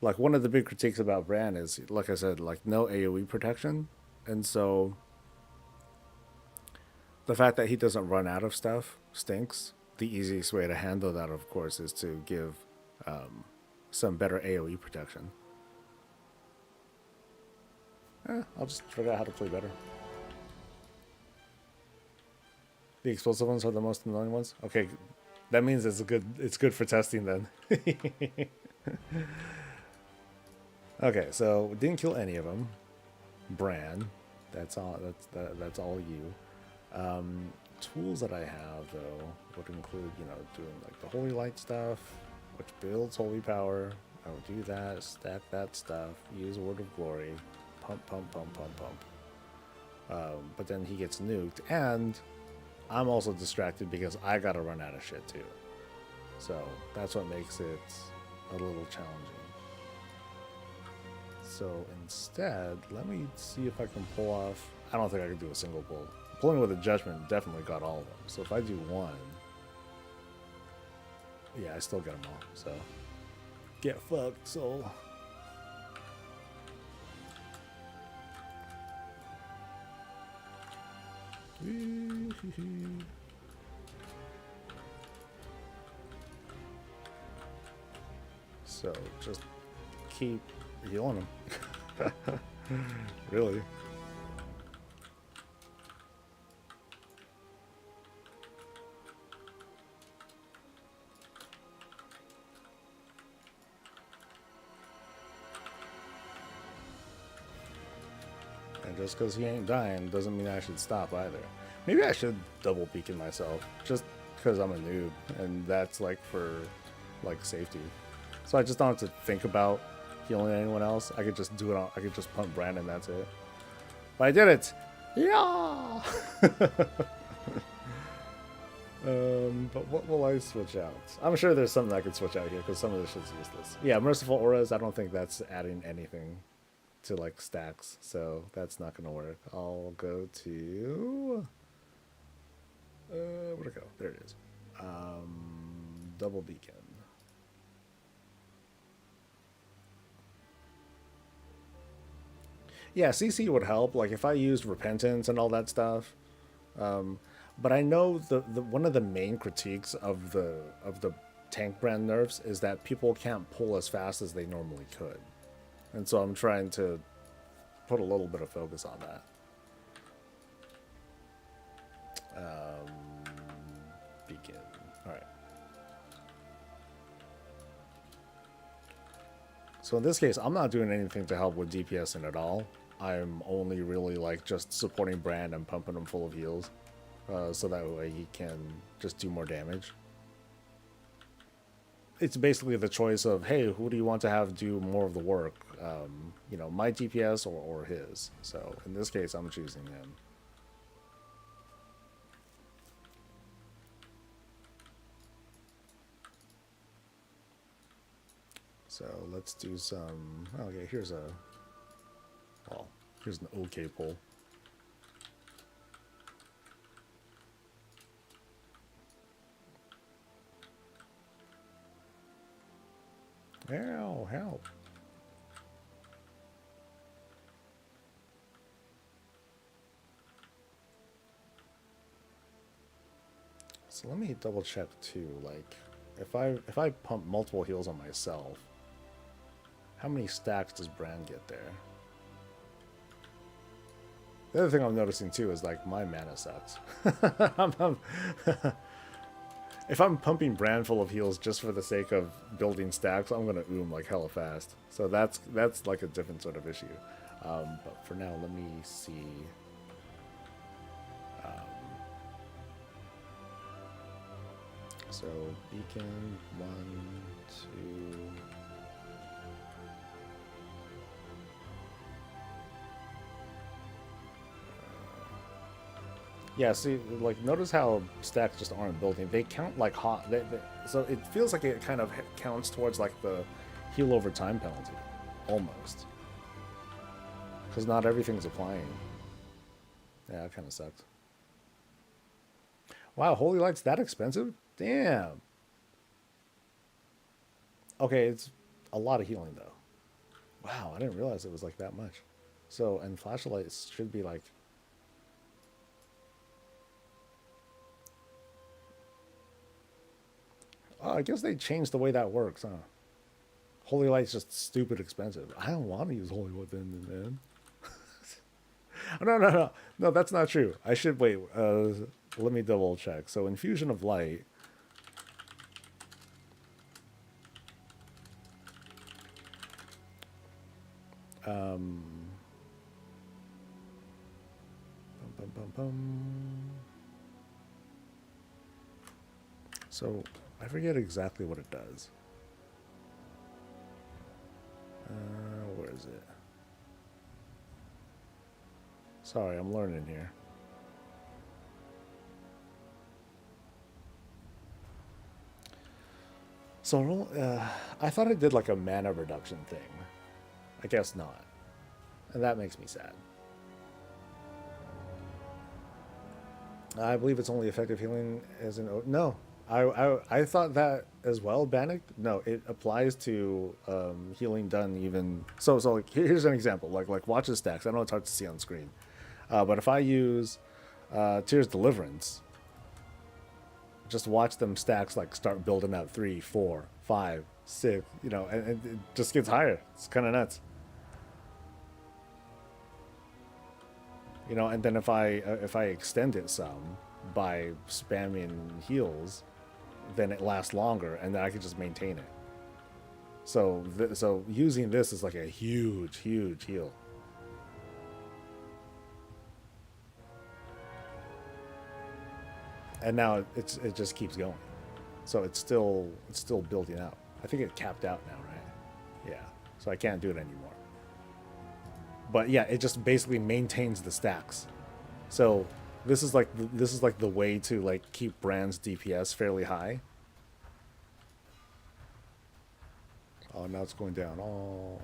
Like, one of the big critiques about Brand is, like I said, like, no AoE protection. And so the fact that he doesn't run out of stuff stinks. The easiest way to handle that, of course, is to give some better AoE protection. I'll just figure out how to play better. The explosive ones are the most annoying ones? Okay, that means it's good for testing then. Okay, so we didn't kill any of them. Bran, that's all. That's all you. Tools that I have though would include, doing like the holy light stuff, which builds holy power. I would do that, stack that stuff, use word of glory, pump. But then he gets nuked, and I'm also distracted because I gotta run out of shit too. So that's what makes it a little challenging. So instead, let me see if I can pull off. I don't think I can do a single pull. Pulling with a judgment definitely got all of them. So if I do one, yeah, I still get them all. So get fucked, soul. So just keep healing him. Really. And just because he ain't dying doesn't mean I should stop either. Maybe I should double beacon myself, just because I'm a noob, and that's like for like safety. So I just don't have to think about healing anyone else. I could just do it. I could just pump Brandon. That's it. But I did it. Yeah. But what will I switch out? I'm sure there's something I could switch out here because some of this shit's useless. Yeah, merciful auras. I don't think that's adding anything to like stacks, so that's not gonna work. I'll go to where'd it go? There it is. Double beacon. Yeah, CC would help. Like if I used repentance and all that stuff. But I know the one of the main critiques of the tank brand nerfs is that people can't pull as fast as they normally could. And so I'm trying to put a little bit of focus on that. Beacon. All right. So in this case, I'm not doing anything to help with DPSing at all. I'm only really like just supporting Brand and pumping him full of heals. So that way he can just do more damage. it's basically the choice of, hey, who do you want to have do more of the work? You know, my DPS or his. So in this case, I'm choosing him. So let's do some. Okay, here's a. Well, here's an okay pull. Ow, help. So let me double check too. Like, if I pump multiple heals on myself, how many stacks does Bran get there? The other thing I'm noticing too is like my mana sucks. If I'm pumping Bran full of heals just for the sake of building stacks, I'm gonna like hella fast. So that's like a different sort of issue. But for now, let me see. So beacon 1, 2. Yeah, see, like, notice how stacks just aren't building. They count like hot. So it feels like it kind of counts towards like the heal over time penalty, almost. Because not everything's applying. Yeah, that kind of sucks. Wow, Holy Light's that expensive? Damn. Okay, it's a lot of healing though. Wow, I didn't realize it was like that much. So, and flashlights should be like. Oh, I guess they changed the way that works, huh? Holy Light's just stupid expensive. I don't want to use Holy Light then, man. Oh, no, that's not true. I should wait. Let me double check. So, Infusion of Light. Bum, bum, bum, bum. So, I forget exactly what it does. Where is it? Sorry, I'm learning here. So, I thought it did like a mana reduction thing. I guess not. And that makes me sad. I believe it's only effective healing as an... No. I thought that as well, Bannock. No, it applies to healing done even... So like, here's an example. Like watch the stacks. I know it's hard to see on screen. But if I use Tears Deliverance, just watch them stacks like start building up 3, 4, 5, 6, you know, and it just gets higher. It's kind of nuts. You know, and then if I extend it some by spamming heals, then it lasts longer, and then I can just maintain it. So so using this is like a huge heal. And now it just keeps going. So it's still building out. I think it capped out now, right? Yeah. So I can't do it anymore. But yeah, it just basically maintains the stacks. So this is like the way to like keep Bran's DPS fairly high. Oh, now it's going down. Oh.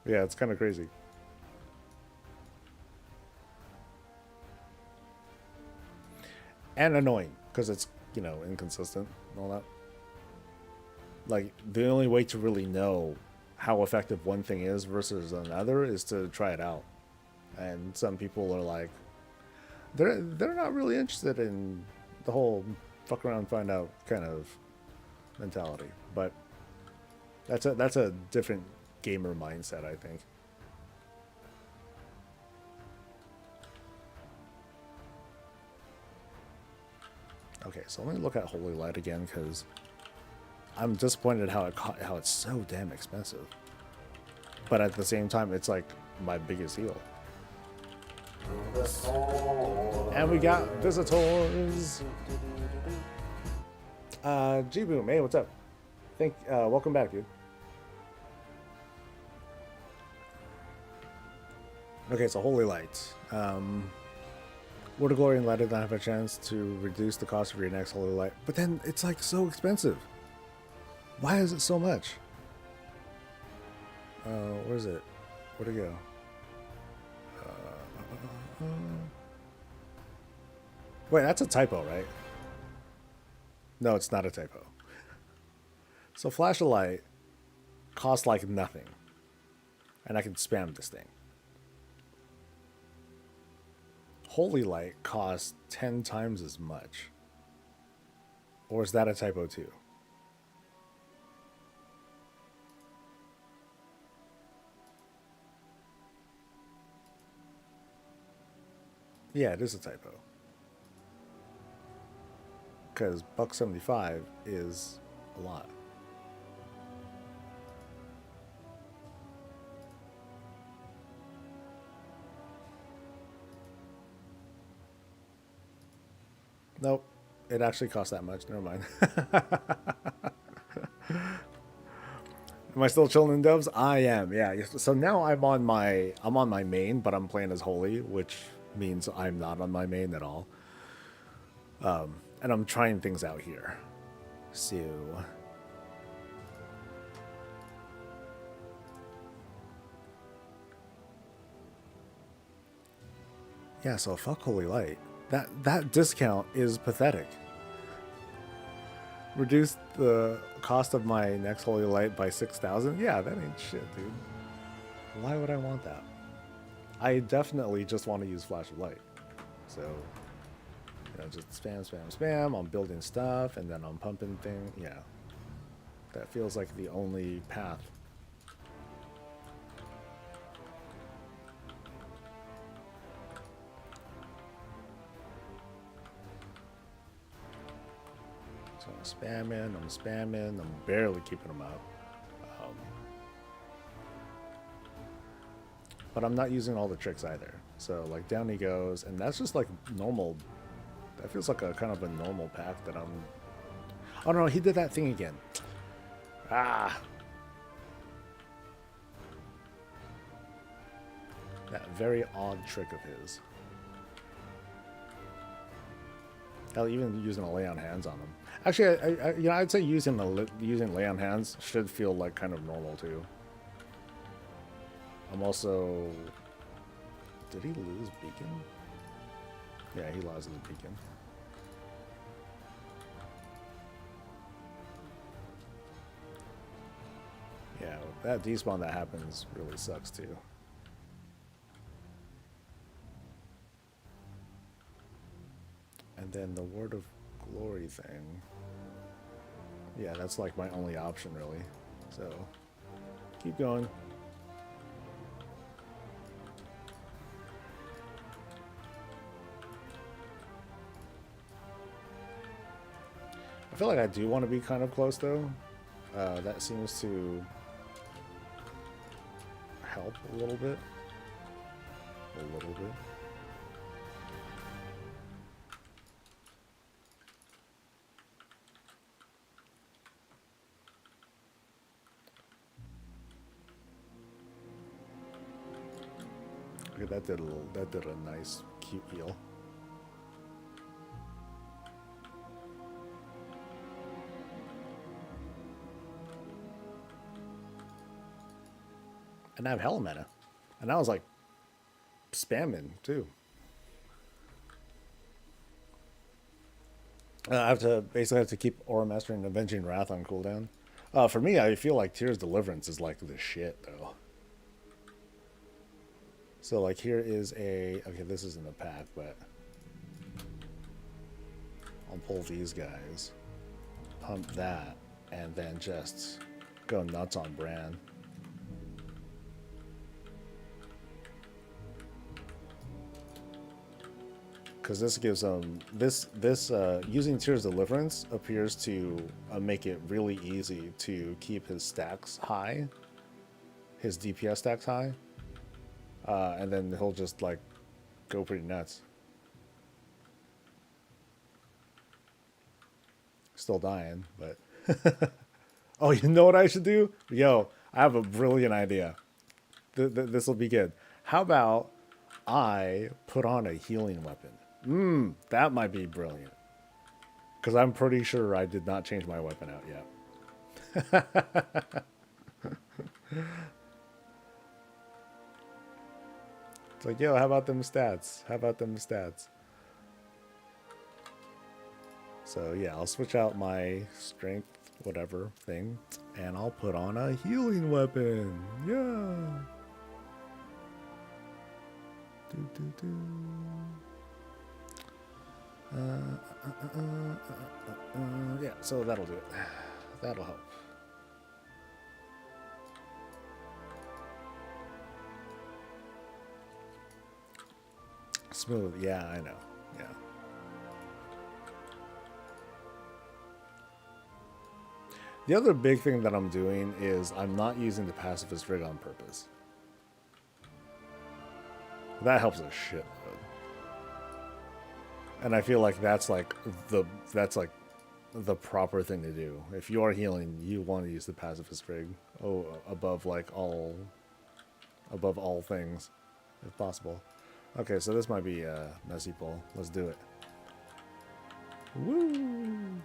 Yeah, it's kind of crazy. And annoying because it's, you know, inconsistent and all that. Like, the only way to really know how effective one thing is versus another is to try it out. And some people are like, they're not really interested in the whole fuck around find out kind of mentality. But that's a different gamer mindset, I think. Okay, so let me look at Holy Light again because I'm disappointed how it's so damn expensive. But at the same time, it's like my biggest heal. And we got visitors. G-Boom, hey, what's up? Welcome back, dude. Okay, so Holy Light. Word of Glory and Light did not have a chance to reduce the cost of your next Holy Light, but then it's like so expensive. Why is it so much? Where is it? Where'd it go? Wait, that's a typo, right? No, it's not a typo. So Flash of Light costs like nothing, and I can spam this thing. Holy Light costs 10 times as much. Or is that a typo too? Yeah, it is a typo. Because $1.75 is a lot. Nope. It actually costs that much. Never mind. Am I still chilling in doves? I am. Yeah. So now I'm on my main, but I'm playing as Holy, which means I'm not on my main at all. And I'm trying things out here. So yeah, so fuck Holy Light. That discount is pathetic. Reduce the cost of my next Holy Light by 6,000? Yeah, that ain't shit, dude. Why would I want that? I definitely just want to use Flash of Light. So, just spam, spam, spam. I'm building stuff, and then I'm pumping thing. Yeah. That feels like the only path. So I'm spamming, I'm barely keeping them up. But I'm not using all the tricks either. So like down he goes, and that's just like normal. That feels like a kind of a normal path that I'm. Oh no, he did that thing again. Ah. That very odd trick of his. Hell, even using a lay on hands on him. Actually, I'd say using lay on hands should feel like kind of normal too. I'm also. Did he lose beacon? Yeah, he lost his beacon. Yeah, that despawn that happens really sucks too. And then the Word of Glory thing. Yeah, that's like my only option really. So, keep going. I feel like I do want to be kind of close though. That seems to help a little bit. A little bit. Okay, that did a nice cute heal. And I have hella mana. And I was like spamming too. I basically have to keep Aura Master and Avenging Wrath on cooldown. For me, I feel like Tears Deliverance is like the shit though. So like here is okay, this isn't a pack, but I'll pull these guys, pump that, and then just go nuts on Bran. Because this gives them using Tears Deliverance appears to make it really easy to keep his stacks high, his DPS stacks high, and then he'll just like go pretty nuts. Still dying, but... Oh, you know what I should do? Yo, I have a brilliant idea. This will be good. How about I put on a healing weapon? That might be brilliant. Because I'm pretty sure I did not change my weapon out yet. It's like, yo, how about them stats? How about them stats? So yeah, I'll switch out my strength, whatever thing, and I'll put on a healing weapon. Yeah. Yeah, so that'll do it. That'll help. Smooth, yeah, I know. Yeah. The other big thing that I'm doing is I'm not using the pacifist rig on purpose. That helps a shitload. And I feel like that's like the proper thing to do. If you are healing, you want to use the pacifist rig above all things, if possible. Okay, so this might be a messy pull. Let's do it. Woo!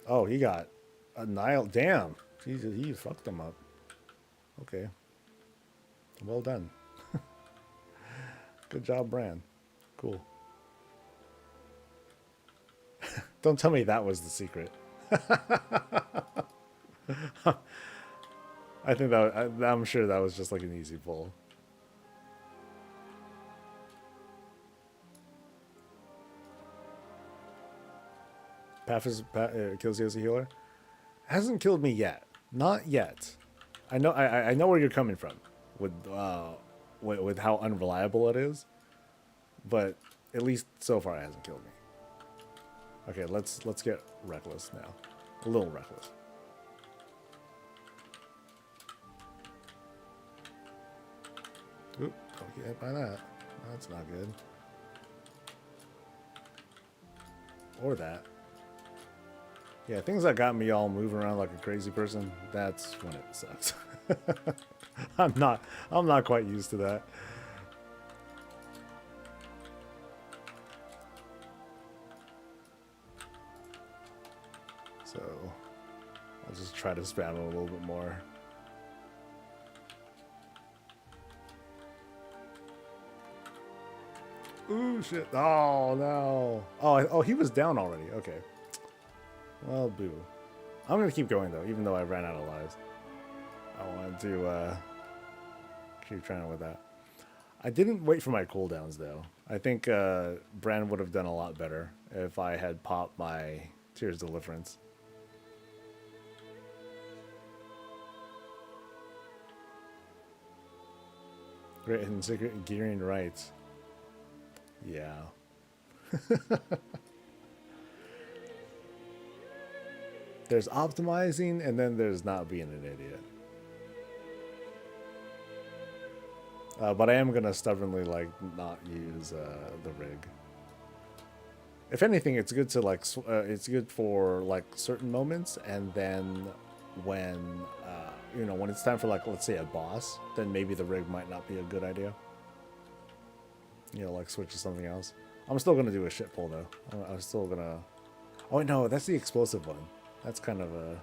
Oh, he got annihilated. Damn. Jesus, he fucked him up. Okay. Well done. Good job, Bran. Cool. Don't tell me that was the secret. I think I'm sure that was just like an easy pull. Kills you as a healer. Hasn't killed me yet. Not yet. I know where you're coming from with how unreliable it is, but at least so far it hasn't killed me. Okay, let's get reckless now. A little reckless. Oop, don't get hit by that. That's not good. Or that. Yeah, things that got me all moving around like a crazy person, that's when it sucks. I'm not quite used to that. So I'll just try to spam it a little bit more. Ooh, shit. Oh, no. Oh, he was down already. Okay. Well, boo. I'm going to keep going, though, even though I ran out of lives. I wanted to keep trying with that. I didn't wait for my cooldowns, though. I think Bran would have done a lot better if I had popped my Tears Deliverance. Great and secret gearing rights. Yeah. There's optimizing, and then there's not being an idiot. But I am gonna stubbornly like not use the rig. If anything, it's good to like it's good for like certain moments, and then when when it's time for like, let's say, a boss, then maybe the rig might not be a good idea. Like switch to something else. I'm still gonna do a shit pull though. I'm still gonna. Oh no, that's the explosive one. That's kind of a.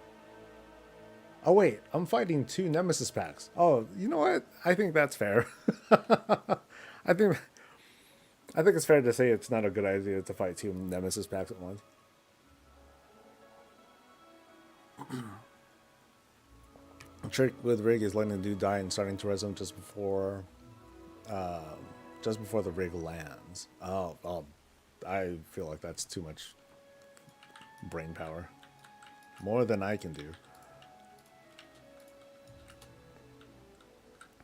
Oh wait, I'm fighting 2 Nemesis packs. Oh, you know what? I think that's fair. I think it's fair to say it's not a good idea to fight 2 Nemesis packs at once. The trick with rig is letting the dude die and starting to res him just before the rig lands. Oh, I feel like that's too much brain power. More than I can do.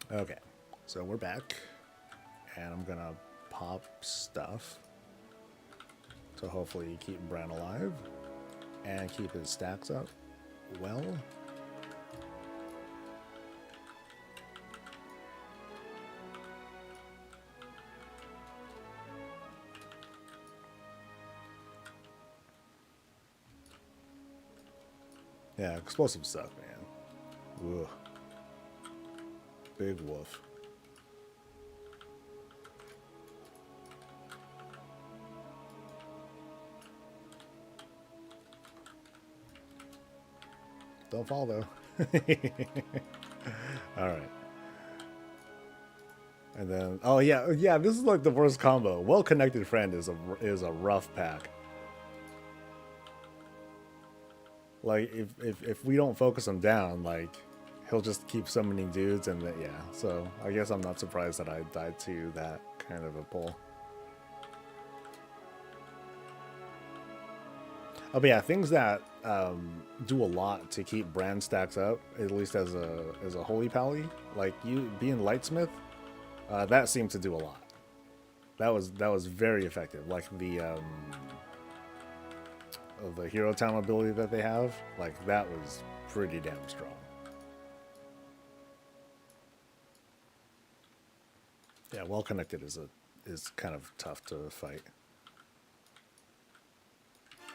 Okay, so we're back, and I'm gonna pop stuff to hopefully keep Bran alive and keep his stacks up well. Yeah, explosive stuff, man. Ugh. Big wolf. Don't fall though. All right. And then, oh yeah, yeah. This is like the worst combo. Well-connected friend is a rough pack. Like if we don't focus him down, like he'll just keep summoning dudes, and yeah. So I guess I'm not surprised that I died to that kind of a pull. Oh, but yeah, things that do a lot to keep brand stacks up, at least as a holy pally, like you being lightsmith, that seemed to do a lot. That was very effective. Like the hero town ability that they have, like that was pretty damn strong. Yeah, well connected is kind of tough to fight.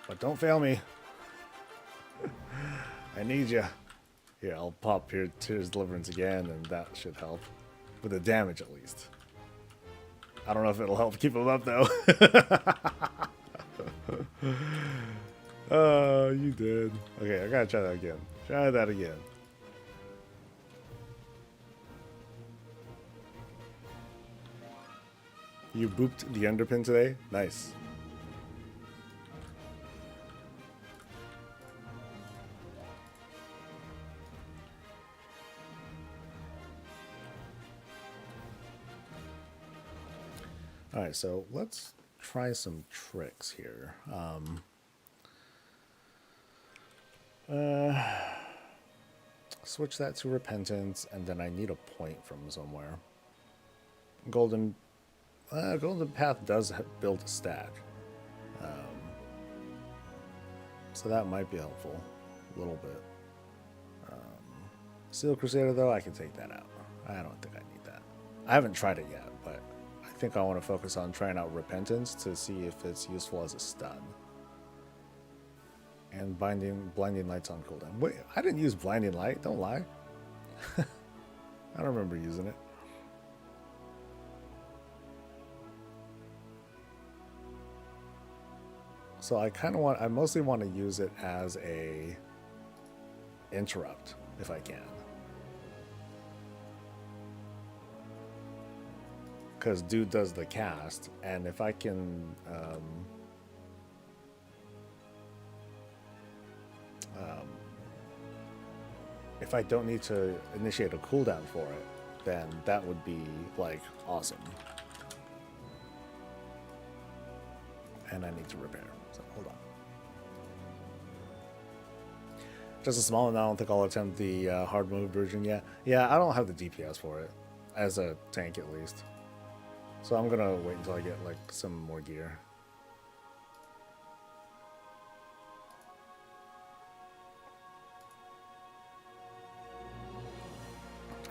But don't fail me. I need you. Here, I'll pop here Tears Deliverance again, and that should help. With the damage, at least. I don't know if it'll help keep him up, though. Oh, you did. Okay, I gotta try that again. Try that again. You booped the underpin today? Nice. All right, so let's try some tricks here. Switch that to repentance, and then I need a point from somewhere. Golden Path does build a stack, so that might be helpful a little bit. Steel Crusader, though, I can take that out. I don't think I need that. I haven't tried it yet, but I think I want to focus on trying out repentance to see if it's useful as a stun. And blinding lights on cooldown. Wait, I didn't use blinding light. Don't lie. I don't remember using it. So I mostly want to use it as a interrupt if I can. Because dude does the cast, and if I can if I don't need to initiate a cooldown for it, then that would be like awesome. And I need to repair, so hold on. Just a small one. I don't think I'll attempt the hard move version yet. Yeah, I don't have the DPS for it as a tank at least. So I'm gonna wait until I get like some more gear.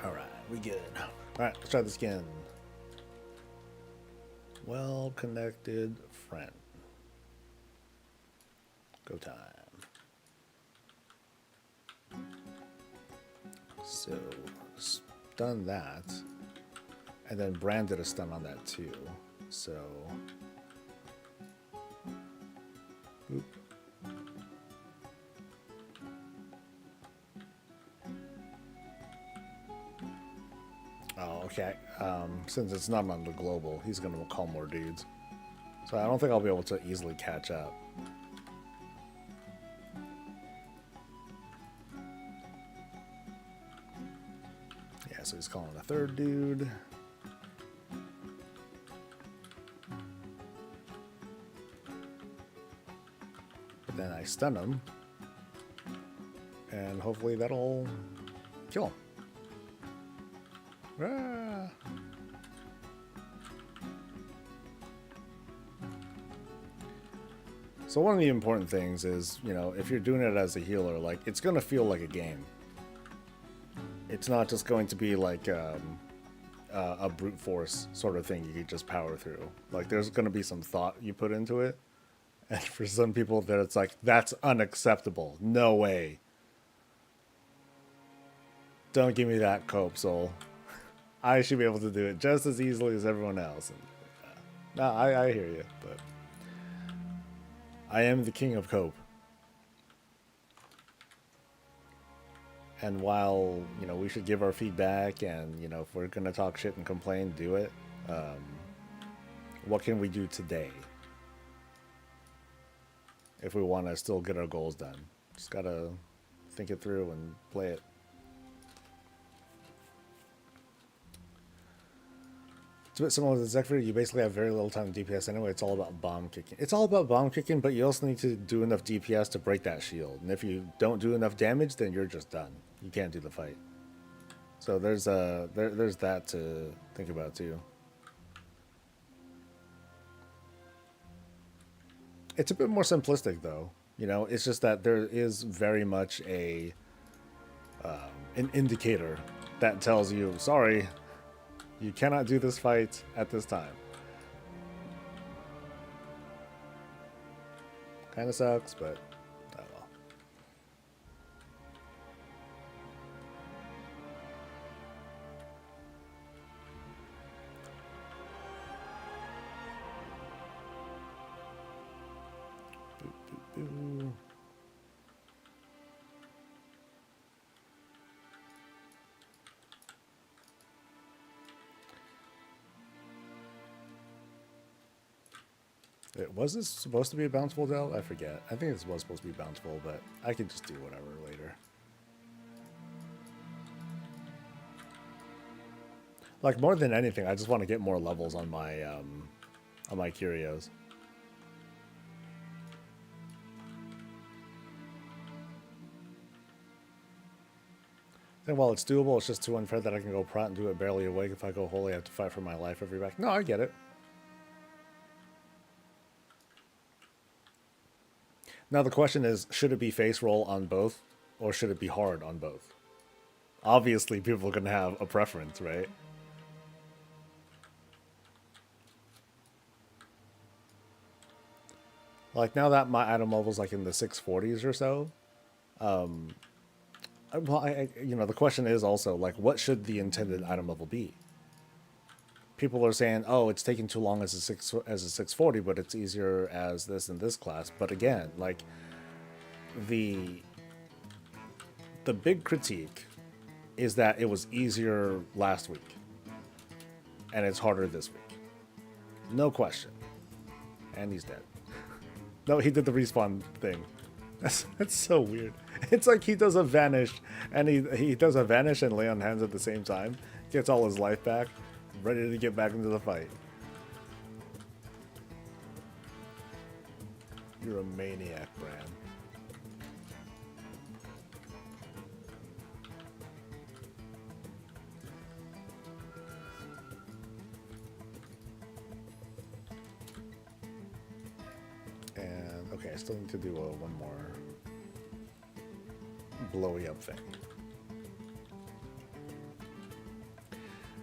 Alright, we good. Alright, let's try this again. Well connected friend. Go time. So stun that. And then Brand did a stun on that too. So boop. Oh, okay. Since it's not on the global, he's gonna call more dudes. So I don't think I'll be able to easily catch up. Yeah, so he's calling a third dude. But then I stun him. And hopefully that'll kill him. Ah. So one of the important things is, you know, if you're doing it as a healer, like, it's going to feel like a game. It's not just going to be like a brute force sort of thing you could just power through. Like, there's going to be some thought you put into it. And for some people, that it's like, that's unacceptable. No way. Don't give me that cope, soul. I should be able to do it just as easily as everyone else. And, no, I hear you, but I am the king of cope. And while, you know, we should give our feedback and, you know, if we're going to talk shit and complain, do it. What can we do today? If we want to still get our goals done. Just got to think it through and play it. It's a bit similar to the Zephyr. You basically have very little time DPS anyway. It's all about bomb kicking. It's all about bomb kicking, but you also need to do enough DPS to break that shield. And if you don't do enough damage, then you're just done. You can't do the fight. So there's that to think about too. It's a bit more simplistic though. You know, it's just that there is very much a an indicator that tells you, sorry, you cannot do this fight at this time. Kind of sucks, but oh well. Boop, boop, boop. Was this supposed to be a bountiful Dell? I forget. I think this was supposed to be bountiful, but I can just do whatever later. Like, more than anything, I just want to get more levels on my curios. Then while it's doable, it's just too unfair that I can go prot and do it barely awake. If I go wholly, I have to fight for my life every back. No, I get it. Now the question is, should it be face roll on both, or should it be hard on both? Obviously, people are going to have a preference, right? Like, now that my item level's like in the 640s or so, well, you know, the question is also, like, what should the intended item level be? People are saying, oh, it's taking too long as a 640, but it's easier as this and this class. But again, like, the big critique is that it was easier last week, and it's harder this week. No question. And he's dead. No, he did the respawn thing. That's so weird. It's like he does a vanish, and he does a vanish and lay on hands at the same time. Gets all his life back. Ready to get back into the fight. You're a maniac, Bran. And okay, I still need to do one more blowy up thing.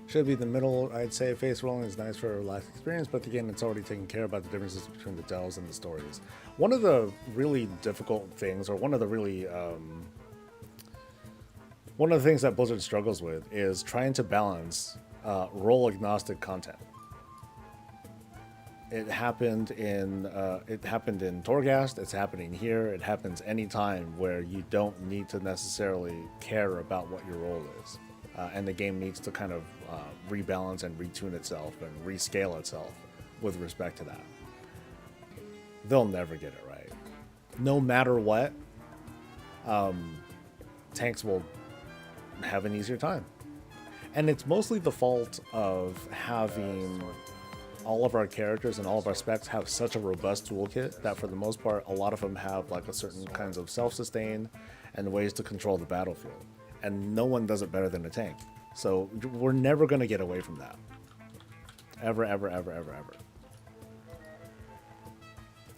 Should be the middle, I'd say. Face rolling is nice for a relaxed experience, but again, it's already taken care about the differences between the delves and the stories. One of the really difficult things, or one of the things that Blizzard struggles with is trying to balance role agnostic content. It happened in Torghast. It's happening here. It happens anytime where you don't need to necessarily care about what your role is. And the game needs to kind of rebalance and retune itself and rescale itself with respect to that. They'll never get it right. No matter what, tanks will have an easier time. And it's mostly the fault of having all of our characters and all of our specs have such a robust toolkit that for the most part, a lot of them have like a certain kinds of self-sustain and ways to control the battlefield. And no one does it better than a tank. So we're never going to get away from that. Ever, ever, ever, ever, ever.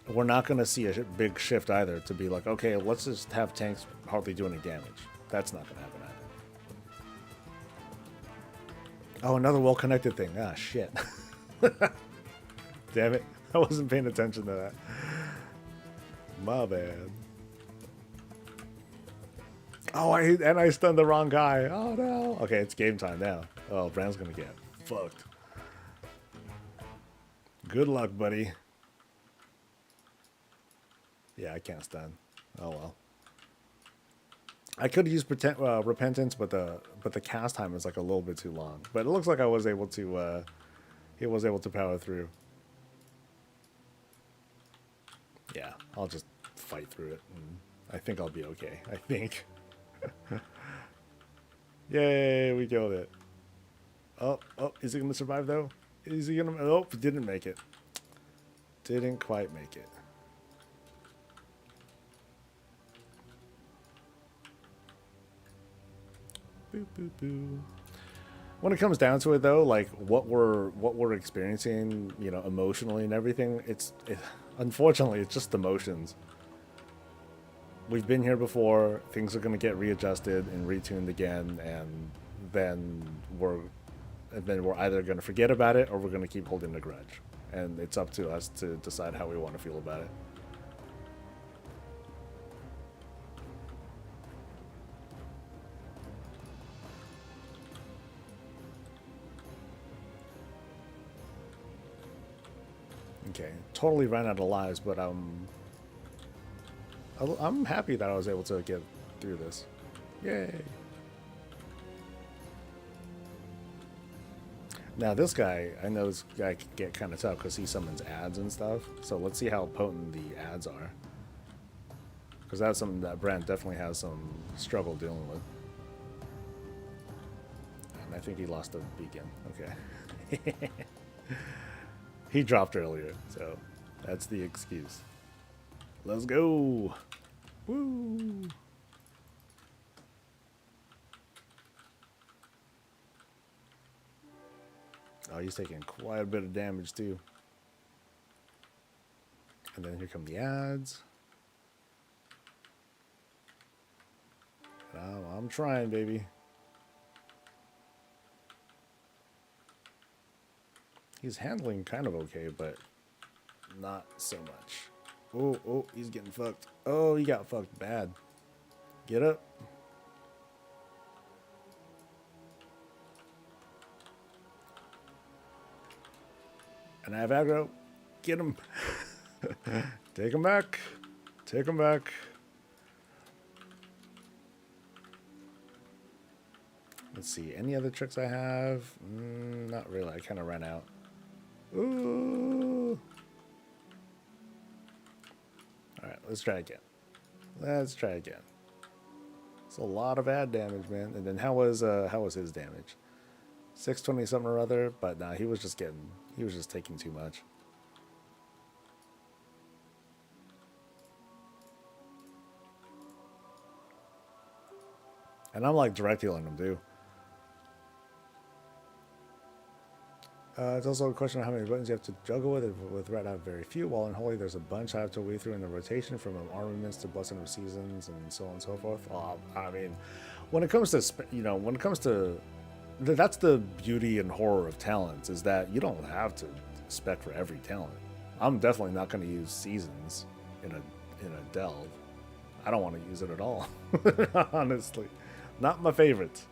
We're not going to see a big shift either to be like, okay, let's just have tanks hardly do any damage. That's not going to happen either. Oh, another well-connected thing. Ah, shit. Damn it. I wasn't paying attention to that. My bad. Oh, I stunned the wrong guy. Oh no. Okay, it's game time now. Oh, Brand's gonna get fucked. Good luck, buddy. Yeah, I can't stun. Oh well. I could use repentance, but the cast time is like a little bit too long. But it looks like I was able to. He was able to power through. Yeah, I'll just fight through it, and I think I'll be okay. I think. Yay, we killed it. Oh, is he gonna survive though? Is he gonna? Oh, didn't make it. Didn't quite make it. Boo, boo, boo. When it comes down to it, though, like what we're experiencing, you know, emotionally and everything, unfortunately it's just emotions. We've been here before. Things are gonna get readjusted and retuned again, and then we're either gonna forget about it or we're gonna keep holding a grudge. And it's up to us to decide how we want to feel about it. Okay, totally ran out of lives, but I'm happy that I was able to get through this. Yay! Now this guy, I know this guy can get kind of tough because he summons ads and stuff. So let's see how potent the ads are. Because that's something that Brand definitely has some struggle dealing with. And I think he lost a beacon. Okay. He dropped earlier, so that's the excuse. Let's go! Woo! Oh, he's taking quite a bit of damage too. And then here come the ads. I'm trying, baby. He's handling kind of okay, but not so much. Oh, he's getting fucked. Oh, he got fucked bad. Get up. And I have aggro. Get him. Take him back. Take him back. Let's see. Any other tricks I have? Not really. I kind of ran out. Ooh. Alright, let's try again. Let's try again. It's a lot of ad damage, man. And then how was his damage? 620 something or other, but nah, he was just taking too much. And I'm like direct healing him too. It's also a question of how many buttons you have to juggle with. With Red, I have very few. While in Holy, there's a bunch I have to wade through in the rotation, from armaments to Blessing of Seasons and so on and so forth. I mean, when it comes to, that's the beauty and horror of talents, is that you don't have to spec for every talent. I'm definitely not going to use Seasons in a delve. I don't want to use it at all, honestly. Not my favorite.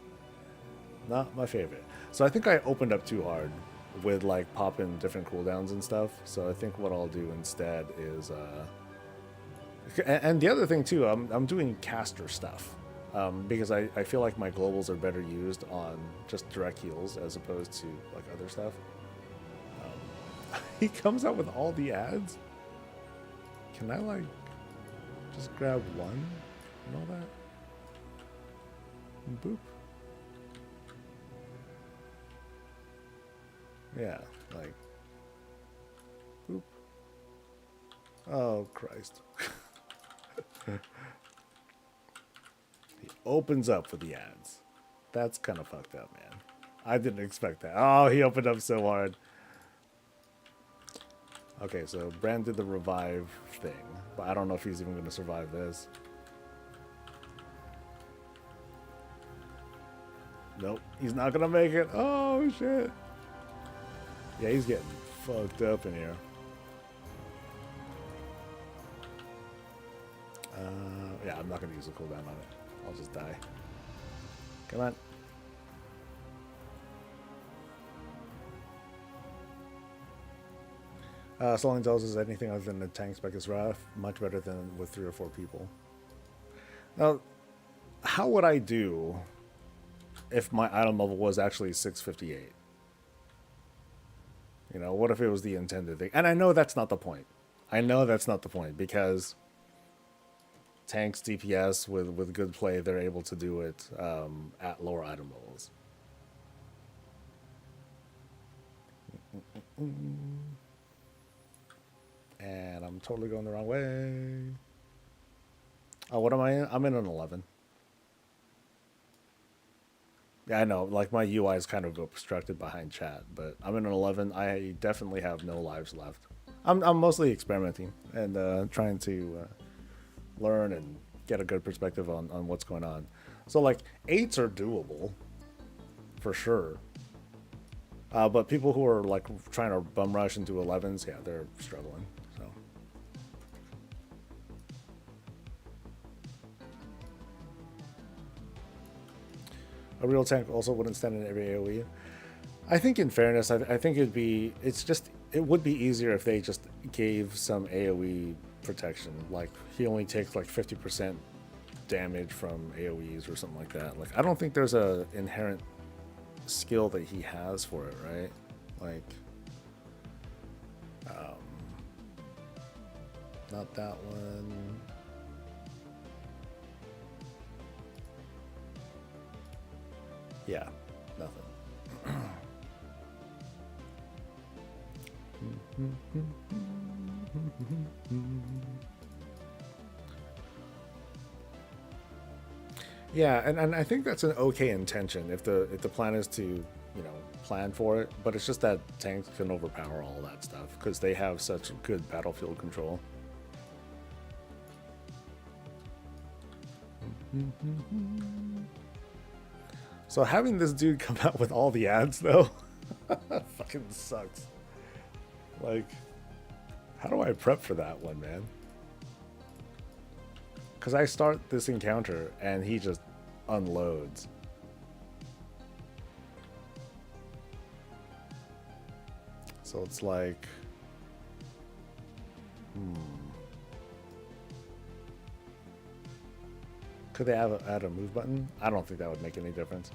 Not my favorite. So I think I opened up too hard with like popping different cooldowns and stuff. So I think what I'll do instead is and the other thing too, I'm doing caster stuff because I feel like my globals are better used on just direct heals as opposed to like other stuff. He comes out with all the ads. Can I like just grab one and all that? And boop. Yeah, like, boop. Oh, Christ. He opens up for the ads. That's kind of fucked up, man. I didn't expect that. Oh, he opened up so hard. Okay, so Brand did the revive thing, but I don't know if he's even going to survive this. Nope, he's not going to make it. Oh, shit. Yeah, he's getting fucked up in here. Yeah, I'm not going to use a cooldown on it. I'll just die. Come on. Soloing tells us anything other than the tank spec is rough, much better than with 3 or 4 people. Now, how would I do if my item level was actually 658? You know, what if it was the intended thing? And I know that's not the point. I know that's not the point because tanks DPS with good play, they're able to do it at lower item levels. And I'm totally going the wrong way. Oh, what am I in? I'm in an 11. Yeah, I know. Like, my UI is kind of obstructed behind chat, but I'm in an 11. I definitely have no lives left. I'm mostly experimenting and trying to learn and get a good perspective on what's going on. So, like, 8s are doable, for sure. But people who are, like, trying to bum rush into 11s, yeah, they're struggling. So. A real tank also wouldn't stand in every AoE. I think, in fairness, I think it would be easier if they just gave some AoE protection. Like, he only takes like 50% damage from AoEs or something like that. Like, I don't think there's a inherent skill that he has for it, right? Like, not that one. Yeah, nothing. Yeah, and I think that's an okay intention if the plan is to, you know, plan for it, but it's just that tanks can overpower all that stuff because they have such good battlefield control. So having this dude come out with all the ads though fucking sucks. Like, how do I prep for that one, man? Because I start this encounter and he just unloads. So it's like, could they add a move button? I don't think that would make any difference.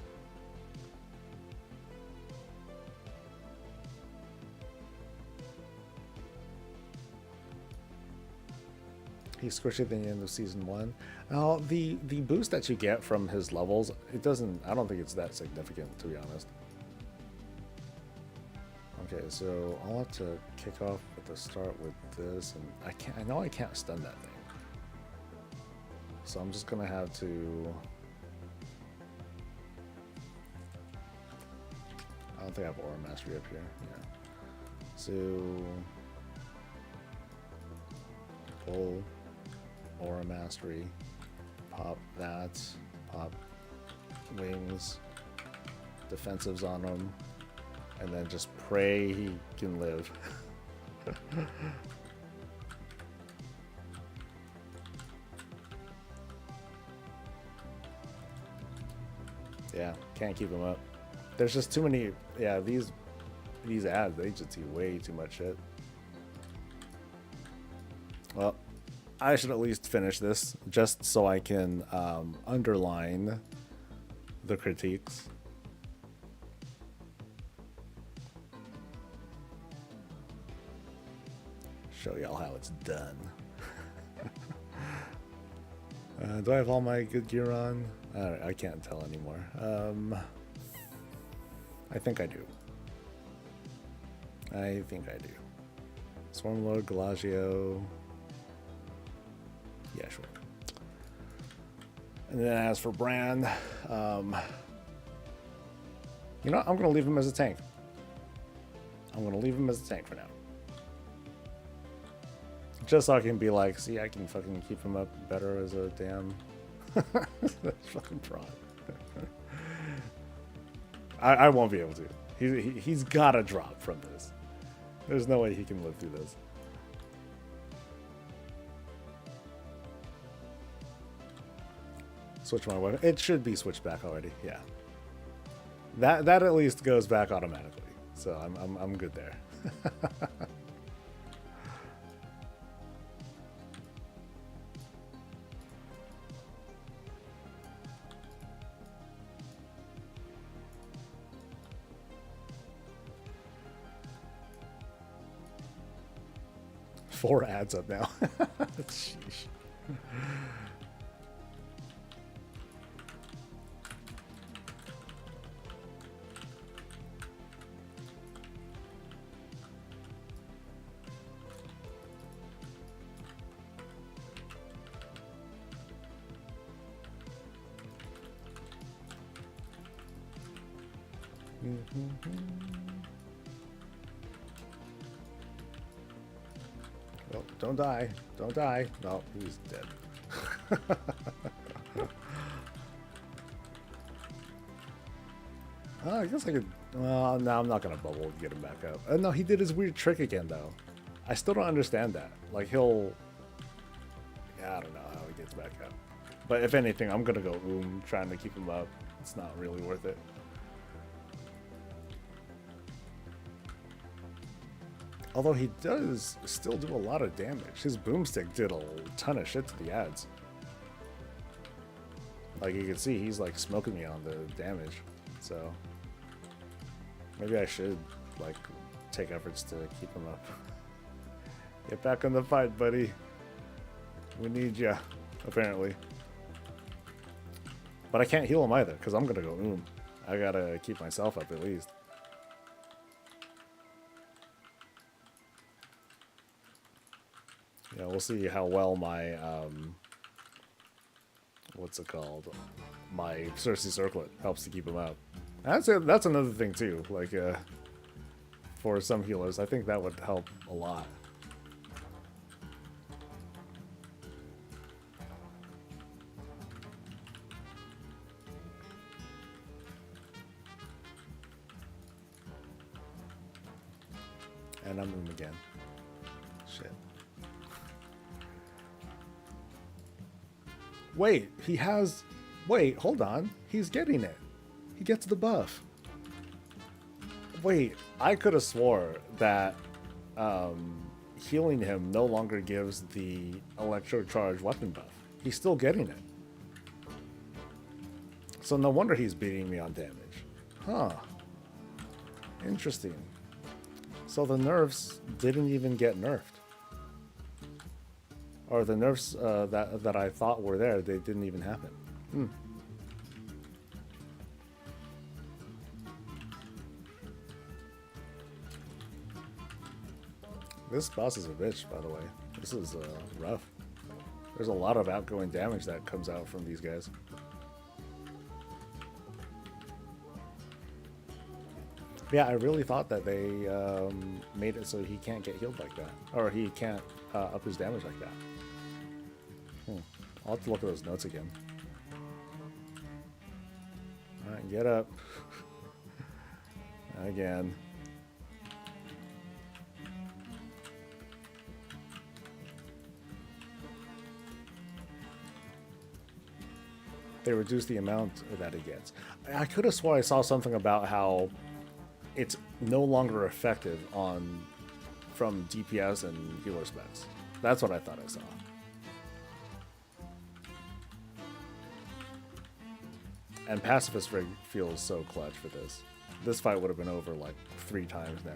He's squishy at the end of season 1. Now, the boost that you get from his levels, it doesn't. I don't think it's that significant, to be honest. Okay, so I'll have to kick off with the start with this, and I know I can't stun that thing. So I'm just gonna have to. I don't think I have Aura Mastery up here. Yeah. So pull Aura Mastery, pop that, pop wings, defensives on him, and then just pray he can live. Yeah, can't keep him up. There's just too many. Yeah, these ads, they just do way too much shit. Well, I should at least finish this just so I can underline the critiques. Show y'all how it's done. Do I have all my good gear on? I can't tell anymore. I think I do. I think I do. Swarmlord, Galagio. Yeah, sure. And then as for Bran, you know, I'm going to leave him as a tank. I'm going to leave him as a tank for now. Just so I can be like, see, I can fucking keep him up better as a damn fucking prod. I won't be able to. He's got to drop from this. There's no way he can live through this. Switch my weapon. It should be switched back already. Yeah. That at least goes back automatically. So I'm good there. 4 ads up now. Sheesh. Oh, don't die. Don't die. No, he's dead. I guess I could... Well, no, I'm not going to bubble to get him back up. No, he did his weird trick again, though. I still don't understand that. Like, he'll... Yeah, I don't know how he gets back up. But if anything, I'm going to go trying to keep him up. It's not really worth it. Although he does still do a lot of damage. His boomstick did a ton of shit to the ads. Like you can see, he's like smoking me on the damage. So maybe I should like take efforts to keep him up. Get back in the fight, buddy. We need ya, apparently. But I can't heal him either, because I'm gonna go I gotta keep myself up at least. Yeah, we'll see how well my, what's it called? My Cersei Circlet helps to keep him out. That's another thing too, like, for some healers, I think that would help a lot. And I'm again. Shit. Wait, he has... Wait, hold on. He's getting it. He gets the buff. Wait, I could have swore that healing him no longer gives the electro charge weapon buff. He's still getting it. So no wonder he's beating me on damage. Huh. Interesting. So the nerfs didn't even get nerfed. Or the nerfs that I thought were there, they didn't even happen. This boss is a bitch, by the way. This is rough. There's a lot of outgoing damage that comes out from these guys. Yeah, I really thought that they made it so he can't get healed like that. Or he can't up his damage like that. I'll have to look at those notes again. Alright, get up. Again. They reduce the amount that he gets. I could have swore I saw something about how it's no longer effective from DPS and healer specs. That's what I thought I saw. And Pacifist Rig feels so clutch for this. This fight would have been over like 3 times now.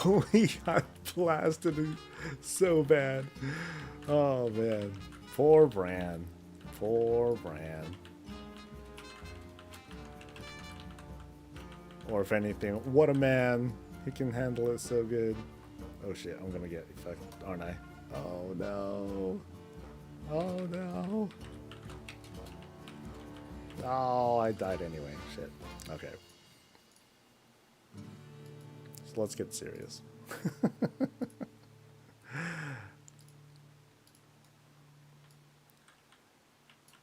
Oh, he got blasted so bad. Oh, man. Poor Bran. Poor Bran. Or if anything, what a man. He can handle it so good. Oh, shit. I'm going to get fucked, aren't I? Oh, no. Oh, no. Oh, I died anyway. Shit. Okay. So let's get serious.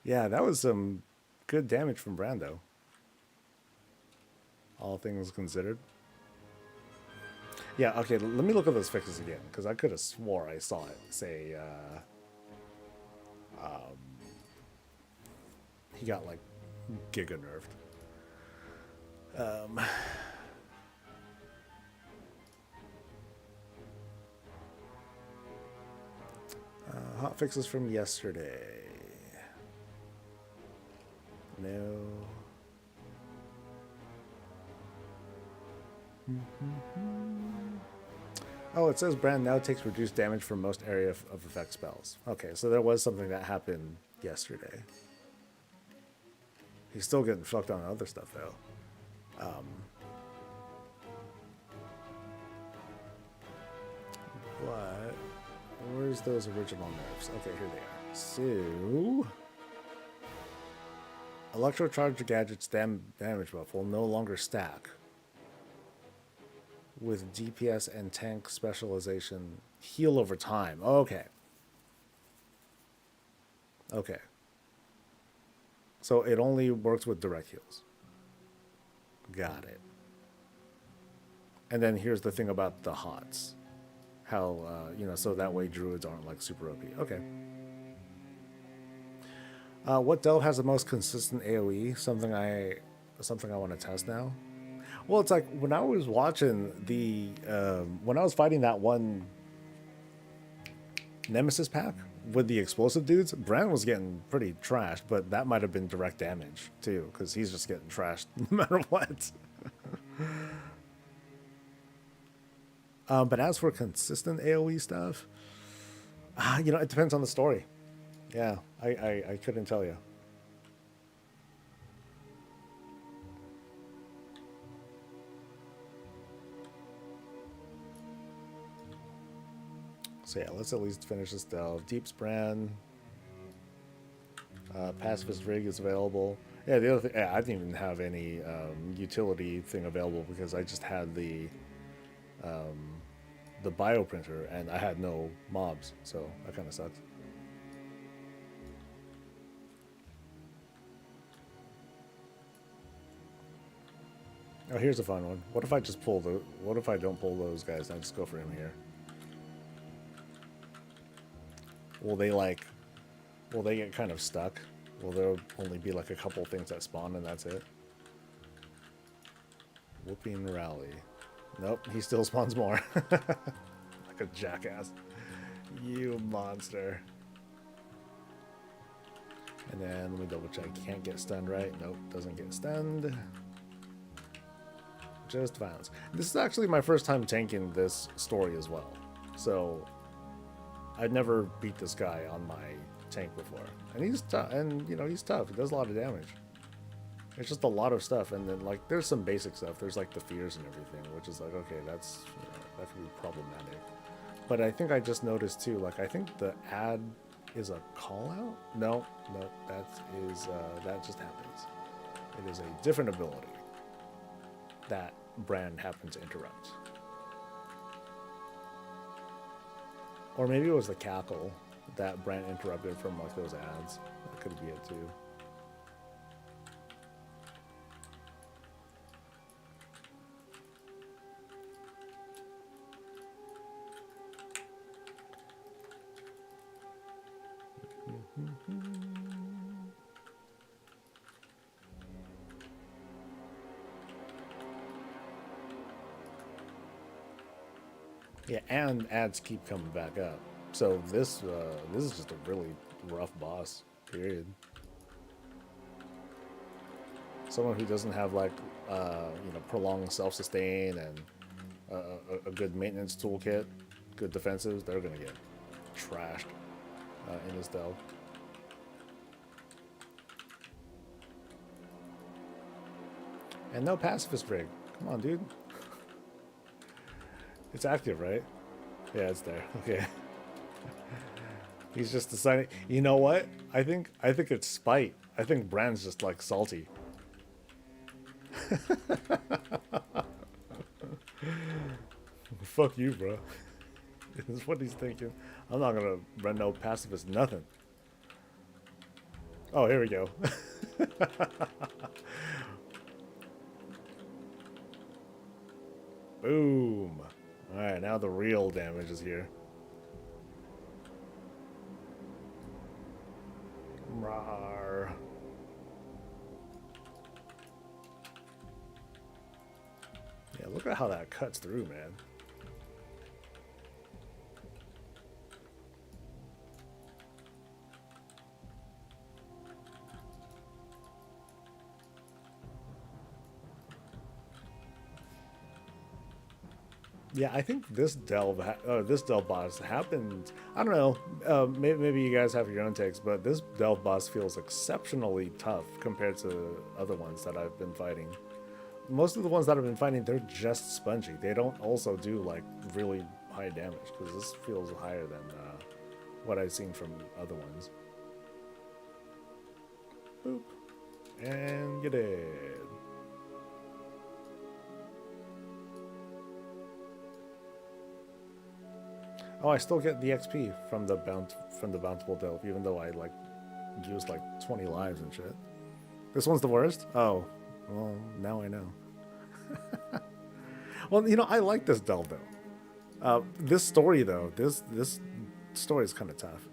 Yeah, that was some good damage from Brando, all things considered. Yeah, okay, let me look at those fixes again, because I could have swore I saw it say he got like giga nerfed. Um, hot fixes from yesterday. No. Oh, it says Brand now takes reduced damage from most area of effect spells. Okay, so there was something that happened yesterday. He's still getting fucked on other stuff though. But where's those original nerfs? Okay, here they are. So Electrocharge gadget's damage buff will no longer stack with DPS and tank specialization. Heal over time. Okay. Okay. So it only works with direct heals. Got it. And then here's the thing about the HOTS. How, so that way druids aren't like super OP. Okay. What delve has the most consistent AoE? Something I want to test now. Well, it's like when I was watching when I was fighting that one Nemesis pack with the explosive dudes, Brand was getting pretty trashed, but that might have been direct damage too, because he's just getting trashed no matter what. But as for consistent AoE stuff, it depends on the story. Yeah, I couldn't tell you. So yeah, let's at least finish this delve. Deep's Brand, Pacifist Rig is available. Yeah, the other thing, yeah, I didn't even have any utility thing available because I just had the bioprinter and I had no mobs, so that kind of sucks. Oh, here's a fun one. What if I just pull the? What if I don't pull those guys and I just go for him here? Will they like? Will they get kind of stuck? Will there only be like a couple things that spawn and that's it? Whooping Rally. Nope, he still spawns more. Like a jackass. You monster. And then let me double check. Can't get stunned, right? Nope, doesn't get stunned. Just violence. This is actually my first time tanking this story as well. So I'd never beat this guy on my tank before. And he's tough, and he's tough. He does a lot of damage. It's just a lot of stuff, and then like there's some basic stuff. There's like the fears and everything, which is like, okay, that's that could be problematic. But I think I just noticed too, like I think the ad is a call out. No, that just happens. It is a different ability that Brand happened to interrupt. Or maybe it was the cackle that Brand interrupted from like those ads. That could be it too. Yeah, and ads keep coming back up. So this is just a really rough boss. Period. Someone who doesn't have like prolonged self sustain and a good maintenance toolkit, good defensives, they're gonna get trashed in this delve. And no pacifist rig. Come on, dude. It's active, right? Yeah, it's there. Okay. He's just deciding. You know what? I think it's spite. I think Brand's just like salty. Fuck you, bro. This is what he's thinking. I'm not gonna run no pacifist nothing. Oh, here we go. Boom. Alright, now the real damage is here. Rawr. Yeah, look at how that cuts through, man. Yeah, I think this delve boss happened. I don't know. Maybe you guys have your own takes, but this delve boss feels exceptionally tough compared to other ones that I've been fighting. Most of the ones that I've been fighting, they're just spongy. They don't also do like really high damage because this feels higher than what I've seen from other ones. Boop, and you're dead. Oh, I still get the XP from the bountiful delve, even though I like used like 20 lives and shit. This one's the worst? Oh, well, now I know. Well, you know, I like this delve though. This story though, this story is kind of tough.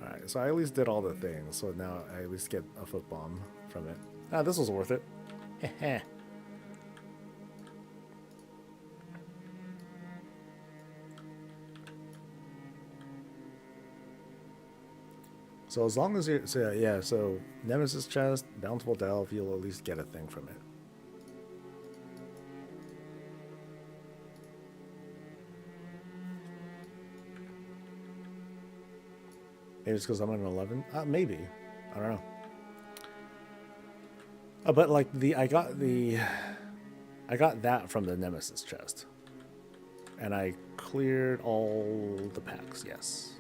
All right, so I at least did all the things, so now I at least get a foot bomb from it. Ah, this was worth it. Heh. So as long as you're, so yeah, so Nemesis chest, bountiful delve, you'll at least get a thing from it. Maybe it's because I'm an 11. Maybe, I don't know. But like I got that from the Nemesis chest, and I cleared all the packs. Yes.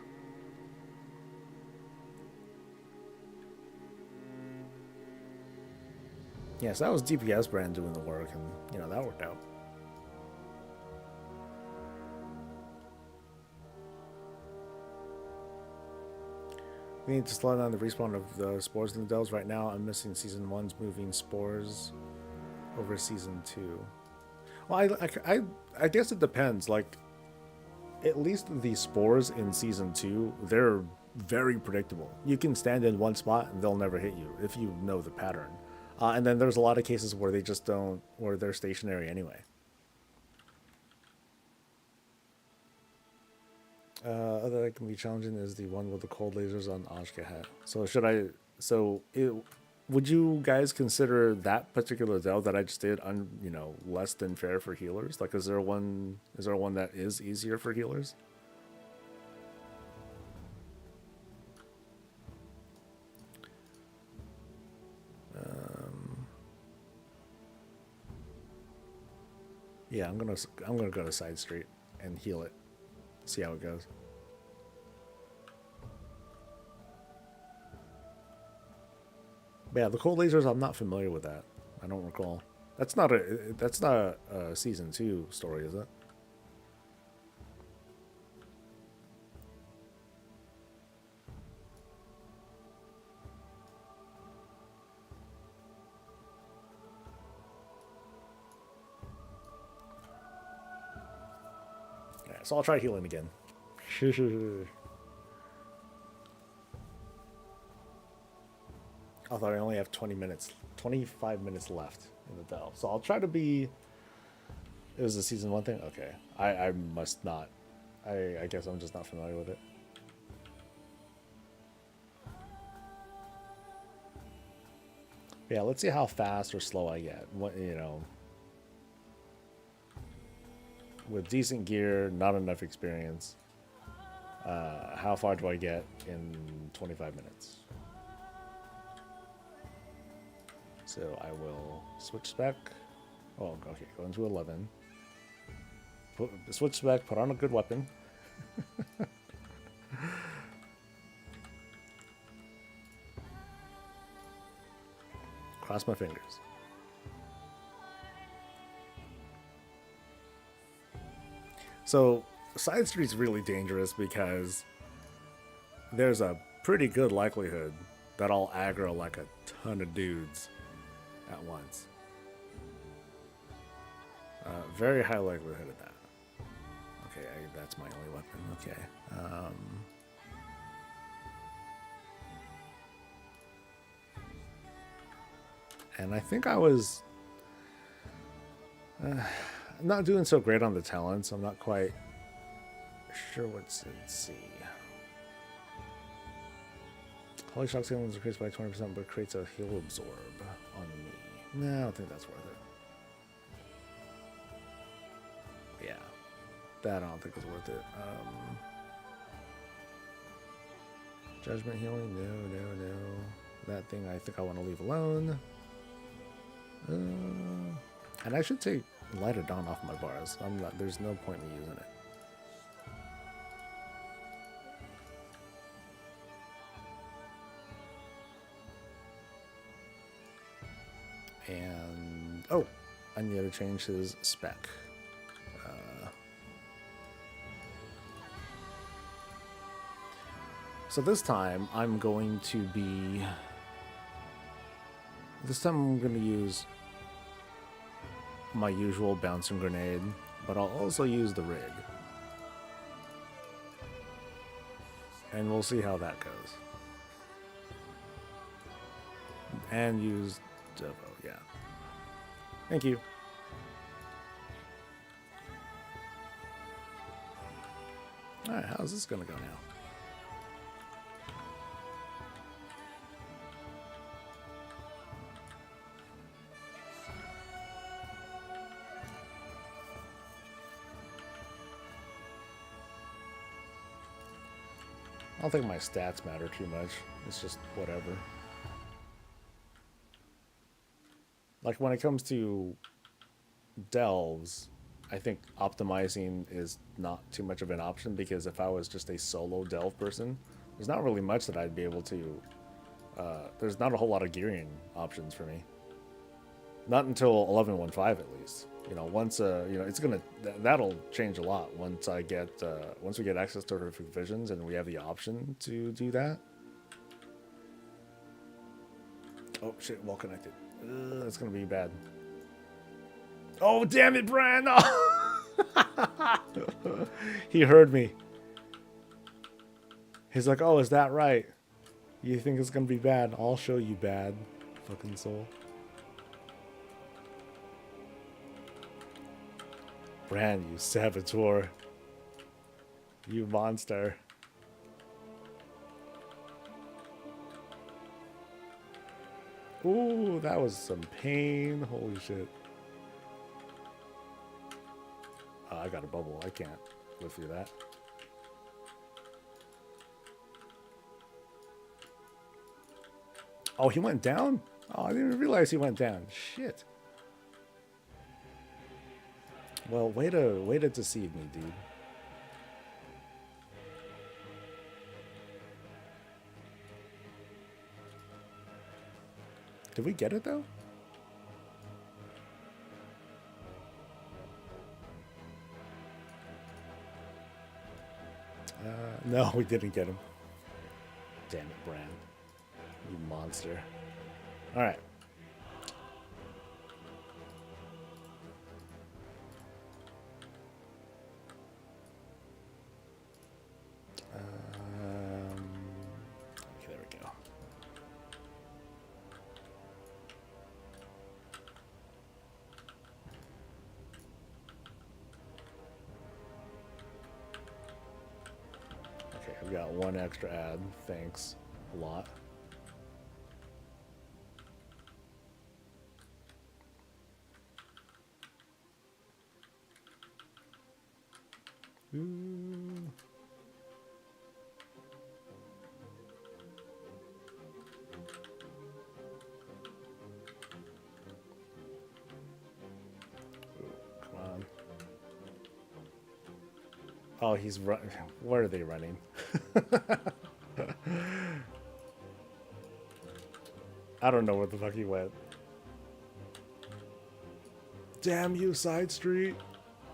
Yes, that was DPS brand doing the work, and you know that worked out. We need to slow down the respawn of the spores in the dells. Right now, I'm missing season 1's moving spores over season 2. Well, I guess it depends. Like, at least the spores in season 2, they're very predictable. You can stand in one spot and they'll never hit you if you know the pattern. And then there's a lot of cases where they just don't, or they're stationary anyway. Other that can be challenging is the one with the cold lasers on Ashkahat. So would you guys consider that particular delve that I just did less than fair for healers? Like, is there one that is easier for healers? Yeah, I'm gonna go to side street and heal it. See how it goes. But yeah, the cold lasers, I'm not familiar with that. I don't recall. That's not a season 2 story, is it? Yeah, so I'll try healing again. Although I only have 25 minutes left in the delve. So I'll try to be... It was a season 1 thing? Okay. I must not. I guess I'm just not familiar with it. Yeah, let's see how fast or slow I get. What, with decent gear, not enough experience. How far do I get in 25 minutes? So I will switch spec. Oh, okay, go into 11. Switch spec, put on a good weapon. Cross my fingers. So side street's really dangerous because there's a pretty good likelihood that I'll aggro like a ton of dudes at once. Very high likelihood of that. Okay, that's my only weapon. Okay. And I think I was not doing so great on the talents. I'm not quite sure what's. Let's see. Holy Shock scaling is increased by 20%, but creates a heal absorb on me. No, I don't think that's worth it. Yeah, that I don't think is worth it. Judgment healing, no. That thing I think I want to leave alone. And I should take Light of Dawn off my bars. I'm not. There's no point in me using it. And oh, I need to change his spec. So this time I'm going to be. This time I'm going to use my usual bouncing grenade, but I'll also use the rig. And we'll see how that goes. And use Devo, yeah. Thank you. Alright, how's this gonna go now? I don't think my stats matter too much. It's just whatever. Like when it comes to delves, I think optimizing is not too much of an option, because if I was just a solo delve person, there's not really much that I'd be able to. There's not a whole lot of gearing options for me. Not until 11.15 at least. You know, once you know, it's gonna that'll change a lot once I get once we get access to horrific visions and we have the option to do that. Oh shit! Well connected. That's gonna be bad. Oh damn it, Brian! Oh. He heard me. He's like, "Oh, is that right? You think it's gonna be bad? I'll show you bad, fucking soul." Bran, you saboteur. You monster. Ooh, that was some pain. Holy shit. I got a bubble. I can't live through that. Oh, he went down? Oh, I didn't even realize he went down. Shit. Well, way to deceive me, dude. Did we get it though? No, we didn't get him. Damn it, Bran. You monster. All right. Okay, there we go. Okay, I've got one extra ad. Thanks a lot. Ooh. Come on. Oh, he's running. Where are they running? I don't know where the fuck he went. Damn you, side street.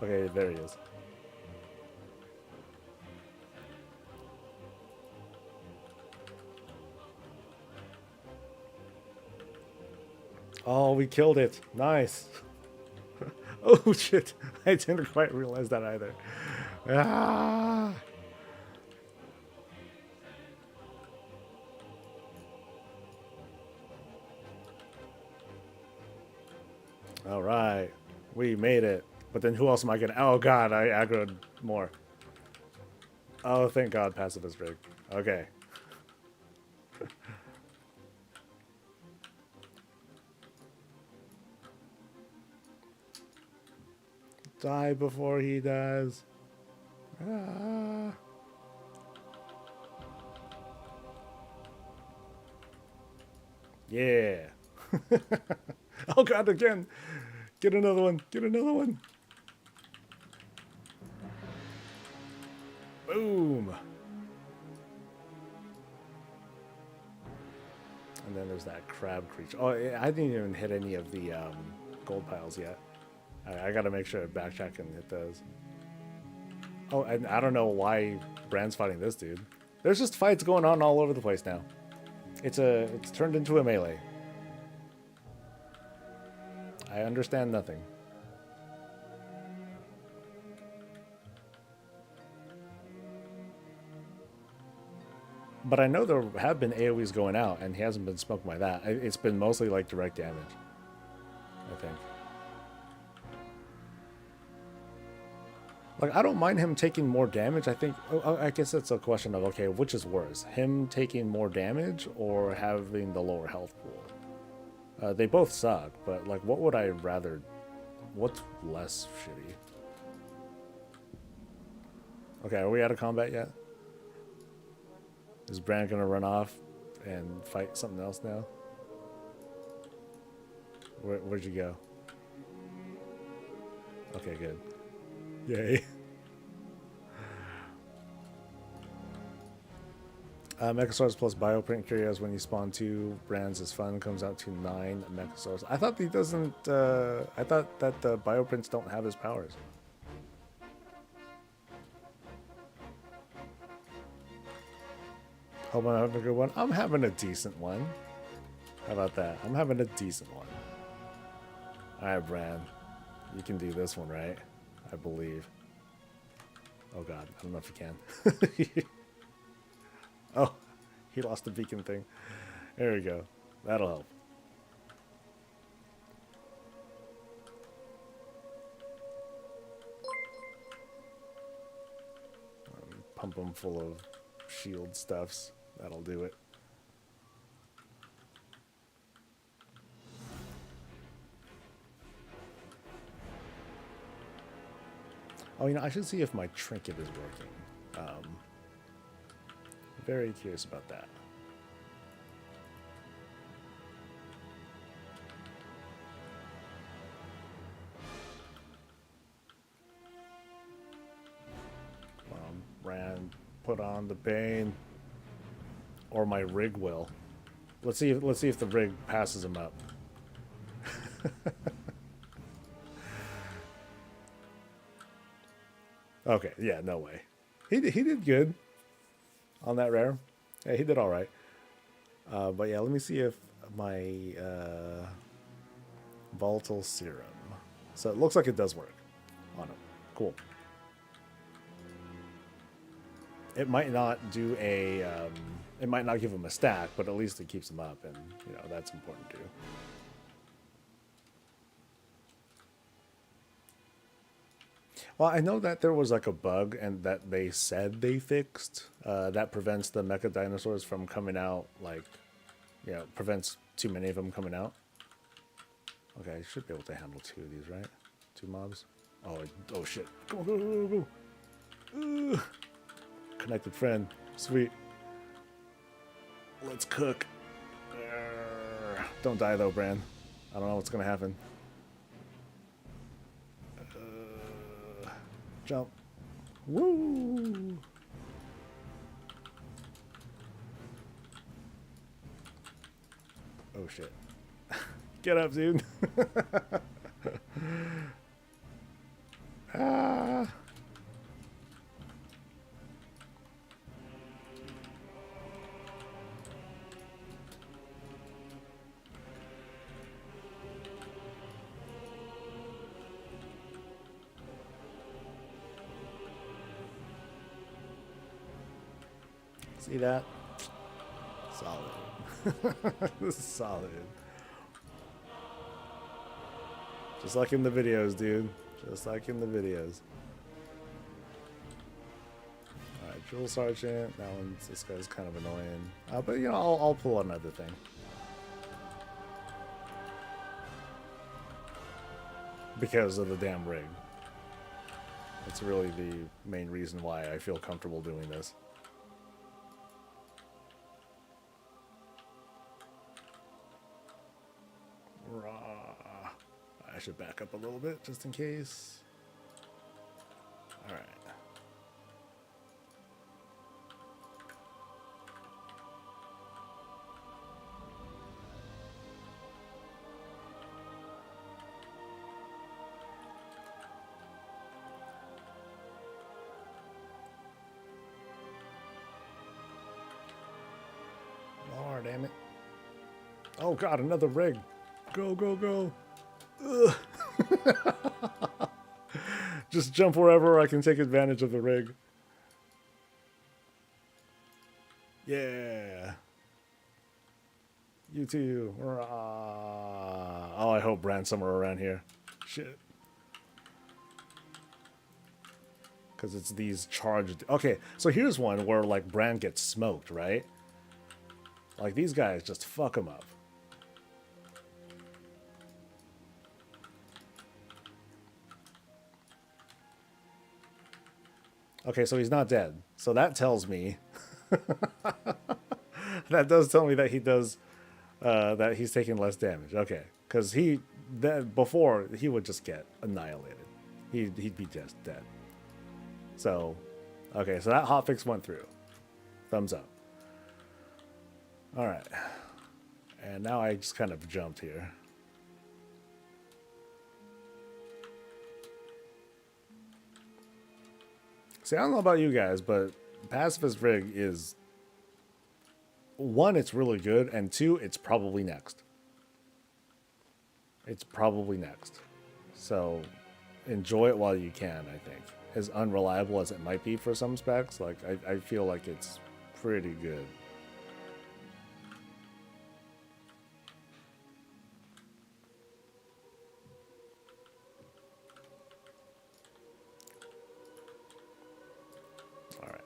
Okay, there he is. Oh, we killed it. Nice. Oh shit. I didn't quite realize that either. Ah. All right. We made it. But then who else am I gonna... Oh god, I aggroed more. Oh, thank god, pacifist rig. Okay. Die before he dies. Ah. Yeah. Oh god, again. Get another one. Get another one. Boom. And then there's that crab creature. Oh, I didn't even hit any of the gold piles yet. I gotta make sure I backtrack and hit those. Oh, and I don't know why Brand's fighting this dude. There's just fights going on all over the place now. It's turned into a melee. I understand nothing. But I know there have been AoEs going out, and he hasn't been smoked by that. It's been mostly like direct damage, I think. Like, I don't mind him taking more damage. I think, I guess it's a question of, okay, which is worse? Him taking more damage or having the lower health pool? They both suck, but like, what would I rather... What's less shitty? Okay, are we out of combat yet? Is Brand gonna run off and fight something else now? Where'd you go? Okay, good. Yay. Mechasaurs plus bioprint curios when you spawn 2 brands is fun. Comes out to 9 Mechasaurs. I thought he doesn't. I thought that the bioprints don't have his powers. Hope I'm having a good one. I'm having a decent one. How about that? I'm having a decent one. Alright, Brand. You can do this one, right? I believe. Oh god, I don't know if you can. Oh, he lost the beacon thing. There we go. That'll help. Pump him full of shield stuffs. That'll do it. Oh, you know, I should see if my trinket is working. Very curious about that. Rand, put on the bane, or my rig will. Let's see if the rig passes him up. Okay, yeah, no way. He did good on that rare. Yeah, he did all right. But yeah, let me see if my volatile serum. So it looks like it does work on him. Cool. It might not do a. It might not give him a stack, but at least it keeps him up, and you know that's important too. Well, I know that there was like a bug, and that they said they fixed that prevents the mecha dinosaurs from coming out. Like, you know, prevents too many of them coming out. Okay, I should be able to handle 2 of these, right? 2 mobs. Oh shit! Go go go go go! Connected friend, sweet. Let's cook. Don't die though, Bran. I don't know what's gonna happen. Jump. Woo! Oh shit. Get up, dude. Ah. See that? Solid. Solid. Just like in the videos, dude. Just like in the videos. Alright, Drill Sergeant. That one's, this guy's kind of annoying. But, you know, I'll pull another thing. Because of the damn rig. That's really the main reason why I feel comfortable doing this. I should back up a little bit just in case. Alright. Lord, damn it. Oh god, another rig. Go, go, go. Ugh. Just jump wherever I can take advantage of the rig. Yeah. You too. Oh, I hope Brand's somewhere around here. Shit. Because it's these charged... Okay, so here's one where, like, Brand gets smoked, right? Like, these guys just fuck him up. Okay, so he's not dead. So that tells me... that does tell me that he does... that he's taking less damage. Okay, because before, he would just get annihilated. He'd be just dead. So, okay, so that hotfix went through. Thumbs up. Alright. And now I just kind of jumped here. See, I don't know about you guys, but Pacifist Rig is... One, it's really good, and two, it's probably next. It's probably next. So, enjoy it while you can, I think. As unreliable as it might be for some specs, like, I feel like it's pretty good. Alright.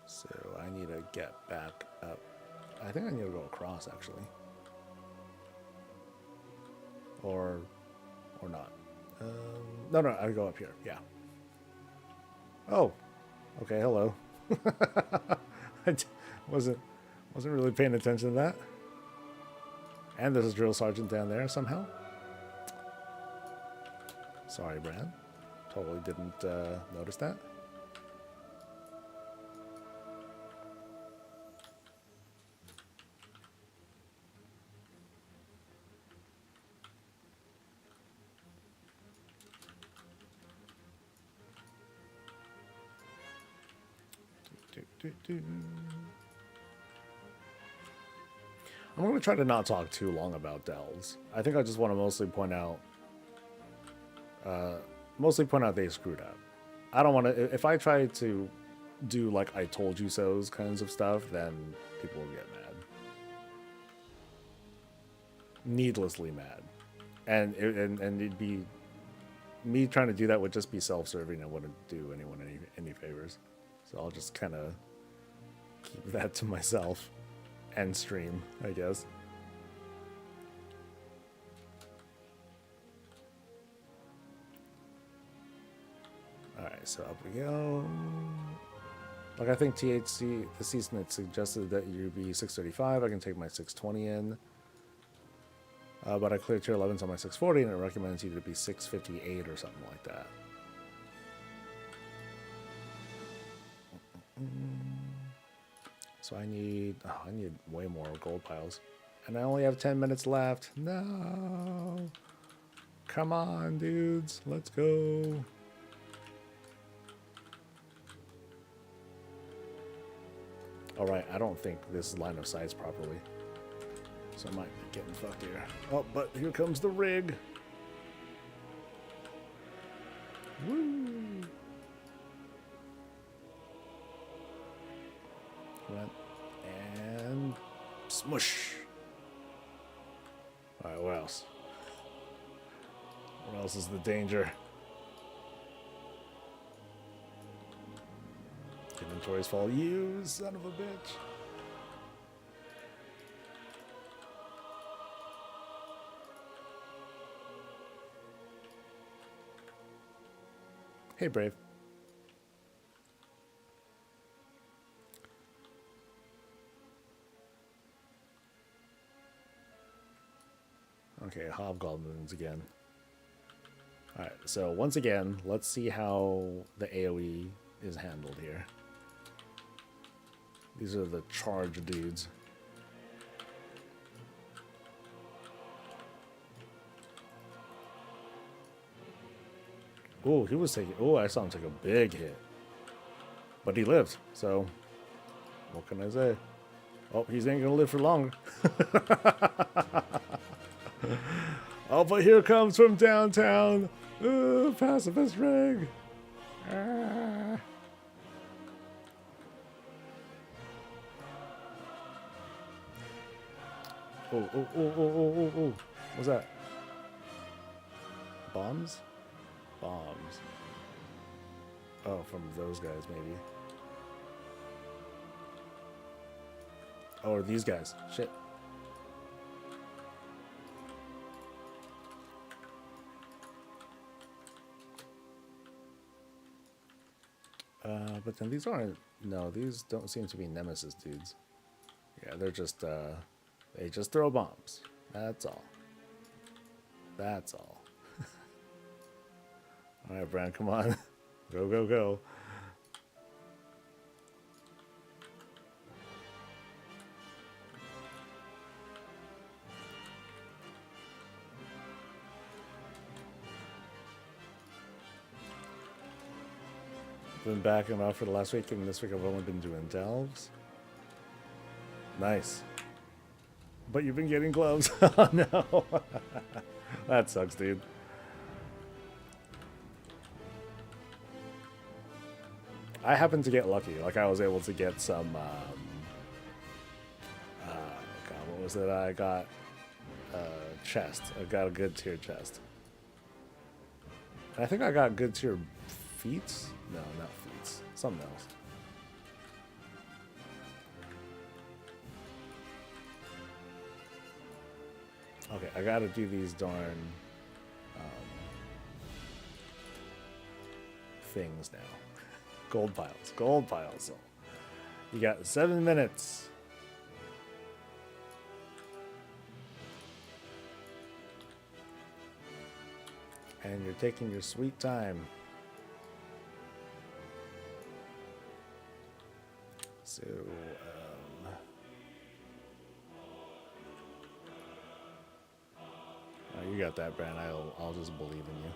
So, I need to get back up. I think I need to go across, actually. Or not. No, I go up here, yeah. Oh, okay, hello. I wasn't really paying attention to that. And there's a drill sergeant down there somehow. Sorry, Brand. Totally didn't notice that. I'm going to try to not talk too long about delves. I think I just want to mostly point out they screwed up. I don't want to... If I try to do like I told you so's kinds of stuff, then people will get mad. Needlessly mad. And it'd be... Me trying to do that would just be self-serving and wouldn't do anyone any favors. So I'll just kind of keep that to myself and stream, I guess. Alright, so up we go. Like, I think THC, the season it suggested that you be 635. I can take my 620 in. But I cleared tier 11s on my 640, and it recommends you to be 658 or something like that. So I need way more gold piles. And I only have 10 minutes left. No. Come on, dudes. Let's go. Alright, I don't think this line of sight's properly. So I might be getting fucked here. Oh, but here comes the rig. Woo. Come on. And smush. Alright, what else? What else is the danger? Inventories fall. You son of a bitch. Hey, Brave. Okay, hobgoblins again. Alright, so once again, let's see how the AoE is handled here. These are the charge dudes. Oh, he was taking... Oh, I saw him take a big hit. But he lived, so... What can I say? Oh, he ain't gonna live for long. Oh, but here comes from downtown. Pacifist rig. Ah. Oh. What's that? Bombs? Bombs. Oh, from those guys, maybe. Oh, or these guys. Shit. But then these aren't... No, these don't seem to be Nemesis dudes. Yeah, they're just, they just throw bombs. That's all. That's all. Alright, Bran, come on. Go. Been backing them out for the last week, and this week I've only been doing delves. Nice. But you've been getting gloves. Oh no. That sucks, dude. I happened to get lucky. Like, I was able to get some, God, what was it? I got a chest. I got a good tier chest. And I think I got good tier feats? No, not feats. Something else. Okay, I gotta do these darn things now. Gold piles. So you got 7 minutes. And you're taking your sweet time. So, oh, you got that, Bran. I'll just believe in you.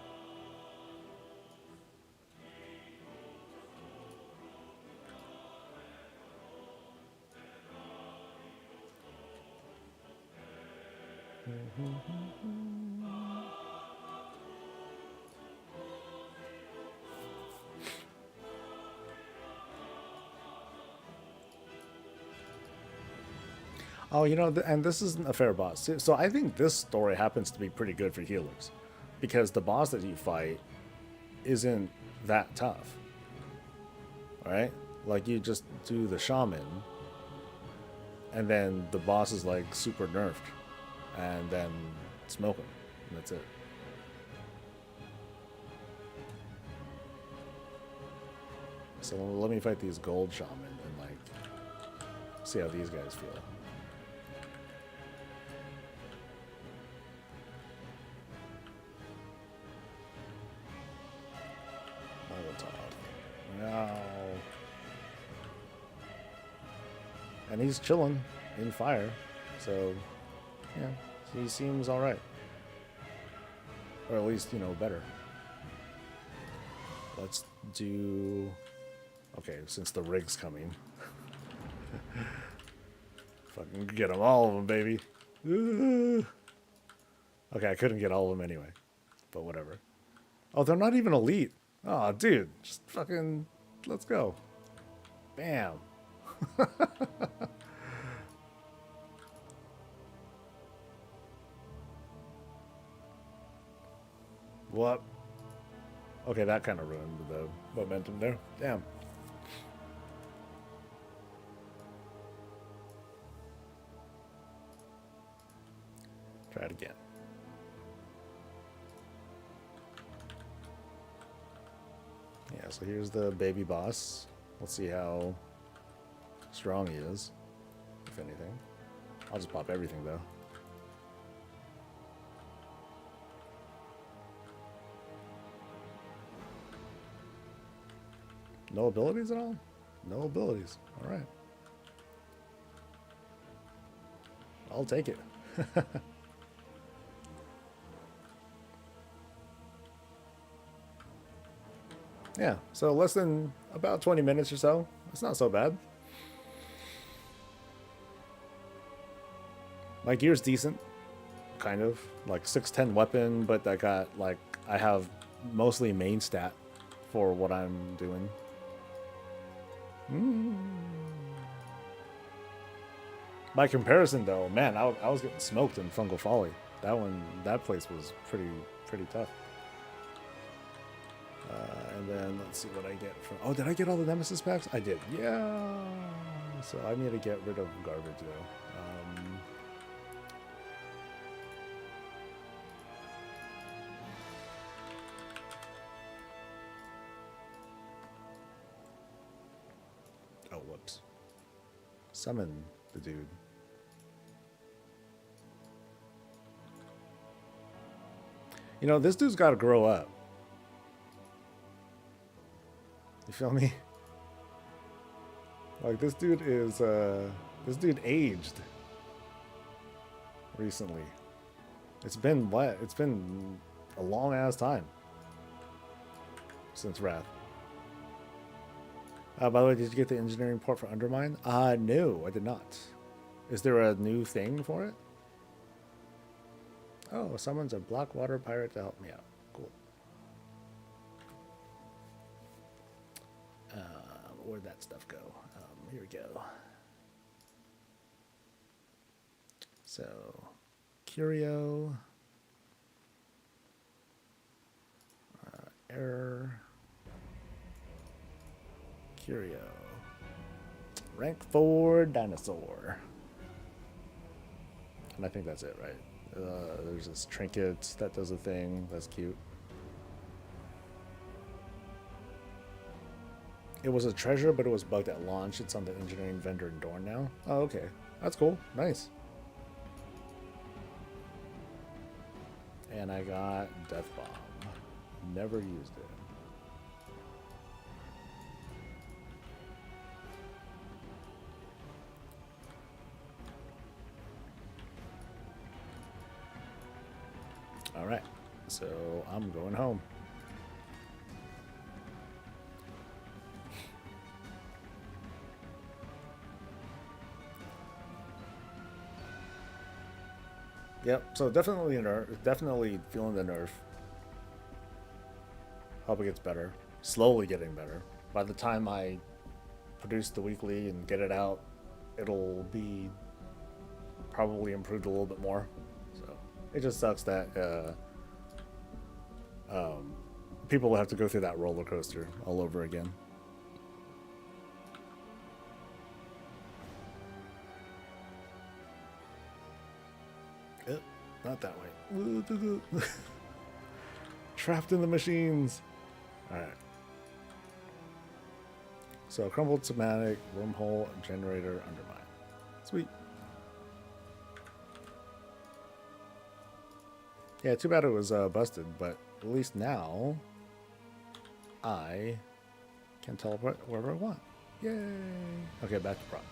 Oh, you know, and this isn't a fair boss. So I think this story happens to be pretty good for healers, because the boss that you fight isn't that tough, right? Like, you just do the shaman, and then the boss is like super nerfed, and then smoke him, and that's it. So let me fight these gold shaman and like see how these guys feel. No. And he's chilling in fire, so yeah, he seems all right, or at least, you know, better. Let's do. Okay, since the rig's coming, fucking get them, all of them, baby. Okay, I couldn't get all of them anyway, but whatever. Oh, they're not even elite. Oh, dude, just fucking, let's go. Bam. Okay, that kind of ruined the momentum there. Damn. Try it again. Yeah, so here's the baby boss. Let's see how strong he is, if anything. I'll just pop everything, though. No abilities at all? No abilities. All right. I'll take it. Yeah, so less than about 20 minutes or so. It's not so bad. My gear's decent, kind of. Like 610 weapon, but I got, like, I have mostly main stat for what I'm doing. By comparison, though, man, I was getting smoked in Fungal Folly. That place was pretty tough. And then let's see what I get from. Oh, did I get all the Nemesis packs? I did. Yeah. So I need to get rid of garbage though. Oh, whoops. Summon the dude. You know, this dude's got to grow up. You feel me? Like this dude aged recently. It's been what? It's been a long ass time since Wrath. By the way, did you get the engineering port for Undermine? No, I did not. Is there a new thing for it? Oh, someone's a Blackwater pirate to help me out. Cool. Where'd that stuff go? Here we go. So, Curio. Error. Curio. Rank 4 dinosaur. And I think that's it, right? There's this trinket that does a thing. That's cute. It was a treasure, but it was bugged at launch. It's on the engineering vendor in Dorn now. Oh, okay. That's cool. Nice. And I got Death Bomb. Never used it. All right. So I'm going home. Yep, so definitely definitely feeling the nerf. Hope it gets better. Slowly getting better. By the time I produce the weekly and get it out, it'll be probably improved a little bit more. So it just sucks that people will have to go through that roller coaster all over again. Not that way. Trapped in the machines. Alright. So, crumbled somatic, wormhole, generator, undermine. Sweet. Yeah, too bad it was busted, but at least now I can teleport wherever I want. Yay! Okay, back to prop.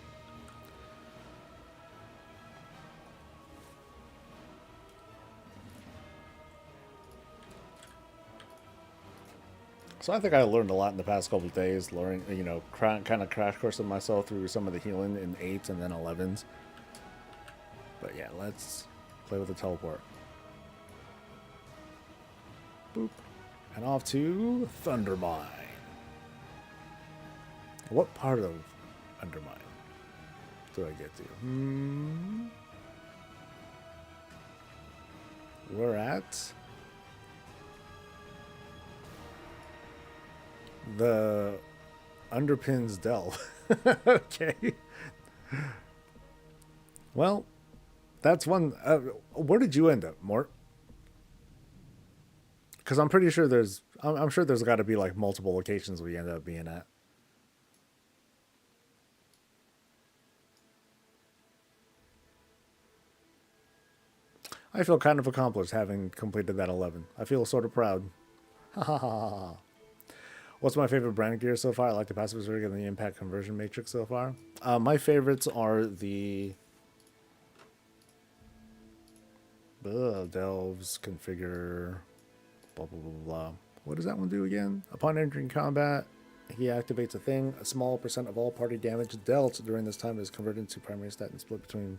So I think I learned a lot in the past couple of days, learning, you know, kind of crash coursing myself through some of the healing in 8s and then 11s. But yeah, let's play with the teleport. Boop. And off to Thundermine. What part of Undermine do I get to? We're at The underpins delve. Okay. Well, that's one. Where did you end up, Mort? Because I'm pretty sure I'm sure there's got to be like multiple locations we end up being at. I feel kind of accomplished having completed that 11. I feel sort of proud. Ha ha ha ha. What's my favorite brand gear so far? I like the passive rig and the impact conversion matrix so far. My favorites are the delves, configure, blah, blah, blah, blah. What does that one do again? Upon entering combat, he activates a thing. A small percent of all party damage dealt during this time is converted into primary stat and split between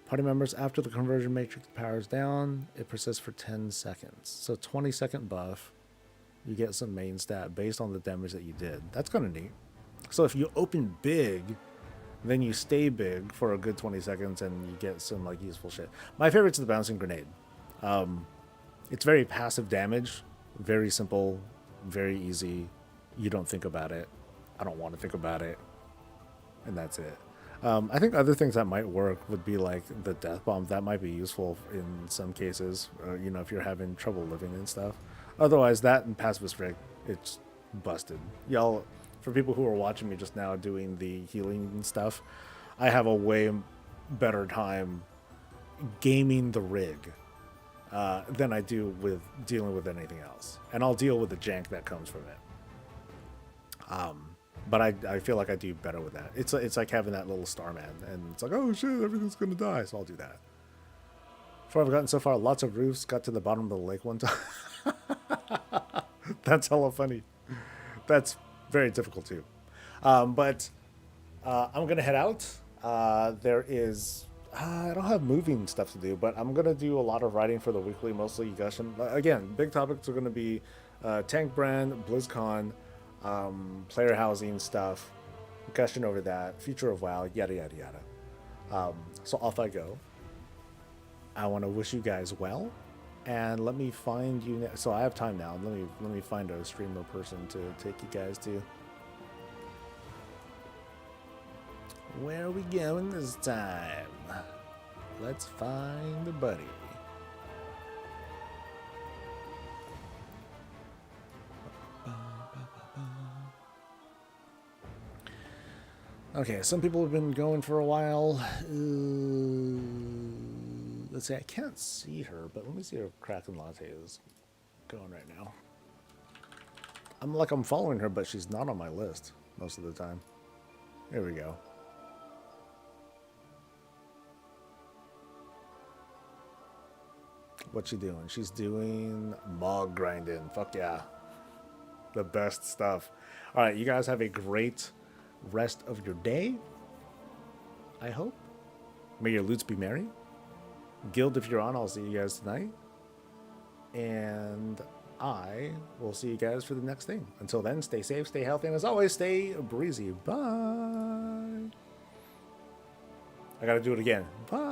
party members. After the conversion matrix powers down, it persists for 10 seconds. So 20-second buff. You get some main stat based on the damage that you did. That's kind of neat. So if you open big, then you stay big for a good 20 seconds and you get some like useful shit. My favorite's the bouncing grenade. It's very passive damage, very simple, very easy. You don't think about it. I don't want to think about it. And that's it. I think other things that might work would be like the death bomb. That might be useful in some cases, if you're having trouble living and stuff. Otherwise, that and pacifist rig, it's busted. Y'all, for people who are watching me just now doing the healing and stuff, I have a way better time gaming the rig than I do with dealing with anything else. And I'll deal with the jank that comes from it. But I feel like I do better with that. It's like having that little Starman, and it's like, oh shit, everything's gonna die, so I'll do that. Before I've gotten so far, lots of roofs. Got to the bottom of the lake one time. That's hella funny. That's very difficult too. But I'm gonna head out. There is I don't have moving stuff to do, but I'm gonna do a lot of writing for the weekly, mostly Gushing. Again, big topics are gonna be Tank Brand, BlizzCon, player housing stuff, Gushing over that, future of WoW, yada yada yada. So off I go. I want to wish you guys well, and let me find you. So I have time now. Let me find a streamer person to take you guys to. Where are we going this time? Let's find a buddy. Okay, some people have been going for a while. Let's see, I can't see her, but let me see if Kraken Latte is going right now. I'm following her, but she's not on my list most of the time. There we go. What's she doing? She's doing mog grinding. Fuck yeah. The best stuff. All right, you guys have a great rest of your day, I hope. May your loots be merry. Guild, if you're on, I'll see you guys tonight. And I will see you guys for the next thing. Until then, stay safe, stay healthy, and as always, stay breezy. Bye. I gotta do it again. Bye.